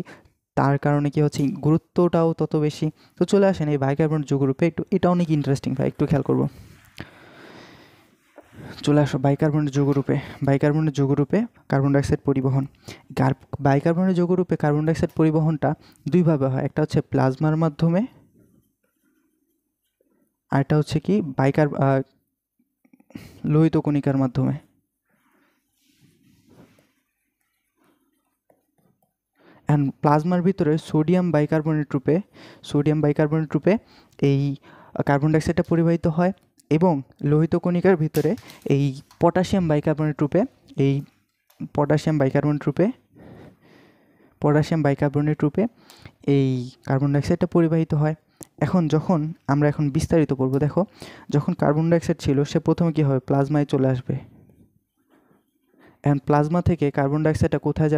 তার কারণে কি হচ্ছে গুরুত্বটাও তত বেশি। তো চলে আসেন এই বাইকার্বনেট যৌগরূপে, এটা অনেক ইন্টারেস্টিং ভাই, একটু খেয়াল করবো। চলে আসো বাইকার্বনেট যৌগরূপে। বাইকার্বনেট যৌগরূপে কার্বন ডাইঅক্সাইড পরিবহন। বাইকার্বনেট যৌগরূপে কার্বন ডাইঅক্সাইড পরিবহনটা দুইভাবে হয়। একটা হচ্ছে প্লাজমার মাধ্যমে, আরেকটা হচ্ছে কি লোহিত কণিকার মাধ্যমে। অ্যান্ড প্লাজমার ভিতরে সোডিয়াম বাইকার্বনেট রূপে এই কার্বন ডাইঅক্সাইডটা পরিবাহিত হয় এবং লোহিত কণিকার ভিতরে এই পটাশিয়াম বাইকার্বনেট রূপে এই কার্বন ডাইঅক্সাইডটা পরিবাহিত হয়। আমরা এখন বিস্তারিত পড়ব। দেখো, যখন কার্বন ডাইঅক্সাইড ছিল সে প্রথমে কী হবে, প্লাজমায় চলে আসবে। অ্যান্ড প্লাজমা থেকে কার্বন ডাইঅক্সাইডটা কোথায়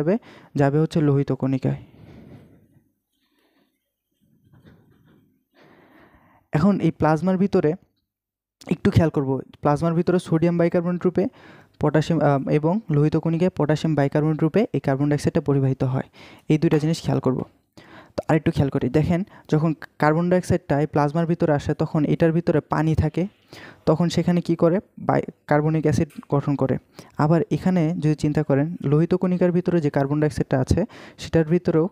যাবে হচ্ছে লোহিত কণিকায়। এখন এই প্লাজমার ভিতরে একটু খেয়াল করব, প্লাজমার ভিতরে সোডিয়াম বাইকার্বনেট রূপে পটাশিয়াম এবং লোহিত কণিকায় পটাশিয়াম বাইকার্বনেট রূপে এই কার্বন ডাইঅক্সাইডটা পরিবাহিত হয়। এই দুইটা জিনিস খেয়াল করব। তো আরেকটু খেয়াল করি, দেখেন যখন কার্বন ডাইঅক্সাইডটা এই প্লাজমার ভিতরে আসে তখন এটার ভিতরে পানি থাকে, তখন সেখানে কি করে কার্বনিক অ্যাসিড গঠন করে। আবার এখানে যদি চিন্তা করেন, লোহিত কণিকার ভিতরে যে কার্বন ডাইঅক্সাইডটা আছে সেটার ভিতরেও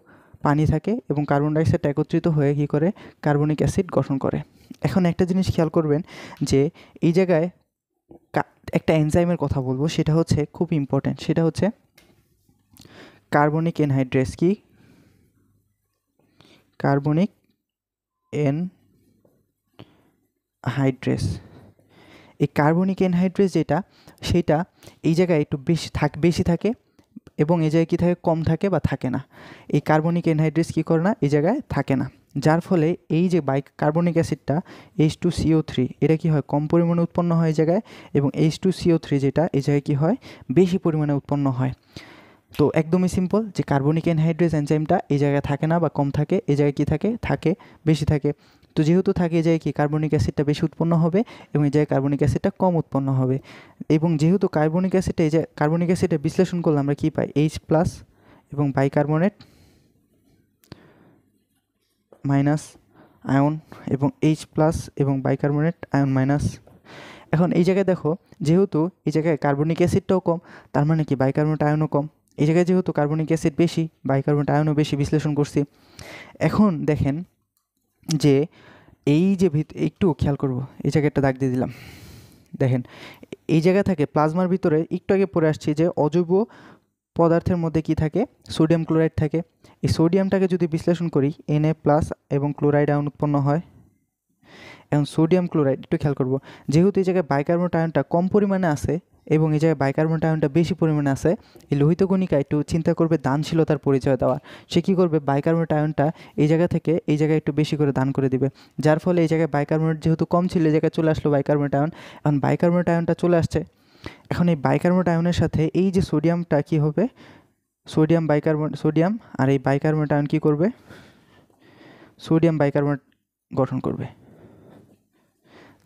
পানি থাকে এবং কার্বন ডাইঅক্সাইড একত্রিত হয়ে কী করে, কার্বনিক অ্যাসিড গঠন করে। এখন একটা জিনিস খেয়াল করবেন যে এই জায়গায় একটা এনজাইমের কথা বলবো, সেটা হচ্ছে খুব ইম্পর্ট্যান্ট, সেটা হচ্ছে কার্বনিক এনহাইড্রেস। কি কার্বনিক এনহাইড্রেস। এই কার্বনিক এনহাইড্রেস সেটা এই জায়গায় একটু বেশি থাকে এবং এই জায়গায় কী থাকে, কম থাকে বা থাকে না। এই কার্বনিক এনহাইড্রেস কী করে না, এই জায়গায় থাকে না, যার ফলে এই যে কার্বনিক অ্যাসিডটা H2CO3 এটা কি হয়, কম পরিমাণে উৎপন্ন হয় এই জায়গায়, এবং H2CO3 যেটা এই জায়গায় কী হয়, বেশি পরিমাণে উৎপন্ন হয়। তো একদমই সিম্পল যে কার্বনিক এনহাইড্রেস এনজাইমটা এই জায়গায় থাকে না বা কম থাকে, এই জায়গায় কী থাকে, বেশি থাকে। তো যেহেতু থাকে এই জায়গায় কি কার্বনিক অ্যাসিডটা বেশি উৎপন্ন হবে এবং এই জায়গায় কার্বনিক অ্যাসিডটা কম উৎপন্ন হবে। এবং যেহেতু কার্বনিক অ্যাসিডে বিশ্লেষণ করলে আমরা কী পাই, H+ এবং বাইকার্বনেট মাইনাস আয়ন এবং H+ এবং বাইকার্বনেট আয়ন মাইনাস। এখন এই জায়গায় দেখো, যেহেতু এই জায়গায় কার্বনিক অ্যাসিডটাও কম, তার মানে কি বাইকার্বনেট আয়নও কম। এই জায়গায় যেহেতু কার্বনিক অ্যাসিড বেশি, বাইকার্বনেট আয়নও বেশি বিশ্লেষণ করছি। এখন দেখেন যে এই যে একটু খেয়াল করব, এই জায়গায় একটা দাগ দিয়ে দিলাম। দেখেন এই জায়গা থেকে প্লাজমার ভিতরে একটু আগে পড়ে আসছি যে অজৈব পদার্থের মধ্যে কি থাকে, সোডিয়াম ক্লোরাইড থাকে। এই সোডিয়ামটাকে যদি বিশ্লেষণ করি, Na+ এবং ক্লোরাইড আয়ন উৎপন্ন হয়। এখন সোডিয়াম ক্লোরাইড একটু খেয়াল করব, যেহেতু এই জায়গায় বাইকার্বনেট আয়নটা কম পরিমাণে আছে এবং এই জায়গায় বাইকার্বনেট আয়নটা বেশি পরিমাণে আছে, এই লোহিত কণিকা একটু চিন্তা করবে দানশীলতার পরিচয় দেওয়ার। সে কী করবে, বাইকার্বনেট আয়নটা এই জায়গা থেকে এই জায়গায় একটু বেশি করে দান করে দিবে, যার ফলে এই জায়গায় বাইকার্বনেট যেহেতু কম ছিল, এই জায়গায় চলে আসলো বাইকার্বনেট আয়ন। এখন বাইকার্বনেট আয়নটা চলে আসছে, এখন এই বাইকার্বনেট আয়নের সাথে এই যে সোডিয়ামটা কী হবে, সোডিয়াম আর এই বাইকার্বনেট আয়ন কী করবে, সোডিয়াম বাইকার্বনেট গঠন করবে,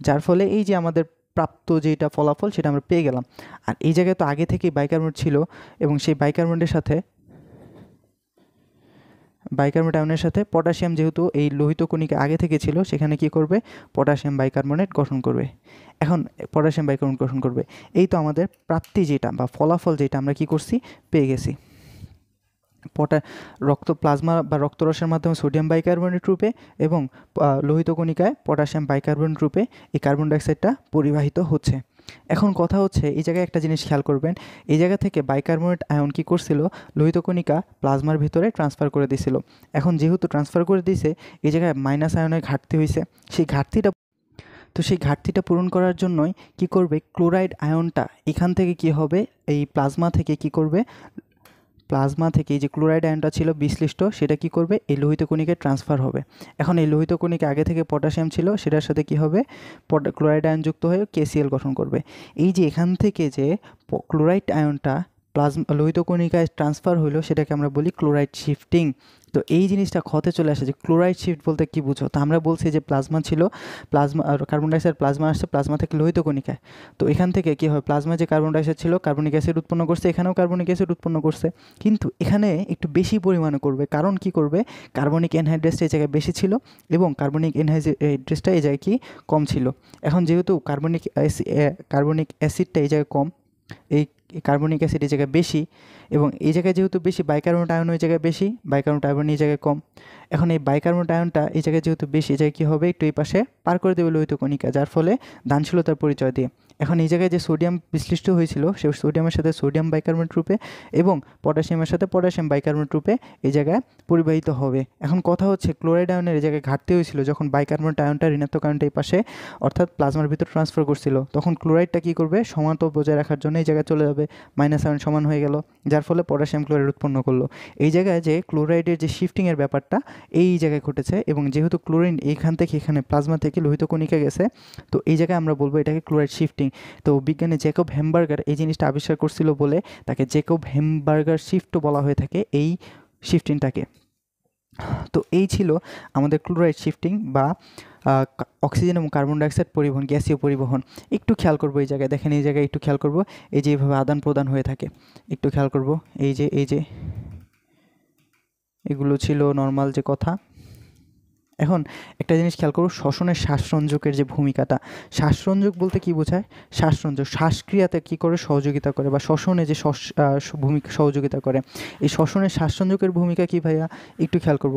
যার ফলে এই যে আমাদের প্রাপ্ত যেটা ফলাফল সেটা আমরা পেয়ে গেলাম। আর এই জায়গায় তো আগে থেকেই বাইকার্বনেট ছিল এবং সেই বাইকার্বনেটের সাথে পটাশিয়াম, যেহেতু এই লোহিত কণিকা আগে থেকে ছিল, সেখানে কি করবে, পটাশিয়াম বাইকার্বনেট গঠন করবে। এই তো আমাদের প্রাপ্তি যেটা বা ফলাফল যেটা আমরা কি করছি, পেয়ে গেছি। প্লাজমা বা রক্তরসের মাধ্যমে সোডিয়াম বাইকার্বনেট রূপে এবং লোহিত কণিকায় পটাশিয়াম বাইকার্বনেট রূপে এই কার্বন ডাইঅক্সাইডটা পরিবাহিত হচ্ছে। এখন কথা হচ্ছে, এই জায়গায় একটা জিনিস খেয়াল করবেন, এই জায়গা থেকে বাইকার্বনেট আয়ন কী করছিল, লোহিত কণিকা প্লাজমার ভিতরে ট্রান্সফার করে দিয়েছিল। এখন যেহেতু ট্রান্সফার করে দিয়েছে, এই জায়গায় মাইনাস আয়নের ঘাটতি হয়েছে। সেই ঘাটতিটা পূরণ করার জন্যই কি করবে, ক্লোরাইড আয়নটা এখান থেকে কি হবে, এই প্লাজমা থেকে এই যে ক্লোরাইড আয়নটা ছিল বিশ্লিষ্ট, সেটা কি করবে, এই লোহিত কণিকায় ট্রান্সফার হবে। এখন এই লোহিত কণিকা আগে থেকে পটাশিয়াম ছিল, সেটার সাথে কি হবে, ক্লোরাইড আয়ন যুক্ত হয়ে KCl গঠন করবে। এই যে এখান থেকে যে ক্লোরাইড আয়নটা লোহিত কণিকায় ট্রান্সফার হইলো সেটাকে আমরা বলি ক্লোরাইড শিফটিং। তো এই জিনিসটা ক্ষতে চলে আসে যে ক্লোরাইড শিফট বলতে কী বুঝো। তো আমরা বলছি যে প্লাজমা ছিল, প্লাজমা আর কার্বন ডাইঅক্সাইড প্লাজমা আসছে, প্লাজমা থেকে লোহিত কণিকায়। তো এখান থেকে কী হয়, প্লাজমা যে কার্বন ডাইঅক্সাইড ছিল কার্বনিক অ্যাসিড উৎপন্ন করছে, এখানেও কার্বনিক অ্যাসিড উৎপন্ন করছে, কিন্তু এখানে একটু বেশি পরিমাণে করবে। কারণ কি করবে, কার্বনিক এনহাইড্রেসটা এই জায়গায় বেশি ছিল এবং কার্বনিক এনহাইড্রেসটা এই জায়গায় কি কম ছিল। এখন যেহেতু কার্বনিক অ্যাসিডটা এই জায়গায় কম, এই কার্বনিক অ্যাসিড এই জায়গায় বেশি, এবং এই জায়গায় যেহেতু বেশি বাইকার্বনেট আয়ন ওই জায়গায় বেশি, বাইকার্বনেট আয়ন এই জায়গায় কম। এখন এই বাইকার্বনেট আয়নটা এই জায়গায় যেহেতু বেশি, এই জায়গায় কী হবে, একটু এই পাশে পার করে দেবে লোহিত কণিকা, যার ফলে দানশীলতার পরিচয় দিয়ে। এখন এই জায়গায় যে সোডিয়াম বিশ্লিষ্ট হয়েছিল সেই সোডিয়ামের সাথে সোডিয়াম বাইকার্বনেট রূপে এবং পটাশিয়ামের সাথে পটাশিয়াম বাইকার্বনেট রূপে এই জায়গায় পরিবাহিত হবে। এখন কথা হচ্ছে ক্লোরাইড আয়নের এই জায়গায় ঘাটতি হয়েছিল যখন বাইকার্বনেট আয়নটা ঋণাত্মক আয়নটা এই পাশে অর্থাৎ প্লাজমার ভিতর ট্রান্সফার করছিল, তখন ক্লোরাইডটা কী করবে, সমানতা বজায় রাখার জন্য এই জায়গায় চলে যাবে, মাইনাস আয়ন সমান হয়ে গেল, যার ফলে পটাশিয়াম ক্লোরাইড উৎপন্ন করলো। এই জায়গায় যে ক্লোরাইডের যে শিফটিংয়ের ব্যাপারটা এই জায়গায় ঘটেছে, এবং যেহেতু ক্লোরিন এইখান থেকে এখানে প্লাজমা থেকে লোহিত কণিকা গেছে, তো এই জায়গায় আমরা বলবো এটাকে ক্লোরাইড শিফটিং। তো বিজ্ঞানী জ্যাকব হ্যামবার্গার এই জিনিসটা আবিষ্কার করছিল বলে তাকে জ্যাকব হ্যামবার্গার শিফটও বলা হয়ে থাকে এই শিফটিংটাকে। তো এই ছিল আমাদের ক্লোরাইড শিফটিং বা অক্সিজেন এবং কার্বন ডাইঅক্সাইড পরিবহন, গ্যাসীয় পরিবহন। একটু খেয়াল করবো এই জায়গায়, দেখেন এই জায়গায় একটু খেয়াল করবো, এই যে এইভাবে আদান প্রদান হয়ে থাকে, একটু খেয়াল করবো। এই যে এগুলো ছিল নর্মাল যে কথা। এখন একটা জিনিস খেয়াল করো, শ্বসনের শ্বাসরঞ্জকের যে ভূমিকাটা, শ্বাসরঞ্জক বলতে কি বোঝায়, শ্বাসরঞ্জক শ্বাসক্রিয়াতে কী করে সহযোগিতা করে বা শ্বসনে যে ভূমিকা সহযোগিতা করে, এই শ্বসনের শ্বাসরঞ্জকের ভূমিকা কি ভাইয়া, একটু খেয়াল করব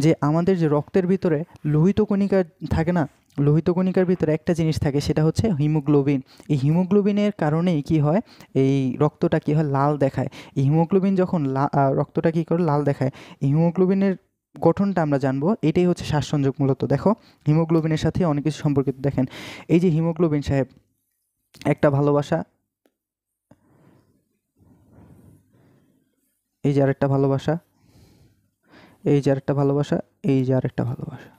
যে আমাদের যে রক্তের ভিতরে লোহিত কণিকা থাকে না, লোহিত কণিকার ভিতরে একটা জিনিস থাকে, সেটা হচ্ছে হিমোগ্লোবিন। এই হিমোগ্লোবিনের কারণেই কি হয়, এই রক্তটা কি হয়, লাল দেখায়। এই হিমোগ্লোবিন যখন রক্তটা কী করে লাল দেখায়, এই হিমোগ্লোবিনের গঠনটা আমরা জানবো, এটাই হচ্ছে শ্বাসসংযোগ। মূলত দেখো হিমোগ্লোবিনের সাথে অনেক কিছু সম্পর্কিত। দেখেন এই যে হিমোগ্লোবিন সাহেব, একটা ভালোবাসা, এই যে আরেকটা ভালোবাসা, এই যে আরেকটা ভালোবাসা, এই যে আরেকটা ভালোবাসা।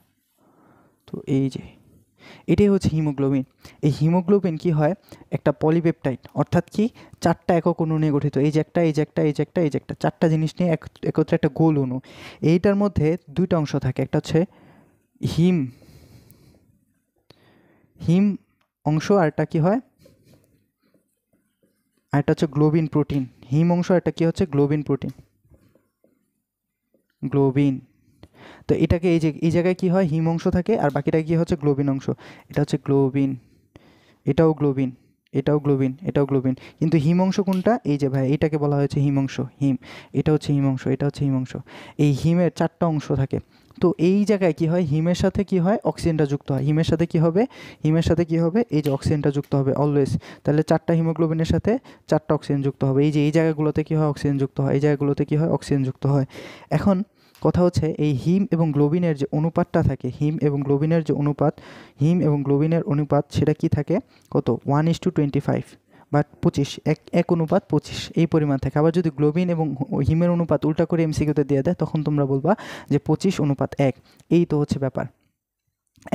তো এই যে এটাই হচ্ছে হিমোগ্লোবিন। এই হিমোগ্লোবিন কি হয়, একটা পলিপেপটাইড, অর্থাৎ কি চারটা একক অণু নিয়ে গঠিত। এই যে একটা, এই যে একটা, এই যে একটা, এই যে একটা, চারটা জিনিস নিয়ে একত্রে একটা গোল অণু। এইটার মধ্যে দুইটা অংশ থাকে, একটা হচ্ছে হিম অংশ, আরেকটা কি হয়, আরেকটা হচ্ছে গ্লোবিন প্রোটিন। হিম অংশ, একটা কি হচ্ছে গ্লোবিন প্রোটিন, গ্লোবিন। তো এটাকে এই জায়গায় কি হয়, হিম অংশ থাকে আর বাকিটা কি হচ্ছে গ্লোবিন অংশ। এটা হচ্ছে গ্লোবিন, এটাও গ্লোবিন, এটাও গ্লোবিন, এটাও গ্লোবিন। কিন্তু হিম অংশ কোনটা, এই যে ভাই এটাকে বলা হয়েছে হিম অংশ, হিম। এটা হচ্ছে হিম অংশ, এটা হচ্ছে হিম অংশ। এই হিমের চারটা অংশ থাকে। তো এই জায়গায় কি হয়, হিমের সাথে কি হয়, অক্সিজেনটা যুক্ত হয়। হিমের সাথে কি হবে, হিমের সাথে কি হবে, এই যে অক্সিজেনটা যুক্ত হবে অলওয়েজ। তাহলে চারটা হিমোগ্লোবিনের সাথে চারটা অক্সিজেন যুক্ত হবে। এই যে এই জায়গাগুলোতে কি হয়, অক্সিজেন যুক্ত হয়, এই জায়গাগুলোতে কি হয়, অক্সিজেন যুক্ত হয়। এখন কথা হচ্ছে এই হিম এবং গ্লোবিনের যে অনুপাতটা থাকে, হিম এবং গ্লোবিনের যে অনুপাত, হিম এবং গ্লোবিনের অনুপাত সেটা কি থাকে, কত, 1:25 বা 25, এক অনুপাত 25 এই পরিমাণ থাকে। আবার যদি গ্লোবিন এবং হিমের অনুপাত উল্টা করে এমসিকিউতে দিয়ে দেয়, তখন তোমরা বলবা যে 25:1। এই তো হচ্ছে ব্যাপার।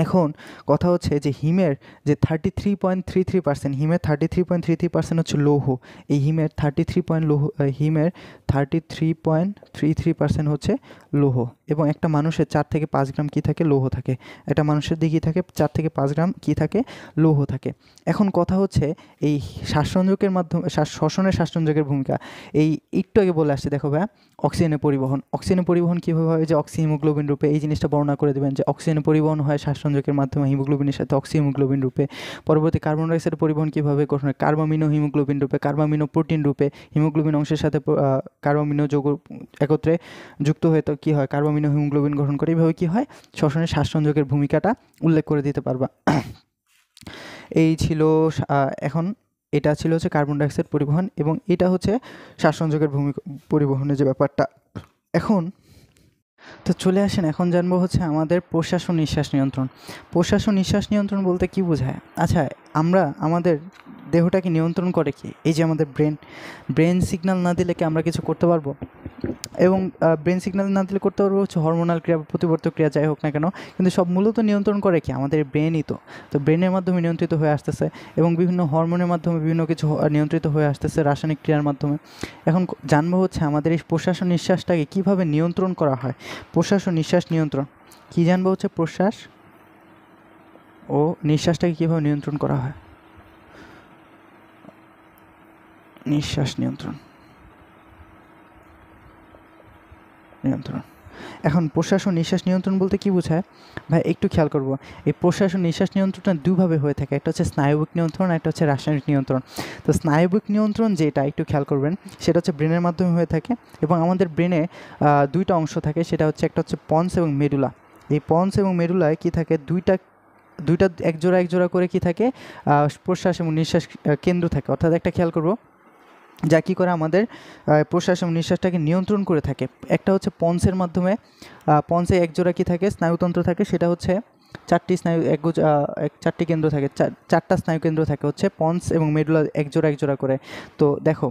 এখন কথা হচ্ছে যে হিমের যে 33.33%, হিমের 33.33% হচ্ছে লৌহ। এই হিমের 33.33% হচ্ছে লৌহ। এবং একটা মানুষের 4 থেকে 5 গ্রাম কী থাকে, লৌহ থাকে। একটা মানুষের দিকে থাকে 4 থেকে 5 গ্রাম কী থাকে, লৌহ থাকে। এখন কথা হচ্ছে এই শ্বাসসংযোগের মাধ্যমে শ্বসনের শ্বাসসংযোগের ভূমিকা এই একটু আগে বলে আসছে। দেখো ভাইয়া, অক্সিজেনের পরিবহন, অক্সিজেনের পরিবহন কীভাবে হয়, যে হিমোগ্লোবিন রূপে। এই জিনিসটা বর্ণনা করে দেবেন যে অক্সিজেনের পরিবহন হয় শ্বাসসংযোগের মাধ্যমে হিমোগ্লোবিনের সাথে হিমোগ্লোবিন রূপে। পরবর্তী কার্বন ডাইঅক্সাইডের পরিবহন কীভাবে গঠন হয়, কার্বামিনো হিমোগ্লোবিন রূপে, কার্বামিনো প্রোটিন রূপে। হিমোগ্লোবিন অংশের সাথে কার্বামিনো যৌগ একত্রে যুক্ত হয়ে তো কী হয়, কার্বামিনো হিমোগ্লোবিন গঠন করে। এইভাবে কী হয়, শ্বসনের শ্বাসসংযোগের ভূমিকাটা উল্লেখ করে দিতে পারবা। এই ছিল এখন এটা ছিল হচ্ছে কার্বন ডাইঅক্সাইড পরিবহন, এবং এটা হচ্ছে শ্বাসসংযোগের পরিবহনের যে ব্যাপারটা। এখন তো চলে আসেন, এখন জানবো হচ্ছে আমাদের প্রশ্বাস ও নিঃশ্বাস নিয়ন্ত্রণ। প্রশ্বাস ও নিঃশ্বাস নিয়ন্ত্রণ বলতে কি বোঝায়? আচ্ছা, আমাদের দেহটাকে নিয়ন্ত্রণ করে কি? এই যে আমাদের ব্রেন সিগন্যাল না দিলে কি আমরা কিছু করতে পারবো? এবং ব্রেন সিগন্যাল না দিলে করতে পারবো হচ্ছে হরমোনাল ক্রিয়া, প্রতিবর্তক ক্রিয়া যাই হোক না কেন, কিন্তু সব মূলত নিয়ন্ত্রণ করে কি আমাদের ব্রেনই। তো ব্রেনের মাধ্যমে নিয়ন্ত্রিত হয়ে আসতেছে এবং বিভিন্ন হরমোনের মাধ্যমে বিভিন্ন কিছু নিয়ন্ত্রিত হয়ে আসতেছে রাসায়নিক ক্রিয়ার মাধ্যমে। এখন জানবো হচ্ছে আমাদের এই প্রশ্বাস ও নিঃশ্বাসটাকে কীভাবে নিয়ন্ত্রণ করা হয়। প্রশ্বাস ও নিঃশ্বাস নিয়ন্ত্রণ কী জানবো হচ্ছে প্রশ্বাস ও নিঃশ্বাসটাকে কীভাবে নিয়ন্ত্রণ করা হয়। নিঃশ্বাস নিয়ন্ত্রণ এখন প্রশ্বাস ও নিঃশ্বাস নিয়ন্ত্রণ বলতে কী বোঝায় ভাই, একটু খেয়াল করব। এই প্রশ্বাস ও নিঃশ্বাস নিয়ন্ত্রণটা দুইভাবে হয়ে থাকে, একটা হচ্ছে স্নায়বিক নিয়ন্ত্রণ, একটা হচ্ছে রাসায়নিক নিয়ন্ত্রণ। তো স্নায়বিক নিয়ন্ত্রণ যেটা একটু খেয়াল করবেন, সেটা হচ্ছে ব্রেনের মাধ্যমে হয়ে থাকে এবং আমাদের ব্রেনে দুইটা অংশ থাকে, সেটা হচ্ছে একটা হচ্ছে পন্স এবং মেডুলা। এই পন্স এবং মেডুলায় কী থাকে, দুইটা একজোড়া করে কি থাকে, প্রশ্বাস এবং নিঃশ্বাস কেন্দ্র থাকে। অর্থাৎ একটা খেয়াল করব যা কী করে আমাদের প্রশ্বাস এবং নিঃশ্বাসটাকে নিয়ন্ত্রণ করে থাকে। একটা হচ্ছে পন্সের মাধ্যমে, পন্সে একজোড়া কী থাকে, স্নায়ুতন্ত্র থাকে, সেটা হচ্ছে চারটি স্নায়ু চারটি কেন্দ্র থাকে, চারটা স্নায়ু কেন্দ্র থাকে হচ্ছে পন্স এবং মেডুলা একজোড়া করে। তো দেখো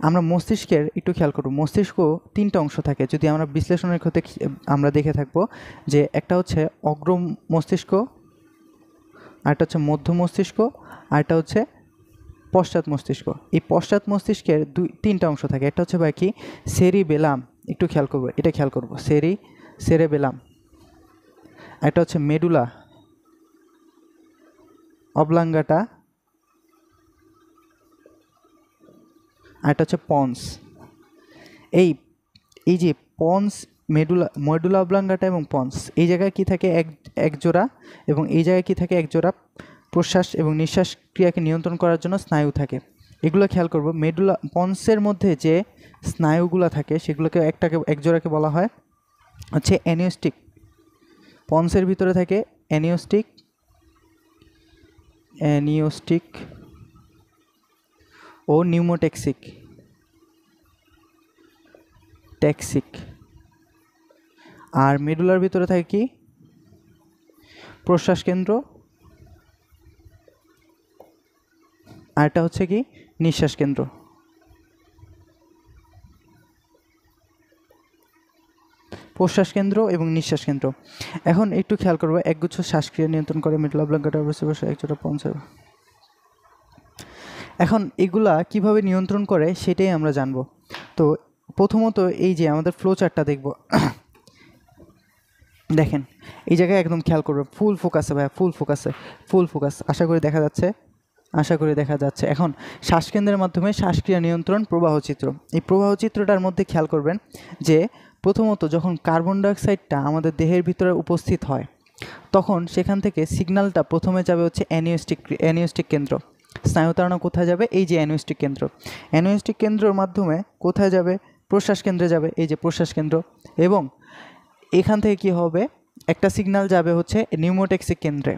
আমরা মস্তিষ্কের একটু খেয়াল করব, মস্তিষ্ক তিনটা অংশ থাকে। যদি আমরা বিশ্লেষণের ক্ষেত্রে আমরা দেখে থাকবো যে একটা হচ্ছে অগ্র মস্তিষ্ক, আরেকটা হচ্ছে মধ্য মস্তিষ্ক, আরেকটা হচ্ছে পশ্চাৎ মস্তিষ্ক। এই পশ্চাৎ মস্তিষ্কের তিনটা অংশ থাকে। একটা হচ্ছে কি সেরিবেলাম, একটু খেয়াল করবো, এটা খেয়াল করবো, সেরেবেলাম। একটা হচ্ছে মেডুলা অবলাঙ্গাটা, আরেকটা হচ্ছে পন্স। এই যে পন্স, মেডুলা অবলাঙ্গাটা এবং পন্স, এই জায়গায় কি থাকে এক জোড়া, এবং এই জায়গায় কি থাকে এক জোড়া প্রশ্বাস এবং নিঃশ্বাস ক্রিয়াকে নিয়ন্ত্রণ করার জন্য স্নায়ু থাকে। এগুলো খেয়াল করব। পন্সের মধ্যে যে স্নায়ুগুলো থাকে সেগুলোকে এক জোড়াকে বলা হয় হচ্ছে অ্যানিওস্টিক। পন্সের ভিতরে থাকে অ্যানিওস্টিক ও নিউমোটেক্সিক। আর মেডুলার ভিতরে থাকে কি প্রশ্বাস কেন্দ্র, আর এটা হচ্ছে কি নিঃশ্বাস কেন্দ্র। প্রশ্বাস কেন্দ্র এবং নিঃশ্বাস কেন্দ্র। এখন একটু খেয়াল করবো, একগুচ্ছ শ্বাসক্রিয়া নিয়ন্ত্রণ করে মেডুলা অবলাঙ্গাটা বসে একজোড়া পন্স। এখন এগুলা কিভাবে নিয়ন্ত্রণ করে সেটাই আমরা জানবো। তো প্রথমত এই যে আমাদের ফ্লো চার্টটা দেখব, দেখেন এই জায়গায় একদম খেয়াল করবে, ফুল ফোকাসে ভাইয়া, ফুল ফোকাস আশা করি দেখা যাচ্ছে। এখন শ্বাসকেন্দ্রের মাধ্যমে শ্বাসক্রিয়া নিয়ন্ত্রণ প্রবাহচিত্র। এই প্রবাহচিত্রটার মধ্যে খেয়াল করবেন যে প্রথমত যখন কার্বন ডাইঅক্সাইডটা আমাদের দেহের ভিতরে উপস্থিত হয়, তখন সেখান থেকে সিগন্যালটা প্রথমে যাবে হচ্ছে অ্যানিওস্টিক কেন্দ্র। স্নায়ুতারণা কোথায় যাবে, এই যে অ্যানিওস্টিক কেন্দ্রের মাধ্যমে কোথায় যাবে, প্রশ্বাস কেন্দ্রে যাবে, এই যে প্রশ্বাস কেন্দ্র। এবং এখান থেকে কি হবে, একটা সিগন্যাল যাবে হচ্ছে নিউমোটেক্সিক কেন্দ্রে।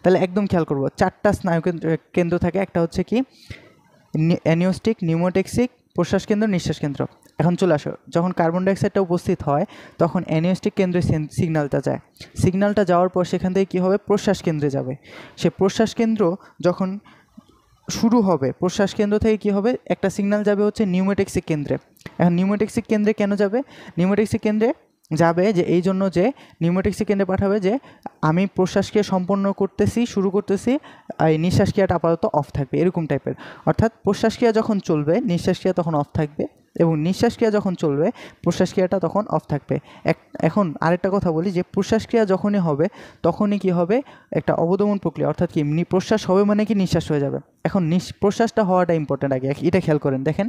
তাহলে একদম খেয়াল করব, চারটা স্নায়ু কেন্দ্র থাকে। একটা হচ্ছে কি অ্যানিওস্টিক, নিউমোটেক্সিক, প্রশ্বাস কেন্দ্র, নিঃশ্বাস কেন্দ্র। এখন চলে আসো, যখন কার্বন ডাইঅক্সাইডটা উপস্থিত হয় তখন অ্যানিওস্টিক কেন্দ্রে সিগন্যালটা যাওয়ার পর সেখান থেকে কী হবে, প্রশ্বাস কেন্দ্রে যাবে। সে প্রশ্বাস কেন্দ্র যখন শুরু হবে, প্রশ্বাস কেন্দ্র থেকে কী হবে, একটা সিগন্যাল যাবে হচ্ছে নিউমোটেক্সিক কেন্দ্রে। এখন নিউমোটেক্সিক কেন্দ্রে কেন যাবে, নিউমোটেক্সিক কেন্দ্রে যাবে যে এই জন্য যে নিউমোটেক্সিক কেন্দ্রে পাঠাবে যে আমি প্রশ্বাসক্রিয়া শুরু করতেছি, এই নিঃশ্বাসক্রিয়াটা আপাতত অফ থাকবে, এরকম টাইপের। অর্থাৎ প্রশ্বাসক্রিয়া যখন চলবে নিঃশ্বাসক্রিয়া তখন অফ থাকবে, এবং নিঃশ্বাসক্রিয়া যখন চলবে প্রশ্বাসক্রিয়াটা তখন অফ থাকবে। এখন আরেকটা কথা বলি যে প্রশ্বাসক্রিয়া যখনই হবে তখনই কি হবে, একটা অবদমন প্রক্রিয়া, অর্থাৎ কি প্রশ্বাস হবে মানে কি নিঃশ্বাস হয়ে যাবে। এখন প্রশ্বাসটা হওয়াটা ইম্পর্টেন্ট আগে, এটা খেয়াল করেন। দেখেন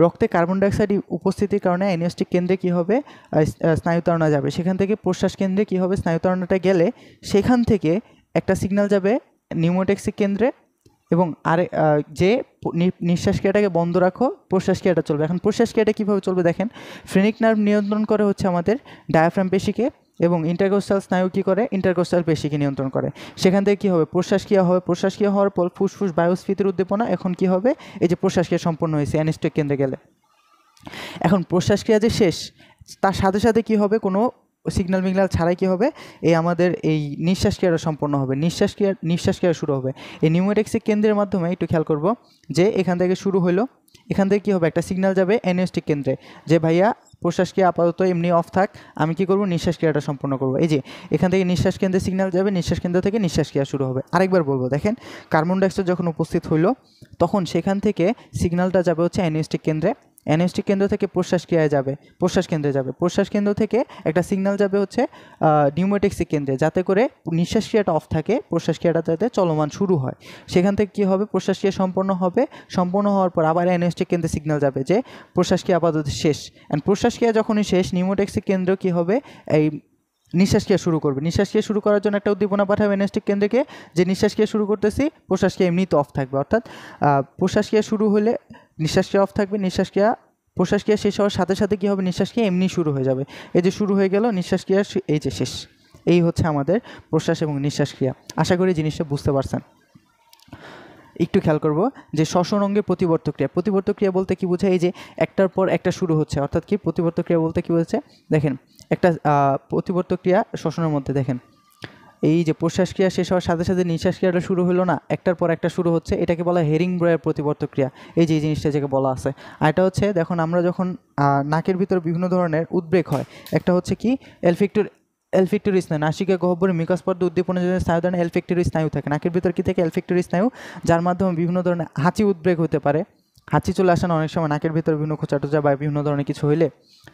রক্তে কার্বন ডাইঅক্সাইড উপস্থিতির কারণে অ্যানিওস্টিক কেন্দ্রে কী হবে, স্নায়ুতারণা যাবে। সেখান থেকে প্রশ্বাস কেন্দ্রে কী হবে, স্নায়ুতারণাটা গেলে সেখান থেকে একটা সিগন্যাল যাবে নিউমোটেক্সিক কেন্দ্রে, এবং যে নিঃশ্বাস ক্রিয়াটাকে বন্ধ রাখো, প্রশ্বাস ক্রিয়াটা চলবে। এখন প্রশ্বাস ক্রিয়াটা কীভাবে চলবে দেখেন, ফ্রেনিক নার্ভ নিয়ন্ত্রণ করে হচ্ছে আমাদের ডায়াফ্রাম পেশিকে, এবং ইন্টারকোস্টাল স্নায়ু কী করে, ইন্টারকোস্টাল পেশিকে নিয়ন্ত্রণ করে। সেখান থেকে কী হবে, প্রশ্বাস ক্রিয়া হওয়ার পর ফুসফুস বায়ুস্ফীতির উদ্দীপনা, এখন কী হবে, এই যে প্রশ্বাস ক্রিয়া সম্পন্ন হয়েছে অ্যানিওস্টিক কেন্দ্রে গেলে। এখন প্রশ্বাস ক্রিয়া যে শেষ, তার সাথে সাথে কী হবে, কোনো সিগন্যাল মিগন্যাল ছাড়াই কী হবে, এই আমাদের এই নিঃশ্বাস ক্রিয়াটা সম্পন্ন হবে, নিঃশ্বাস ক্রিয়া শুরু হবে। এই নিউমেটিক্সিক কেন্দ্রের মাধ্যমে একটু খেয়াল করব যে এখান থেকে শুরু হলো, এখান থেকে কী হবে, একটা সিগন্যাল যাবে অ্যানাস্টিক কেন্দ্রে যে ভাইয়া প্রশ্বাস ক্রিয়া আপাতত এমনি অফ থাক, আমি কী করব, নিঃশ্বাস ক্রিয়াটা সম্পন্ন করব। এই যে এখান থেকে নিঃশ্বাস কেন্দ্রে সিগন্যাল যাবে, নিঃশ্বাস কেন্দ্র থেকে নিঃশ্বাস ক্রিয়া শুরু হবে। আরেকবার বলবো, দেখেন কার্বন ডাইঅক্সাইড যখন উপস্থিত হইলো তখন সেখান থেকে সিগন্যালটা যাবে হচ্ছে অ্যানাস্টিক কেন্দ্রে, অ্যানাস্টিক কেন্দ্র থেকে প্রশ্বাস ক্রিয়ায় যাবে, প্রশ্বাস কেন্দ্রে যাবে, প্রশ্বাস কেন্দ্র থেকে একটা সিগন্যাল যাবে হচ্ছে নিউমেটিক্সিক কেন্দ্রে, যাতে করে নিঃশ্বাস ক্রিয়াটা অফ থাকে, প্রশ্বাস ক্রিয়াটা যাতে চলমান শুরু হয়। সেখান থেকে কী হবে, প্রশ্বাস ক্রিয়া সম্পন্ন হবে, সম্পন্ন হওয়ার পর আবার অ্যানাস্টিক কেন্দ্রে সিগন্যাল যাবে যে প্রশ্বাস ক্রিয়া আপাতত শেষ। অ্যান্ড প্রশ্বাস ক্রিয়া যখনই শেষ, নিউমেটিক্সিক কেন্দ্র কী হবে, এই নিঃশ্বাস ক্রিয়া শুরু করবে। নিঃশ্বাস ক্রিয়া শুরু করার জন্য একটা উদ্দীপনা পাঠাবে অ্যানাস্টিক কেন্দ্রকে যে নিঃশ্বাস ক্রিয়া শুরু করতেছি, প্রশ্বাস ক্রিয়া এমনিতে অফ থাকবে, অর্থাৎ প্রশ্বাস ক্রিয়া শুরু হলে নিঃশ্বাস ক্রিয়া অফ থাকবে, প্রশ্বাস ক্রিয়া শেষ হওয়ার সাথে সাথে কী হবে, নিঃশ্বাস ক্রিয়া এমনি শুরু হয়ে যাবে। এই যে শুরু হয়ে গেল নিঃশ্বাস ক্রিয়া, এই যে শেষ। এই হচ্ছে আমাদের প্রশ্বাস এবং নিঃশ্বাস ক্রিয়া। আশা করি জিনিসটা বুঝতে পারছেন। একটু খেয়াল করব যে শ্বসন অঙ্গের প্রতিবর্ত ক্রিয়া। প্রতিবর্ত ক্রিয়া বলতে কি বোঝায়, এই যে একটার পর একটা শুরু হচ্ছে, অর্থাৎ কি প্রতিবর্ত ক্রিয়া বলতে কি বোঝাচ্ছে, দেখেন একটা প্রতিবর্ত ক্রিয়া শ্বসনের মধ্যে দেখেন এই যে প্রশ্বাস ক্রিয়া শেষ হওয়ার সাথে সাথে নিঃশ্বাস ক্রিয়াটা শুরু হলো না, একটার পর একটা শুরু হচ্ছে, এটাকে বলা হয় হেরিংব্রয়ের প্রতিবর্ত ক্রিয়া। এই যে জিনিসটা যেটা বলা আছে, আর এটা হচ্ছে দেখুন আমরা যখন নাকের ভিতর বিভিন্ন ধরনের উদ্বেগ হয়, একটা হচ্ছে কি এলফিক্টরি স্নায়ু, নাসিকা গহ্বরে মিকাস পর্দা উদ্দীপনের জন্য স্নায়ু ধরনের এলফিক্টরি স্নায়ু থাকে। নাকের ভিতর কি থাকে, এলফিক্টরি স্নায়ু, যার মাধ্যমে বিভিন্ন ধরনের হাঁচি উদ্বেগ হতে পারে। হাঁচি চলে আসে না অনেক সময় নাকের ভিতরে বিভিন্ন খোঁচা টোচা বা বিভিন্ন ধরনের কিছু হইলে,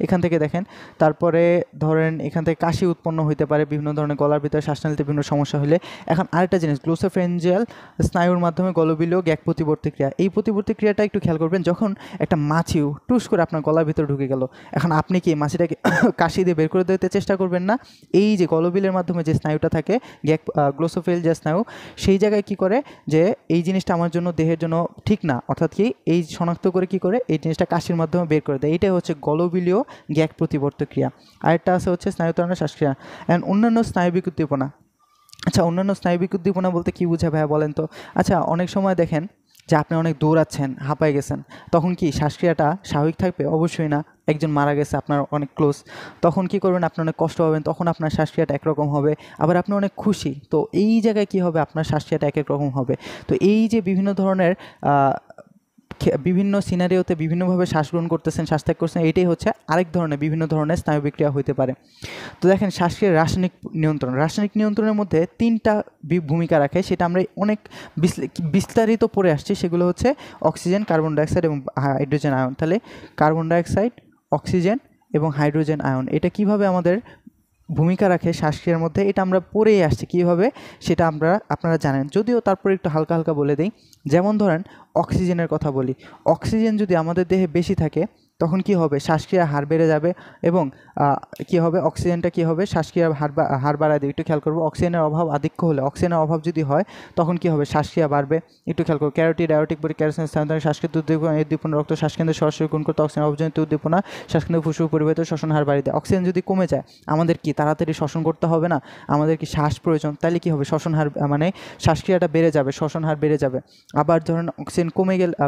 এখান থেকে দেখেন। তারপরে ধরেন এখান থেকে কাশি উৎপন্ন হইতে পারে, বিভিন্ন ধরনের গলার ভিতরে শ্বাস নিতে বিভিন্ন সমস্যা হলে। এখন আরেকটা জিনিস, গ্লোসোফেঞ্জিয়াল স্নায়ুর মাধ্যমে গলবিলীয় গ্যাক প্রতিবর্তী ক্রিয়া। এই প্রতিবর্তী ক্রিয়াটা একটু খেয়াল করবেন, যখন একটা মাছি টুস করে আপনার গলার ভিতরে ঢুকে গেল, এখন আপনি কি মাছিটাকে কাশি দিয়ে বের করে দিতে চেষ্টা করবেন না? এই যে গলবিলের মাধ্যমে যে স্নায়ুটা থাকে গ্যাক গ্লোসোফেঞ্জিয়াল স্নায়ু, সেই জায়গায় কি করে যে এই জিনিসটা আমার জন্য দেহের জন্য ঠিক না, অর্থাৎ কি এই শনাক্ত করে কি করে এই জিনিসটা কাশির মাধ্যমে বের করে দেয়। এইটাই হচ্ছে গলবিলীয় গ্যাক প্রতিবর্ত ক্রিয়া। আরেকটা আছে হচ্ছে স্নায়ুতরণের শ্বাসক্রিয়া অ্যান্ড অন্যান্য স্নায়বিক উদ্দীপনা। আচ্ছা, অন্যান্য স্নায়বিক উদ্দীপনা বলতে কী বোঝায় ভাইয়া বলেন তো? আচ্ছা, অনেক সময় দেখেন যে আপনি অনেক দৌড়াচ্ছেন, হাঁপায় গেছেন, তখন কি শ্বাসক্রিয়াটা স্বাভাবিক থাকবে? অবশ্যই না। একজন মারা গেছে আপনার অনেক ক্লোজ, তখন কি করবেন, আপনি অনেক কষ্ট পাবেন, তখন আপনার শ্বাসক্রিয়াটা একরকম হবে। আবার আপনি অনেক খুশি, তো এই জায়গায় কি হবে, আপনার শ্বাসক্রিয়াটা এক এক রকম হবে। তো এই যে বিভিন্ন ধরনের বিভিন্ন সিনারিওতে বিভিন্নভাবে শ্বাস গ্রহণ করতেছেন, শ্বাস ত্যাগ করছেন, এটাই হচ্ছে আরেক ধরনের বিভিন্ন ধরনের স্নায়ু বিক্রিয়া হতে পারে। তো দেখেন শ্বাসক্রিয়ার রাসায়নিক নিয়ন্ত্রণের মধ্যে তিনটা ভূমিকা রাখে, সেটা আমরা অনেক বিস্তারিত পড়ে আসছি। সেগুলো হচ্ছে অক্সিজেন, কার্বন ডাইঅক্সাইড এবং হাইড্রোজেন আয়ন। তাহলে কার্বন ডাইঅক্সাইড, অক্সিজেন এবং হাইড্রোজেন আয়ন এটা কিভাবে আমাদের ভূমিকা রাখে শ্বাসক্রিয়ার মধ্যে, এটা আমরা পড়েই আসছি কীভাবে, সেটা আপনারা জানেন। যদিও তারপরে একটু হালকা হালকা বলে দিই। যেমন ধরেন অক্সিজেনের কথা বলি, অক্সিজেন যদি আমাদের দেহে বেশি থাকে তখন কি হবে, শ্বাসক্রিয়ার হার বেড়ে যাবে এবং কি হবে, অক্সিজেনটা কি হবে, শ্বাসক্রিয়ার হার বাড়ায় দেবে। একটু খেয়াল করবো, অক্সিজেনের অভাব আধিক্য হলে, অক্সিজেনের অভাব যদি হয় তখন কি হবে, শ্বাসক্রিয়া বাড়বে। একটু খেয়াল করবো, ক্যারোটিড আয়োটিক বডি ক্যারোসিন স্থানান্তরে শ্বাসকেন্দ্র উদ্দীপনা রক্ত শ্বাসকেন্দ্রে সরাসরি গুণ করতে অক্সিজেন অবজনিত উদ্দীপনা শ্বাসকেন্দ্র ফুসফুস পরিবাহিত শ্বসন হার বাড়িয়ে দেয়। অক্সিজেন যদি কমে যায় আমাদের কি তাড়াতাড়ি শ্বসন করতে হবে না, আমাদের কি শ্বাস প্রয়োজন, তাহলে কি হবে, শ্বসন হার মানে শ্বাসক্রিয়াটা বেড়ে যাবে, শ্বসন হার বেড়ে যাবে। আবার ধরেন অক্সিজেন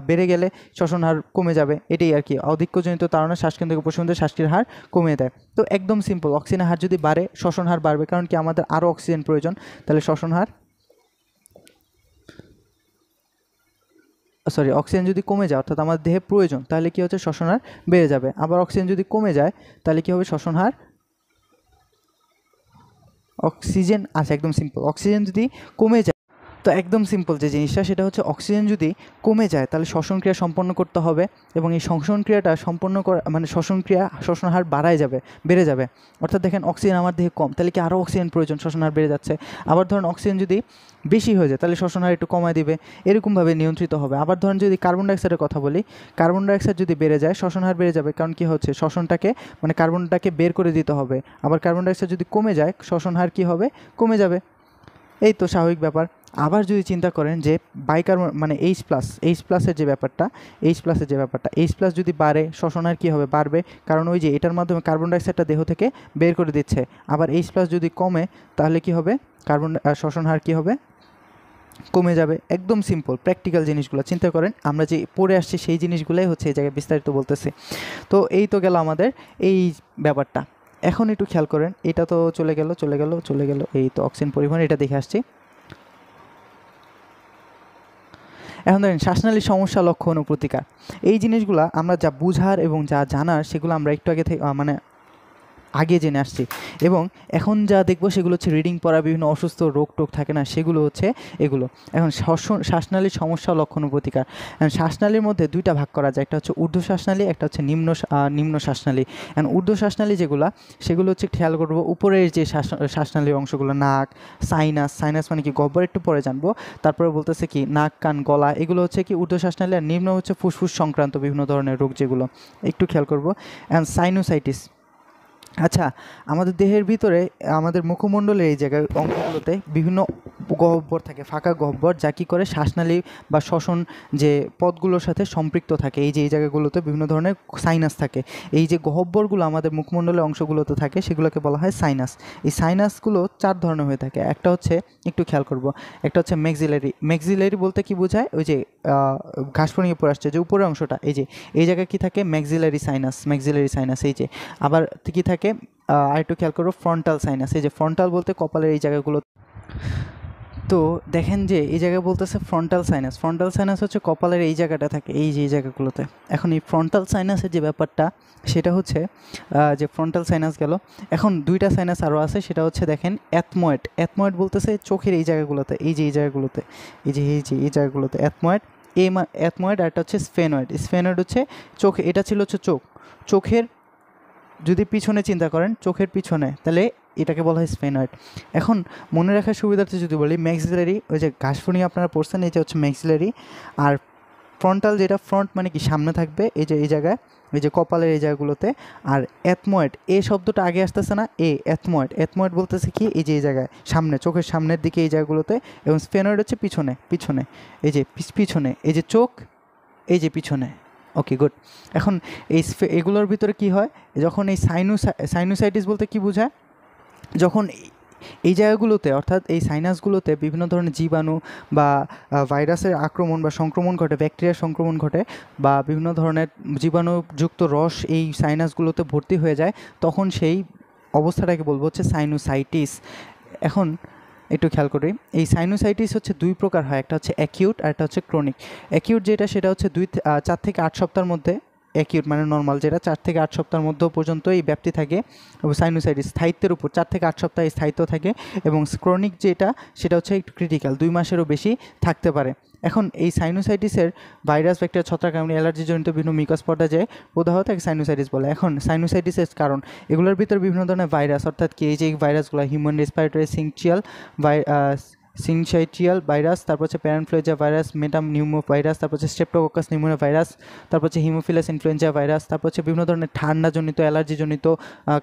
বেড়ে গেলে শ্বসন হার কমে যাবে, এটাই আর কি। আধিক্যজনিত কারণে শ্বাসকেন্দ্র থেকে প্রশমন শ্বাসক্রিয়ার হার কমিয়ে দেয়। তো একদম সিম্পল, অক্সিজেনের হার যদি বাড়ে শ্বসন হার বাড়বে, কারণ কি আমাদের আরও অক্সিজেন প্রয়োজন। তাহলে অক্সিজেন যদি কমে যায় অর্থাৎ আমার দেহে প্রয়োজন, তাহলে কি হচ্ছে, শ্বসন হার বেড়ে যাবে। আবার অক্সিজেন যদি কমে যায় তাহলে কি হবে, শ্বসন হার একদম সিম্পল, অক্সিজেন যদি কমে যায়, তো একদম সিম্পল যে জিনিসটা সেটা হচ্ছে অক্সিজেন যদি কমে যায় তাহলে শ্বসন ক্রিয়া সম্পন্ন করতে হবে, এবং এই শ্বসন ক্রিয়াটা সম্পন্ন করা মানে শ্বসন হার বেড়ে যাবে। অর্থাৎ দেখেন অক্সিজেন আমার দেহে কম, তাহলে কি আরও অক্সিজেন প্রয়োজন, শ্বসন হার বেড়ে যাচ্ছে। আবার ধরেন অক্সিজেন যদি বেশি হয়ে যায় তাহলে শ্বসন হার একটু কমায় দিবে, এরকমভাবে নিয়ন্ত্রিত হবে। আবার ধরেন যদি কার্বন ডাইঅক্সাইডের কথা বলি, কার্বন ডাইঅক্সাইড যদি বেড়ে যায় শ্বসন হার বেড়ে যাবে, কারণ কি হচ্ছে, শ্বসনটাকে মানে কার্বনটাকে বের করে দিতে হবে। আবার কার্বন ডাইঅক্সাইড যদি কমে যায় শ্বসন হার কী হবে, কমে যাবে। এই তো স্বাভাবিক ব্যাপার। আবার যদি চিন্তা করেন যে বাইকার্বন মানে এইচ প্লাসের যে ব্যাপারটা, এইচ প্লাস যদি বাড়ে শ্বসন হার কী হবে, বাড়বে, কারণ ওই যে এটার মাধ্যমে কার্বন ডাইঅক্সাইডটা দেহ থেকে বের করে দিচ্ছে। আবার এইচ প্লাস যদি কমে তাহলে কি হবে, শ্বসন হার কী হবে, কমে যাবে। একদম সিম্পল প্র্যাকটিক্যাল জিনিসগুলো চিন্তা করেন, আমরা যে পড়ে আসছি সেই জিনিসগুলোই হচ্ছে এই জায়গায় বিস্তারিত বলতেছি। তো এই তো গেল আমাদের এই ব্যাপারটা। এখন একটু খেয়াল করেন, এটা তো চলে গেল, এই তো অক্সিজেন পরিবহন, এটা দেখে আসছি। এখন ধরেন শ্বাসনালীর সমস্যা, লক্ষণ ও প্রতিকার, এই জিনিসগুলো আমরা যা বুঝার এবং যা জানার সেগুলো আমরা একটু আগে থেকে মানে আগে জেনে আসছি, এবং এখন যা দেখবো সেগুলো হচ্ছে রিডিং পড়া, বিভিন্ন অসুস্থ রোগ টোগ থাকে না, সেগুলো হচ্ছে এগুলো। এখন শ্বাসনালীর সমস্যা, লক্ষণ ও প্রতিকার। এখন শ্বাসনালীর মধ্যে দুইটা ভাগ করা যায়, একটা হচ্ছে ঊর্ধ্ব শ্বাসনালী, একটা হচ্ছে নিম্ন শ্বাসনালী। এখন ঊর্ধ্ব শ্বাসনালী যেগুলো, সেগুলো হচ্ছে খেয়াল করবো উপরের যে শ্বাসনালীর অংশগুলো, নাক, সাইনাস মানে কি গহ্বর, একটু পরে জানবো। তারপরে বলতেছে কি নাক, কান, গলা, এগুলো হচ্ছে কি ঊর্ধ্ব শ্বাসনালী, আর নিম্ন হচ্ছে ফুসফুস সংক্রান্ত বিভিন্ন ধরনের রোগ যেগুলো, একটু খেয়াল করবো। এখন সাইনোসাইটিস, আচ্ছা, আমাদের দেহের ভিতরে আমাদের মুখমণ্ডলের এই জায়গায় অঙ্গগুলোতে বিভিন্ন গহ্বর থাকে, ফাঁকা গহ্বর, যা কী করে শ্বাসনালী বা শ্বসন যে পথগুলোর সাথে সম্পৃক্ত থাকে। এই যে এই জায়গাগুলোতে বিভিন্ন ধরনের সাইনাস থাকে, এই যে গহ্বরগুলো আমাদের মুখমণ্ডলের অংশগুলোতে থাকে সেগুলোকে বলা হয় সাইনাস। এই সাইনাসগুলো 4 ধরনের হয়ে থাকে। একটা হচ্ছে, একটু খেয়াল করব, একটা হচ্ছে ম্যাক্সিলারি বলতে কি বোঝায়, ওই যে ঘাস ফড়িয়ে পড়ে আসছে যে উপরের অংশটা, এই যে এই জায়গায় কী থাকে, ম্যাক্সিলারি সাইনাস, এই যে আবার কী থাকে, আরেকটু খেয়াল করো, ফ্রন্টাল সাইনাস, এই যে ফ্রন্টাল বলতে কপালের এই জায়গাগুলো। তো দেখেন যে এই জায়গায় বলতেছে ফ্রন্টাল সাইনাস হচ্ছে কপালের এই জায়গাটা থাকে, এই যে এই জায়গাগুলোতে। এখন এই ফ্রন্টাল সাইনাসের যে ব্যাপারটা, সেটা হচ্ছে যে ফ্রন্টাল সাইনাস গেল, এখন দুইটা সাইনাস আরও আছে, সেটা হচ্ছে দেখেন অ্যাথময়েড বলতেছে চোখের এই জায়গাগুলোতে, এই যে এই জায়গাগুলোতে, এই জায়গাগুলোতে অ্যাথময়েড। অ্যাথময়েড, আর একটা হচ্ছে স্ফেনয়েড হচ্ছে চোখে, এটা ছিল হচ্ছে চোখের যদি পিছনে চিন্তা করেন, চোখের পিছনে, তাহলে এটাকে বলা হয় স্ফেনয়েড। এখন মনে রাখার সুবিধার্থে যদি বলি, ম্যাক্সিলারি, ওই যে ঘাসফড়িং আপনারা পড়ছেন, এই যে হচ্ছে ম্যাক্সিলারি। আর ফ্রন্টাল, যেটা ফ্রন্ট মানে কি সামনে থাকবে, এই যে এই জায়গায়, এই যে কপালের এই জায়গাগুলোতে। আর অ্যাথময়েড, এ শব্দটা আগে আসতেছে না, অ্যাথময়েড বলতেছে কি, এই যে এই জায়গায় সামনে, চোখের সামনের দিকে এই জায়গাগুলোতে। এবং স্ফেনয়েড হচ্ছে পিছনে, এই যে পিছনে, এই যে চোখ, এই যে পিছনে। ওকে, গুড। এখন এগুলোর ভিতরে কি হয়, যখন এই সাইনোসাইটিস বলতে কি বোঝায়, যখন এই জায়গাগুলোতে, অর্থাৎ এই সাইনাসগুলোতে বিভিন্ন ধরনের জীবাণু বা ভাইরাসের আক্রমণ বা সংক্রমণ ঘটে, ব্যাকটেরিয়ার সংক্রমণ ঘটে, বা বিভিন্ন ধরনের জীবাণুযুক্ত রস এই সাইনাসগুলোতে ভর্তি হয়ে যায়, তখন সেই অবস্থাটাকে বলবো হচ্ছে সাইনোসাইটিস। এখন একটু খেয়াল করি, এই সাইনোসাইটিস হচ্ছে 2 প্রকার হয়, একটা হচ্ছে অ্যাকিউট আর একটা হচ্ছে ক্রনিক। অ্যাকিউট যেটা, সেটা হচ্ছে 4 থেকে 8 সপ্তাহের মধ্যে, অ্যাকিউট মানে নর্মাল, যেটা 4 থেকে 8 সপ্তাহের মধ্যে পর্যন্ত এই ব্যাপ্তি থাকে, এবং সাইনোসাইটিস স্থায়িত্বের উপর 4 থেকে 8 সপ্তাহে স্থায়িত্ব থাকে। এবং ক্রনিক যেটা, সেটা হচ্ছে একটু ক্রিটিক্যাল, 2 মাসেরও বেশি থাকতে পারে। এখন এই সাইনোসাইটিসের ভাইরাস, ব্যাকটেরিয়া, ছত্রাক, এমনি অ্যালার্জিজনিত বিভিন্ন মিকাস পর্যায়ে প্রদাহ তাকে সাইনোসাইটিস বলে। এখন সাইনোসাইটিসের কারণ, এগুলোর ভিতরে বিভিন্ন ধরনের ভাইরাস, অর্থাৎ কি এই যে ভাইরাসগুলো, হিউম্যান রেসপিরেটরি সিনসাইটিয়াল ভাইরাস, তারপর হচ্ছে প্যারাইনফ্লুয়েঞ্জা ভাইরাস, নিউমো ভাইরাস, তারপর হচ্ছে স্ট্রেপ্টোকক্কাস নিউমোনিয়া ভাইরাস, তারপর হচ্ছে হিমোফিলাস ইনফ্লুয়েঞ্জা ভাইরাস, তারপর হচ্ছে বিভিন্ন ধরনের ঠান্ডাজনিত, অ্যালার্জিজনিত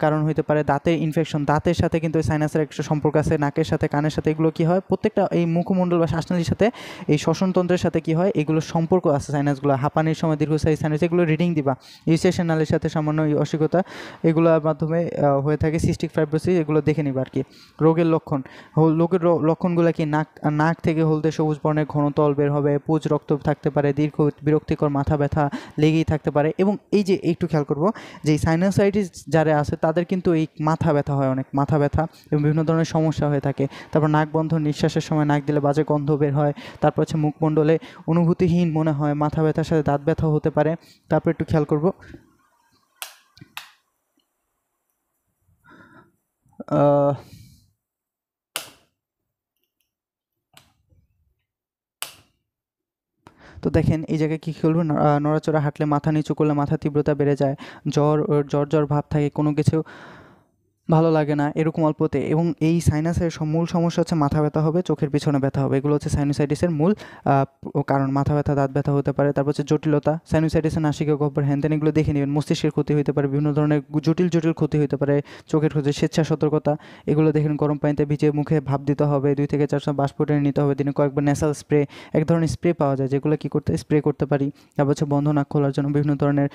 কারণ হতে পারে। দাঁতের ইনফেকশন, দাঁতের সাথে কিন্তু সাইনাসের একটা সম্পর্ক আছে, নাকের সাথে, কানের সাথে, এগুলো কী হয়, প্রত্যেকটা এই মুখমণ্ডল বা শ্বাসনালীর সাথে, এই শ্বসনতন্ত্রের সাথে কী হয়, এগুলোর সম্পর্ক আছে সাইনাসগুলো। হাঁপানির সময় দীর্ঘস্থায়ী সাইনাস, এগুলো রিডিং দিবা। ইউস্টেশন নালীর সাথে সামান্য অসুখতা, এগুলোর মাধ্যমে হয়ে থাকে সিস্টিক ফাইব্রোসিস, এগুলো দেখে নিবা আর কি। রোগের লক্ষণ, লক্ষণগুলো কি, নাক থেকে হলদে সবুজ বর্ণের ঘনতল বের হবে, পুজ রক্ত থাকতে পারে, দীর্ঘ বিরক্তিকর মাথা ব্যথা লেগেই থাকতে পারে। এবং এই যে একটু খেয়াল করবো যে এই সাইনোসাইটিস যারা আছে তাদের কিন্তু এই মাথা ব্যথা হয়, অনেক মাথা ব্যথা এবং বিভিন্ন ধরনের সমস্যা হয়ে থাকে। তারপর নাক বন্ধ, নিঃশ্বাসের সময় নাক দিলে বাজে গন্ধ বের হয়। তারপর হচ্ছে মুখমণ্ডলে অনুভূতিহীন মনে হয়, মাথা ব্যথার সাথে দাঁত ব্যথাও হতে পারে। তারপর একটু খেয়াল করবো, তো দেখেন এই জায়গায় কী খেলবো, নড়াচড়া, হাঁটলে, মাথা নিচু করলে মাথা তীব্রতা বেড়ে যায়, জ্বর ভাব থাকে, কোনো কিছু ভালো লাগে না এরকম অল্পতে। এবং এই সাইনাসের মূল সমস্যা হচ্ছে মাথা ব্যথা হবে, চোখের পিছনে ব্যথা হবে, এগুলো হচ্ছে সাইনোসাইটিসের মূল কারণ। মাথা ব্যথা, দাঁত ব্যথা হতে পারে। তারপর হচ্ছে জটিলতা, সাইনোসাইটিসের নাসিকা গহ্বর, হ্যানত্যান, এগুলো দেখে নেবেন। মস্তিষ্কের ক্ষতি হতে পারে, বিভিন্ন ধরনের জটিল ক্ষতি হতে পারে, চোখের ক্ষতি, স্বেচ্ছা সতর্কতা, এগুলো দেখেন। গরম পানিতে ভিজিয়ে মুখে ভাপ দিতে হবে, 2 থেকে 4 সময় বাষ্প টেনে নিতে হবে, দিনে কয়েকবার ন্যাসাল স্প্রে, এক ধরনের স্প্রে পাওয়া যায় যেগুলো কী করতে, স্প্রে করতে পারি। তারপর হচ্ছে বন্ধ নাক খোলার জন্য বিভিন্ন ধরনের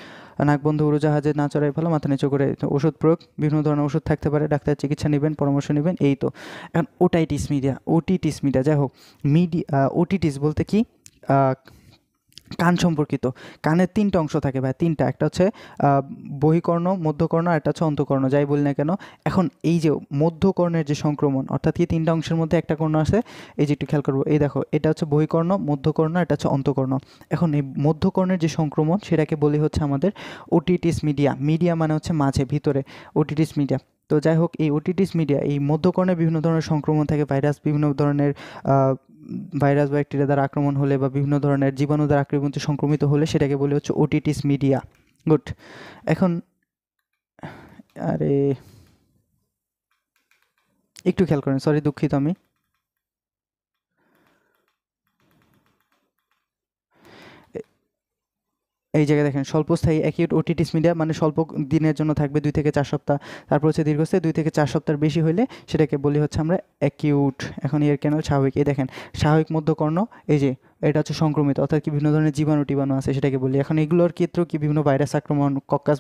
নাক বন্ধ, উড়োজাহাজে না চড়াই ভালো, মাথা নিচু করে। ওষুধ প্রয়োগ, বিভিন্ন ধরনের ওষুধ থাকতে পারে, ডাক্তার চিকিৎসা নেবেন, পরামর্শ নেবেন, এই তো। এখন ওটিটিস মিডিয়া, যাই হোক, ওটিটিস বলতে কি, কান সম্পর্কিত। কানের ৩ টা অংশ থাকে ভাই, ৩ টা। একটা হচ্ছে বহিকর্ণ, মধ্যকর্ণ আর একটা হচ্ছে অন্তঃকর্ণ, যাই বলি না কেন। এখন এই যে মধ্যকর্ণের যে সংক্রমণ, অর্থাৎ কি ৩ টা অংশের মধ্যে একটা কর্ণ আছে, এই যে একটু খেয়াল করবো, এই দেখো এটা হচ্ছে বহিকর্ণ, মধ্যকর্ণ, এটা হচ্ছে অন্তঃকর্ণ। এখন এই মধ্যকর্ণের যে সংক্রমণ সেটাকে বলি হচ্ছে আমাদের ওটিটিস মিডিয়া। মিডিয়া মানে হচ্ছে মাঝে, ভিতরে, ওটিটিস মিডিয়া। তো যাই হোক, এই ওটিটিস মিডিয়া, এই মধ্যকর্ণে বিভিন্ন ধরনের সংক্রমণ থাকে, ভাইরাস, বিভিন্ন ধরনের ভাইরাস, ব্যাকটেরিয়া দ্বারা আক্রমণ হলে বা বিভিন্ন ধরনের জীবাণু দ্বারা আক্রমিত, সংক্রমিত হলে সেটাকে বলে হচ্ছে ওটিটিস মিডিয়া। গুড। এখন আরে একটু খেয়াল করেন, সরি দুঃখিত আমি। এই জায়গায় দেখেন স্বল্পস্থায়ী অ্যাকিউট ওটিটিস মিডিয়া মানে স্বল্প দিনের জন্য থাকবে 2 থেকে 4 সপ্তাহ। তারপর হচ্ছে দীর্ঘস্থায়ী 2 থেকে 4 সপ্তাহের বেশি হলে সেটাকে বলি হচ্ছে আমরা অ্যাকিউট। এখন এর কেন স্বাভাবিক, এই দেখেন স্বাভাবিক মধ্যকর্ণ, এই যে এটা হচ্ছে সংক্রমিত, অর্থাৎ কি বিভিন্ন ধরনের জীবাণু টিবাণু আছে সেটাকে বলি। এখন এগুলোর ক্ষেত্রেও কি বিভিন্ন ভাইরাস আক্রমণ, কক্কাস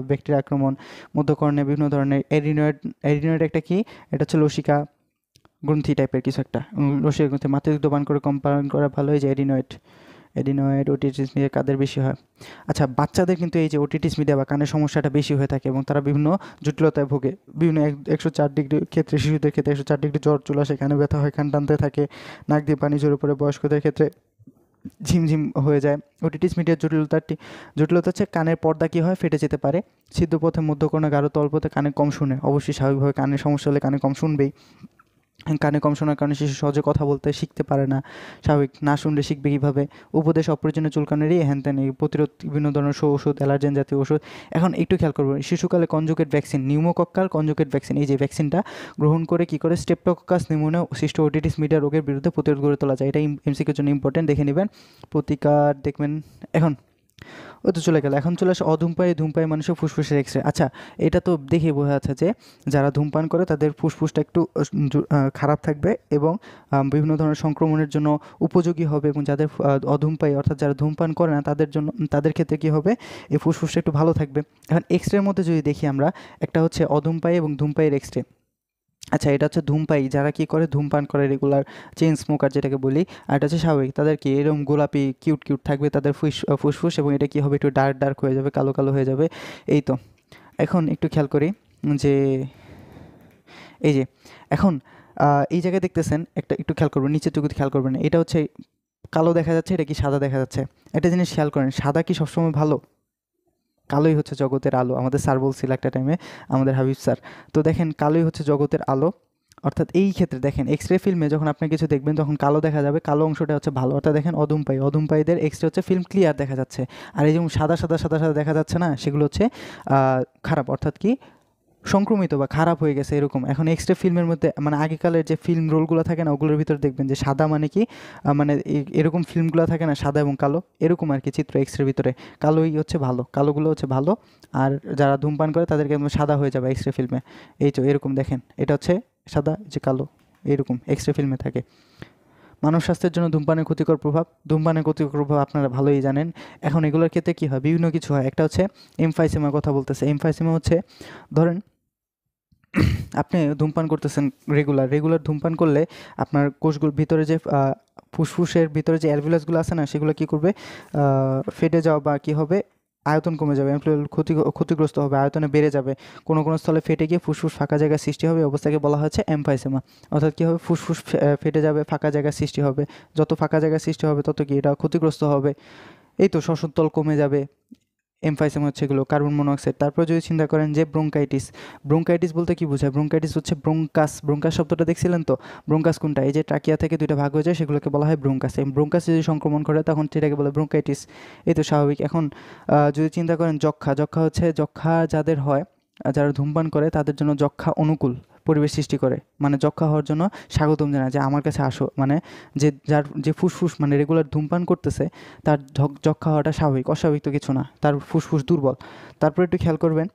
ব্যাকটেরিয়া আক্রমণ, মধ্যকর্ণে বিভিন্ন ধরনের এডিনয়েড। এডিনয়েড একটা কি, এটা হচ্ছে লসিকা গ্রন্থি টাইপের কিছু একটা, লসিকা গ্রন্থি, মাতৃদুগ্ধ পান করে কম্পাউন্ড করা ভালো, এই যে এডিনয়েড। এডিনয়েড ওটিটিস মিডিয়া কাদের বেশি হয়? আচ্ছা, বাচ্চাদের কিন্তু এই যে ওটিটিস মিডিয়া বা কানের সমস্যাটা বেশি হয়ে থাকে এবং তারা বিভিন্ন জটিলতায় ভোগে। বিভিন্ন 104 ডিগ্রি ক্ষেত্রে, শিশুদের ক্ষেত্রে 104 ডিগ্রি জ্বর চলে আসে, কানে ব্যথা হয়, কান টানতে থাকে, নাক দিয়ে পানি ঝরে পড়ে। বয়স্কদের ক্ষেত্রে ঝিমঝিম হয়ে যায়। ওটিটিস মিডিয়ার জটিলতা হচ্ছে কানের পর্দা কী হয়, ফেটে যেতে পারে। ছিদ্রপথে, মধ্যকর্ণে, গাঢ় তলপথে কানে কম শুনে। অবশ্যই স্বাভাবিকভাবে কানের সমস্যা হলে কানে কম শুনবেই। কানে কম শোনার কারণে শিশু সহজে কথা বলতে শিখতে পারে না। স্বাভাবিক, না শুনলে শিখবে কীভাবে? উপদেশ, অপ্রয়োজনীয় চুলকানিরই হ্যান ত্যান, এই প্রতিরোধ, বিভিন্ন ধরনের ওষুধ, অ্যালার্জেন জাতীয় ওষুধ। এখন একটু খেয়াল করবেন, শিশুকালে conjugate vaccine, pneumococcal conjugate vaccine, এই যে ভ্যাকসিনটা গ্রহণ করে কী করে স্টেপটোকক্কাস নিউমোনিয়া সৃষ্ট ওটিটিস মিডিয়া রোগের বিরুদ্ধে প্রতিরোধ গড়ে তোলা যায়। এটা এমসিকিউর জন্য ইম্পর্টেন্ট, দেখে নেবেন। প্রতিকার দেখবেন। এখন ও তো চলে গেল। এখন চলে আসে ধূমপায়ী মানুষের ফুসফুসের এক্স রে। আচ্ছা, এটা তো দেখেই বোঝা যাচ্ছে যে যারা ধূমপান করে তাদের ফুসফুসটা একটু খারাপ থাকবে এবং বিভিন্ন ধরনের সংক্রমণের জন্য উপযোগী হবে, এবং যাদের অধূমপায়ী অর্থাৎ যারা ধূমপান করে না তাদের জন্য, তাদের ক্ষেত্রে কী হবে, এই ফুসফুসটা একটু ভালো থাকবে। এখন এক্স রের মধ্যে যদি দেখি আমরা, একটা হচ্ছে অধূমপায়ী এবং ধূমপায়ীর এক্স রে। আচ্ছা, এটা হচ্ছে ধূমপায়ী, যারা কি করে, ধূমপান করে রেগুলার, চেইন স্মোকার যেটাকে বলি। আর এটা হচ্ছে স্বাভাবিক, তাদের কি এরকম গোলাপি কিউট থাকবে তাদের ফুসফুস, এবং এটা কি হবে, একটু ডার্ক হয়ে যাবে, কালো হয়ে যাবে। এই তো। এখন একটু খেয়াল করি যে এই যে এখন এই জায়গায় দেখতেছেন একটা, একটু খেয়াল করবেন, নিচের টুকু খেয়াল করবেন, এটা হচ্ছে কালো দেখা যাচ্ছে, এটা কি সাদা দেখা যাচ্ছে? একটা জিনিস খেয়াল করেন, সাদা কি সবসময় ভালো? কালোই হচ্ছে জগতের আলো, আমাদের স্যার বলছিল একটা টাইমে, আমাদের হাবিব স্যার। তো দেখেন, কালোই হচ্ছে জগতের আলো। অর্থাৎ এই ক্ষেত্রে দেখেন, এক্স রে ফিল্মে যখন আপনি কিছু দেখবেন তখন কালো দেখা যাবে, কালো অংশটা হচ্ছে ভালো। অর্থাৎ দেখেন অধূমপায়ীদের এক্স রে হচ্ছে ফিল্ম ক্লিয়ার দেখা যাচ্ছে, আর এই যেমন সাদা দেখা যাচ্ছে না, সেগুলো হচ্ছে খারাপ, অর্থাৎ কি সংক্রমিত বা খারাপ হয়ে গেছে এরকম। এখন এক্স রে ফিল্মের মধ্যে মানে আগেকালের যে ফিল্ম রোলগুলো থাকে না, ওগুলোর ভিতরে দেখবেন যে সাদা মানে কি মানে এরকম ফিল্মগুলো থাকে না, সাদা এবং কালো এরকম আর কি চিত্র। এক্স রের ভিতরে কালোই হচ্ছে ভালো, কালোগুলো হচ্ছে ভালো, আর যারা ধূমপান করে তাদেরকে একদম সাদা হয়ে যাবে এক্স রে ফিল্মে। এই তো এরকম দেখেন, এটা হচ্ছে সাদা, যে কালো, এরকম এক্স রে ফিল্মে থাকে। মানব স্বাস্থ্যের জন্য ধূমপানের ক্ষতিকর প্রভাব আপনারা ভালোই জানেন। এখন এগুলোর ক্ষেত্রে কী হয়, বিভিন্ন কিছু হয়। একটা হচ্ছে এমফাইসেমার কথা বলতেছে। এমফাইসেমা হচ্ছে, ধরেন আপনি ধূমপান করতেছেন রেগুলার ধূমপান করলে আপনার কোষগুলোর ভিতরে যে ফুসফুসের ভিতরে যে অ্যালভিউলাসগুলো আছে না, সেগুলো কী করবে, ফেটে যাওয়া বা কী হবে, আয়তন কমে যাবে, ক্ষতিগ্রস্ত হবে, আয়তনে বেড়ে যাবে, কোনো স্থলে ফেটে গিয়ে ফুসফুস ফাঁকা জায়গা সৃষ্টি হবে, অবস্থাকে বলা হচ্ছে এমফাইসেমা। অর্থাৎ কী হবে, ফুসফুস ফেটে যাবে, ফাঁকা জায়গা সৃষ্টি হবে, যত ফাঁকা জায়গা সৃষ্টি হবে তত কি এটা ক্ষতিগ্রস্ত হবে। এই তো, শ্বসন তল কমে যাবে, এমফাইসেমা হচ্ছে এগুলো, কার্বন মনোক্সাইড। তারপর যদি চিন্তা করেন যে ব্রোঙ্কাইটিস বলতে কি বোঝায়, ব্রোঙ্কাইটিস হচ্ছে ব্রোঙ্কাস শব্দটা দেখছিলেন তো, ব্রোঙ্কাস কোনটা, এই যে ট্রাকিয়া থেকে দুইটা ভাগ হয়ে যায়, সেগুলোকে বলা হয় ব্রোঙ্কাস। এই ব্রোঙ্কাস যদি সংক্রমণ করে তখন সেটাকে বলে ব্রোঙ্কাইটিস। এই তো স্বাভাবিক। এখন যদি চিন্তা করেন যক্ষা যাদের হয়, যারা ধূমপান করে তাদের জন্য যক্ষা অনুকূল পরিবেশ সৃষ্টি করে, মানে যক্ষা হওয়ার জন্য স্বাগতম জানায় যে আমার কাছে আসো, মানে যে ফুসফুস মানে রেগুলার ধূমপান করতেছে তার যক্ষা হওয়াটা স্বাভাবিক, অস্বাভাবিক তো কিছু না, তার ফুসফুস দুর্বল। তারপর একটু খেয়াল করবেন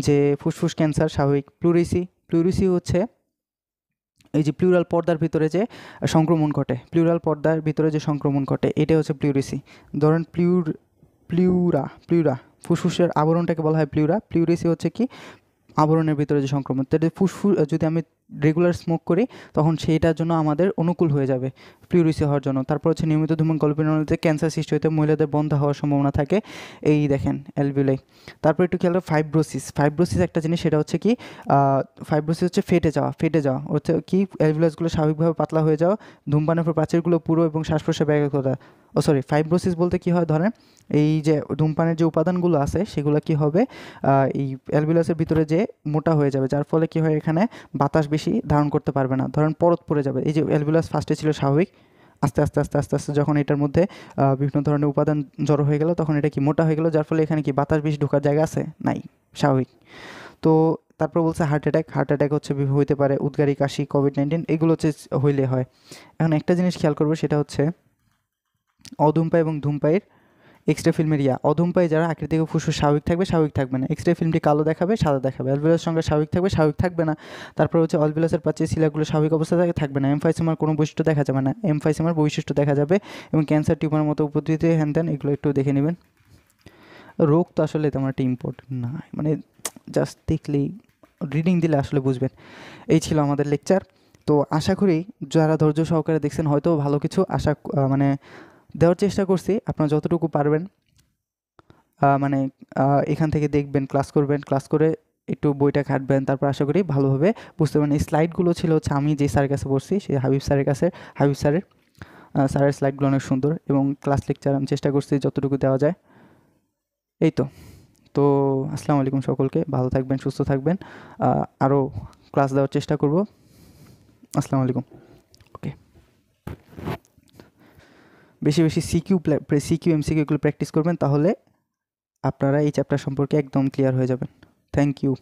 যে ফুসফুস ক্যান্সার স্বাভাবিক। প্লুরিসি হচ্ছে এই যে প্লিউরাল পর্দার ভিতরে যে সংক্রমণ ঘটে, এটা হচ্ছে প্লিউরিসি। ধরেন প্লিউরা ফুসফুসের আবরণটাকে বলা হয় প্লিউরিসি হচ্ছে কি আবরণের ভিতরে যে সংক্রমণ। তাহলে যদি আমি রেগুলার স্মোক করি তখন সেইটার জন্য আমাদের অনুকূল হয়ে যাবে প্লিউরিসি হওয়ার জন্য। তারপর হচ্ছে নিয়মিত ধূমপান কল্পনাতে ক্যান্সার সৃষ্টি হতে মহিলাদের বন্ধ হওয়ার সম্ভাবনা থাকে। এই দেখেন অ্যালভিউলাই। তারপর একটু খেয়াল ফাইব্রোসিস। ফাইব্রোসিস একটা জিনিস, সেটা হচ্ছে কি ফাইব্রোসিস হচ্ছে ফেটে যাওয়া হচ্ছে কি অ্যালভিউলাসগুলো স্বাভাবিকভাবে পাতলা হয়ে যাওয়া, ধূমপানের পর প্রাচীরগুলো পুরো এবং শ্বাস-প্রশ্বাসে ব্যাঘাততা। ফাইব্রোসিস বলতে কি হয়, ধরেন এই যে ধূমপানের যে উপাদানগুলো আছে সেগুলো কি হবে, এই অ্যালভিউলাসের ভিতরে যে মোটা হয়ে যাবে, যার ফলে কি হয় এখানে বাতাস বেশি ধারণ করতে পারবে না, ধরেন পরত পড়ে যাবে। এই যে অ্যালভিউলাস ফার্স্টে ছিল স্বাভাবিক, আস্তে আস্তে আস্তে আস্তে আস্তে যখন এটার মধ্যে বিভিন্ন ধরনের উপাদান জড়ো হয়ে গেল তখন এটা কি মোটা হয়ে গেল, যার ফলে এখানে কি বাতাস বেশি ঢোকার জায়গা আছে নাই, স্বাভাবিক। তো তারপর বলছে হার্ট অ্যাটাক হচ্ছে হইতে পারে, উদ্গারি কাশি, কোভিড-19 এগুলো হচ্ছে হইলে হয়। এখন একটা জিনিস খেয়াল করবো, সেটা হচ্ছে অধূমপায়ী এবং ধূমপায়ীর এক্সরে ফিল্মের অধূমপায়ী যারা আকৃতিক ফুসফুস স্বাভাবিক থাকবে না, এক্সরে ফিল্মটি কালো দেখাবে, সাদা দেখাবে। অ্যালভিউলাস সংখ্যা স্বাভাবিক থাকবে না। তারপর হচ্ছে অ্যালভিউলাসের প্রাচীর শিলাগুলো স্বাভাবিক অবস্থায় থাকবে না। এমফাইসিমার কোনো বৈশিষ্ট্য দেখা যাবে না, এমফাইসিমার বৈশিষ্ট্য দেখা যাবে, এবং ক্যান্সার টিউমারের মতো উপদ্রুতি হ্যান এগুলো একটু দেখে নেবেন। রোগ তো আসলে তেমন একটা ইম্পর্টেন্ট না, মানে জাস্ট দেখলেই রিডিং দিলে আসলে বুঝবেন। এই ছিল আমাদের লেকচার। তো আশা করি যারা ধৈর্য সহকারে দেখছেন হয়তো ভালো কিছু মানে দেওয়ার চেষ্টা করছি। আপনারা যতটুকু পারবেন মানে এখান থেকে দেখবেন, ক্লাস করবেন, ক্লাস করে একটু বইটা ঘাঁটবেন, তারপর আশা করি ভালোভাবে বুঝতে পারবেন। এই স্লাইডগুলো ছিল হচ্ছে আমি যে স্যারের কাছে পড়ছি, সেই হাবিব স্যারের স্লাইডগুলো অনেক সুন্দর, এবং ক্লাস লেকচার আমি চেষ্টা করছি যতটুকু দেওয়া যায়। এই তো আসসালামু আলাইকুম সকলকে, ভালো থাকবেন, সুস্থ থাকবেন, আরও ক্লাস দেওয়ার চেষ্টা করব। আসসালামু আলাইকুম। ওকে, বেশি বেশি সিকিউ এমসিকিউগুলো প্র্যাকটিস করবেন, তাহলে আপনারা এই চ্যাপ্টার সম্পর্কে একদম ক্লিয়ার হয়ে যাবেন। Thank you.